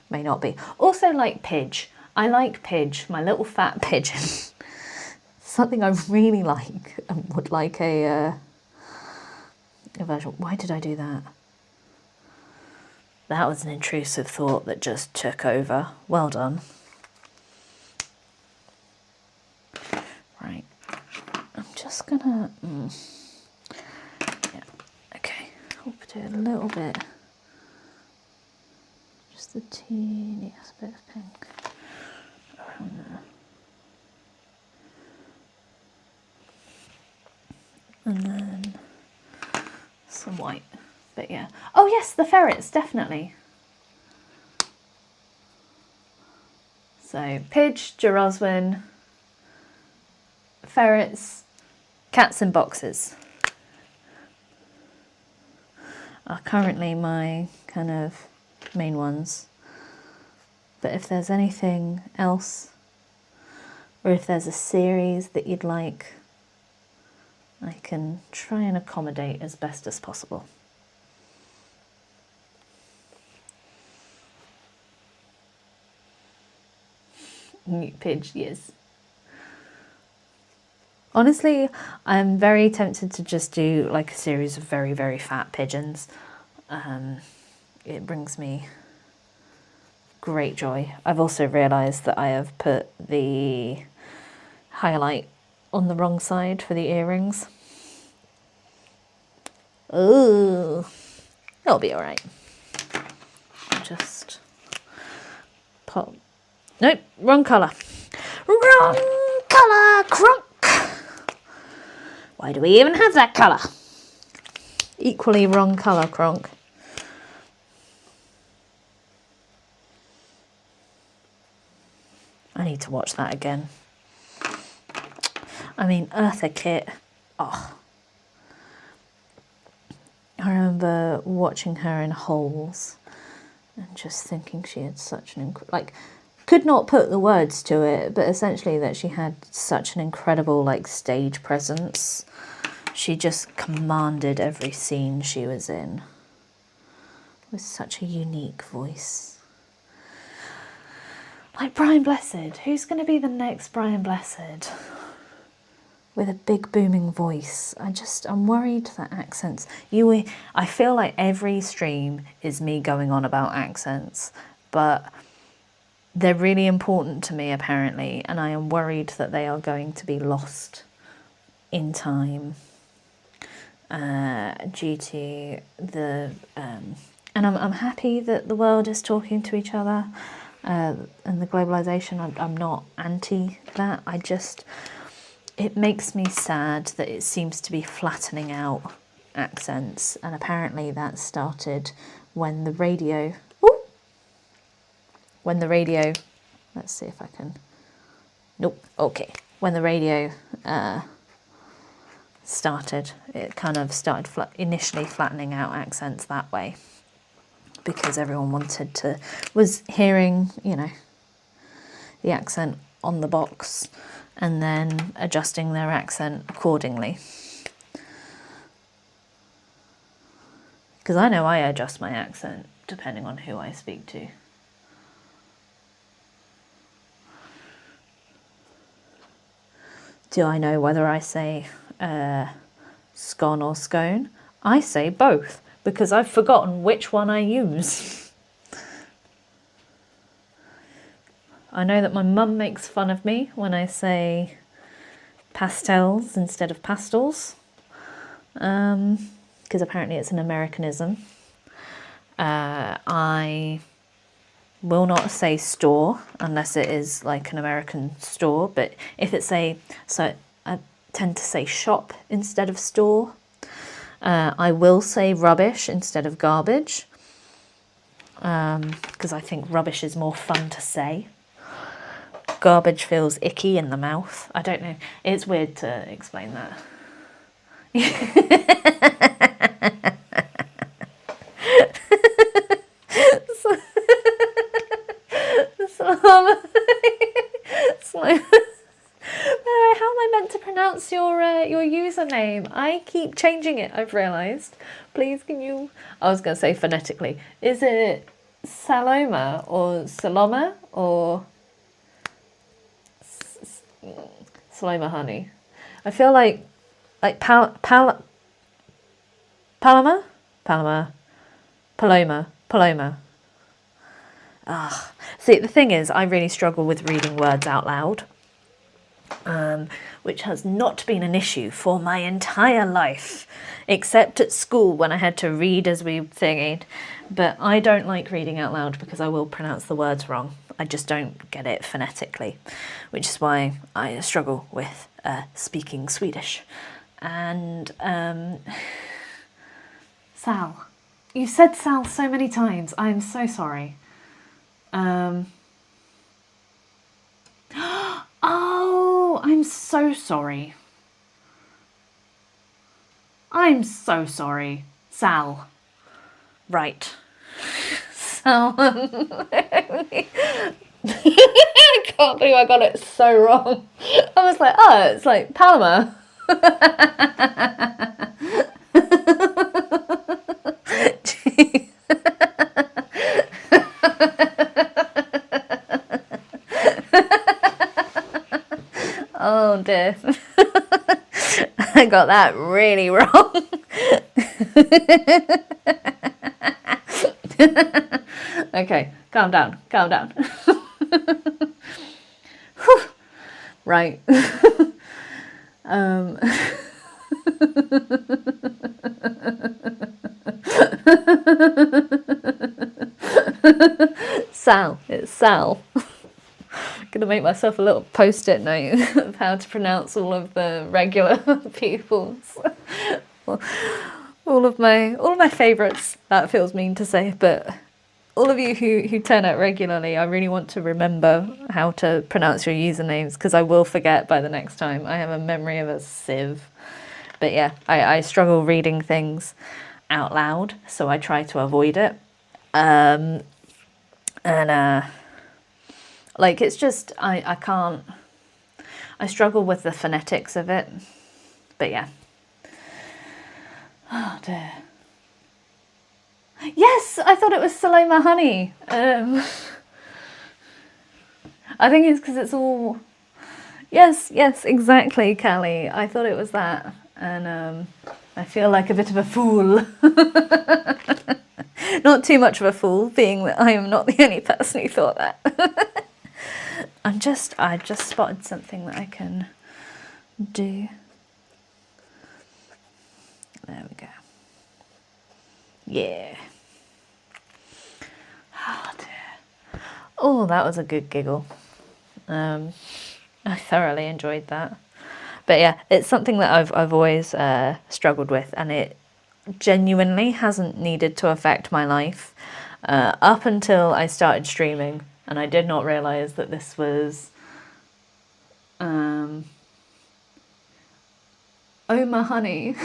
Speaker 2: may not be. Also like Pidge. I like Pidge, my little fat pigeon. Something I really like and would like a version. Why did I do that? That was an intrusive thought that just took over. Well done. Right. I'm just gonna... Yeah, okay. I'll do a little bit. Just the teeniest bit of pink around there. And then some white. But yeah. Oh yes, the ferrets, definitely. So Pidge, Jaroswin, ferrets, cats in boxes are currently my kind of main ones. But if there's anything else, or if there's a series that you'd like, I can try and accommodate as best as possible. Pidge, yes. Honestly, I'm very tempted to just do like a series of very, very fat pigeons. It brings me great joy. I've also realised that I have put the highlight on the wrong side for the earrings. Oh, it'll be all right. Just pop. Nope, wrong colour. Wrong colour, Kronk. Why do we even have that colour? Equally wrong colour, Kronk. need to watch that again. I mean, Eartha Kitt, oh. I remember watching her in Holes and just thinking she had such an like, could not put the words to it, but essentially that she had such an incredible like stage presence. She just commanded every scene she was in with such a unique voice. Like Brian Blessed. Who's going to be the next Brian Blessed? With a big booming voice. I'm worried that accents... I feel like every stream is me going on about accents, but they're really important to me apparently, and I am worried that they are going to be lost in time due to the... and I'm happy that the world is talking to each other and the globalisation. I'm not anti that. It makes me sad that it seems to be flattening out accents, and apparently that started when the radio... let's see if I can... Nope, okay. When the radio started, it kind of started initially flattening out accents that way, because everyone was hearing, you know, the accent on the box and then adjusting their accent accordingly. Because I know I adjust my accent depending on who I speak to. Do I know whether I say scone or scone? I say both, because I've forgotten which one I use. I know that my mum makes fun of me when I say pastels instead of pastels, because apparently it's an Americanism. I will not say store unless it is like an American store, but if it's so I tend to say shop instead of store. I will say rubbish instead of garbage, because I think rubbish is more fun to say. Garbage feels icky in the mouth. I don't know. It's weird to explain that. How am I meant to pronounce your username? I keep changing it, I've realised. Please, can you... I was going to say phonetically. Is it Saloma or Saloma or... Saloma honey? I feel like Paloma? Paloma. Ah, see, the thing is, I really struggle with reading words out loud, which has not been an issue for my entire life, except at school when I had to read as we thingied. But I don't like reading out loud because I will pronounce the words wrong. I just don't get it phonetically, which is why I struggle with speaking Swedish. And Sal. You've said Sal so many times. I'm so sorry. Oh, I'm so sorry. I'm so sorry. Sal. Right. Sal. I can't believe I got it so wrong. I was like, oh, it's like Paloma. Oh dear. I got that really wrong. Okay, calm down, calm down. Right. Sal, it's Sal. I'm going to make myself a little post-it note of how to pronounce all of the regular pupils. All of my favourites. That feels mean to say, but all of you who turn up regularly, I really want to remember how to pronounce your usernames, because I will forget by the next time. I have a memory of a sieve. But yeah, I struggle reading things out loud, so I try to avoid it. Like, it's just, I can't, I struggle with the phonetics of it. But yeah. Oh dear. Yes, I thought it was Saloma Honey. I think it's because it's all... Yes, exactly, Callie. I thought it was that. And I feel like a bit of a fool. Not too much of a fool, being that I am not the only person who thought that. I just spotted something that I can do. There we go. Yeah. Oh dear. Oh, that was a good giggle. I thoroughly enjoyed that. But yeah, it's something that I've always struggled with, and it genuinely hasn't needed to affect my life up until I started streaming, and I did not realise that this was oh my honey.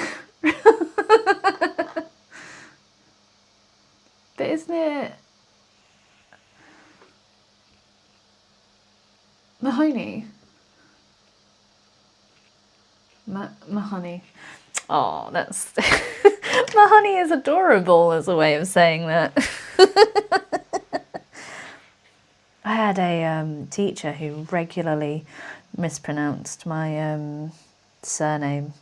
Speaker 2: But isn't it Mahoney? Mahoney. Oh, that's... Mahoney is adorable as a way of saying that. I had a teacher who regularly mispronounced my surname,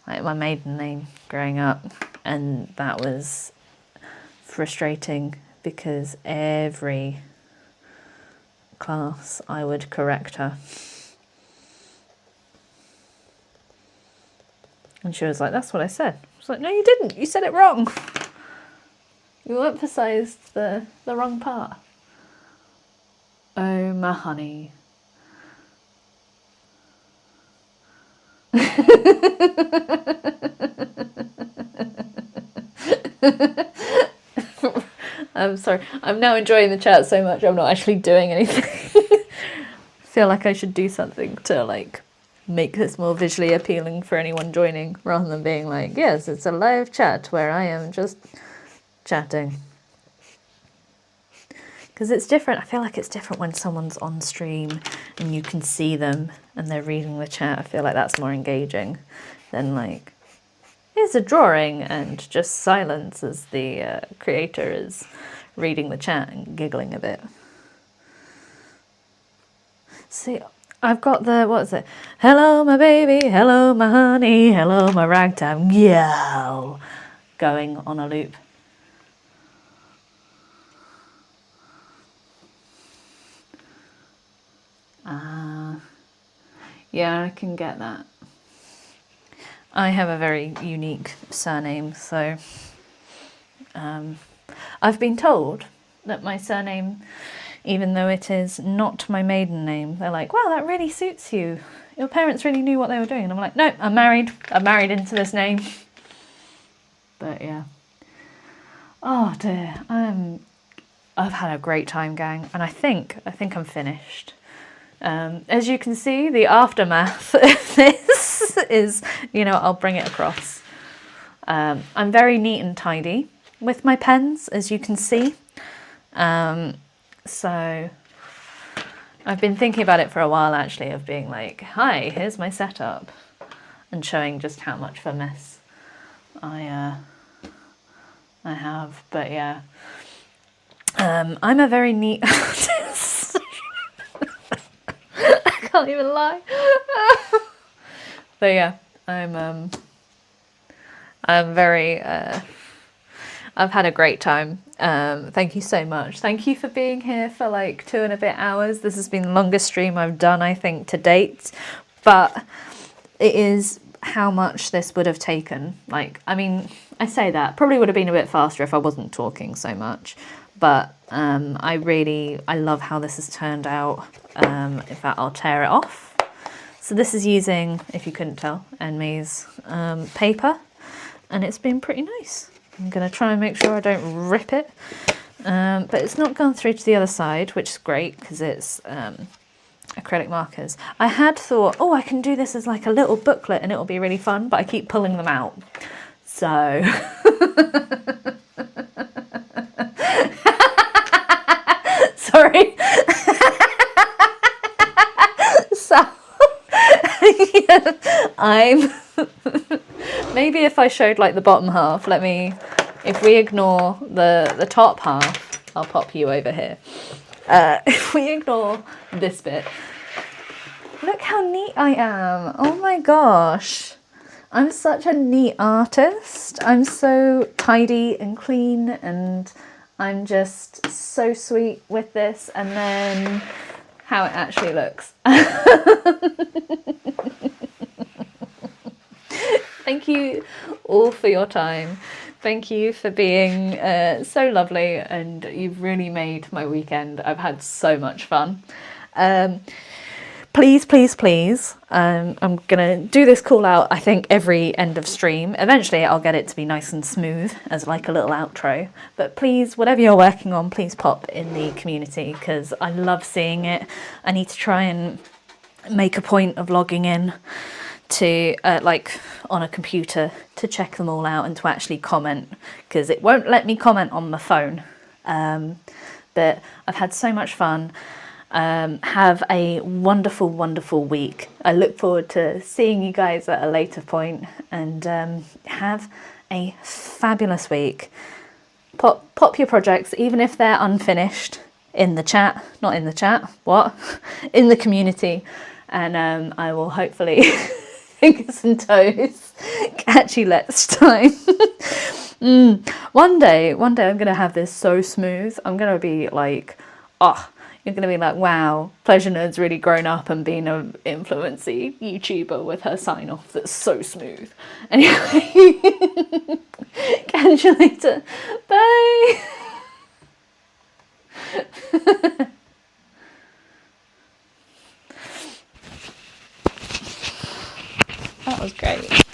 Speaker 2: like my maiden name, growing up, and that was frustrating because every class I would correct her. And she was like, that's what I said. I was like, no, you didn't. You said it wrong. You emphasised the wrong part. Oh, my honey. I'm sorry. I'm now enjoying the chat so much I'm not actually doing anything. I feel like I should do something to, like, make this more visually appealing for anyone joining, rather than being like, yes, it's a live chat where I am just chatting. Because it's different. I feel like it's different when someone's on stream and you can see them and they're reading the chat. I feel like that's more engaging than like, here's a drawing and just silence as the creator is reading the chat and giggling a bit. See, I've got the, what is it? Hello, my baby. Hello, my honey. Hello, my ragtime. Yeah, going on a loop. Yeah, I can get that. I have a very unique surname, so I've been told that my surname, even though it is not my maiden name, they're like, wow, that really suits you. Your parents really knew what they were doing. And I'm like, no, I'm married. I'm married into this name. But yeah. Oh dear. I've had a great time, gang, and I think I'm finished. As you can see, the aftermath of this is, you know, I'll bring it across. I'm very neat and tidy with my pens, as you can see. So I've been thinking about it for a while, actually, of being like, hi, here's my setup, and showing just how much of a mess I have. But yeah, I'm a very neat artist. I can't even lie. But yeah, I'm very I've had a great time. Thank you so much. Thank you for being here for like 2 and a bit hours. This has been the longest stream I've done, I think, to date, but it is how much this would have taken. Like, I mean, I say that probably would have been a bit faster if I wasn't talking so much, but I love how this has turned out. In fact, I'll tear it off. So this is using, if you couldn't tell, ENMY's paper, and it's been pretty nice. I'm going to try and make sure I don't rip it but it's not gone through to the other side, which is great because it's acrylic markers. I had thought, oh, I can do this as like a little booklet and it'll be really fun, but I keep pulling them out. So sorry. So yeah, I'm maybe if I showed like the bottom half, if we ignore the top half, I'll pop you over here. If we ignore this bit, look how neat I am. Oh my gosh. I'm such a neat artist. I'm so tidy and clean, and I'm just so sweet with this. And then how it actually looks. Thank you all for your time. Thank you for being so lovely, and you've really made my weekend. I've had so much fun. Please, please, please, I'm going to do this call out, I think, every end of stream. Eventually, I'll get it to be nice and smooth as like a little outro. But please, whatever you're working on, please pop in the community because I love seeing it. I need to try and make a point of logging in to like on a computer to check them all out and to actually comment, because it won't let me comment on the phone. But I've had so much fun. Have a wonderful, wonderful week. I look forward to seeing you guys at a later point, and have a fabulous week. Pop your projects, even if they're unfinished, in the chat, not in the chat, what? In the community, and I will hopefully fingers and toes catch you next time. One day I'm gonna have this so smooth. I'm gonna be like, oh, you're gonna be like, wow, Pleasure Nerd's really grown up and been an influency YouTuber with her sign off that's so smooth. Anyway, catch you later. Bye. That was great.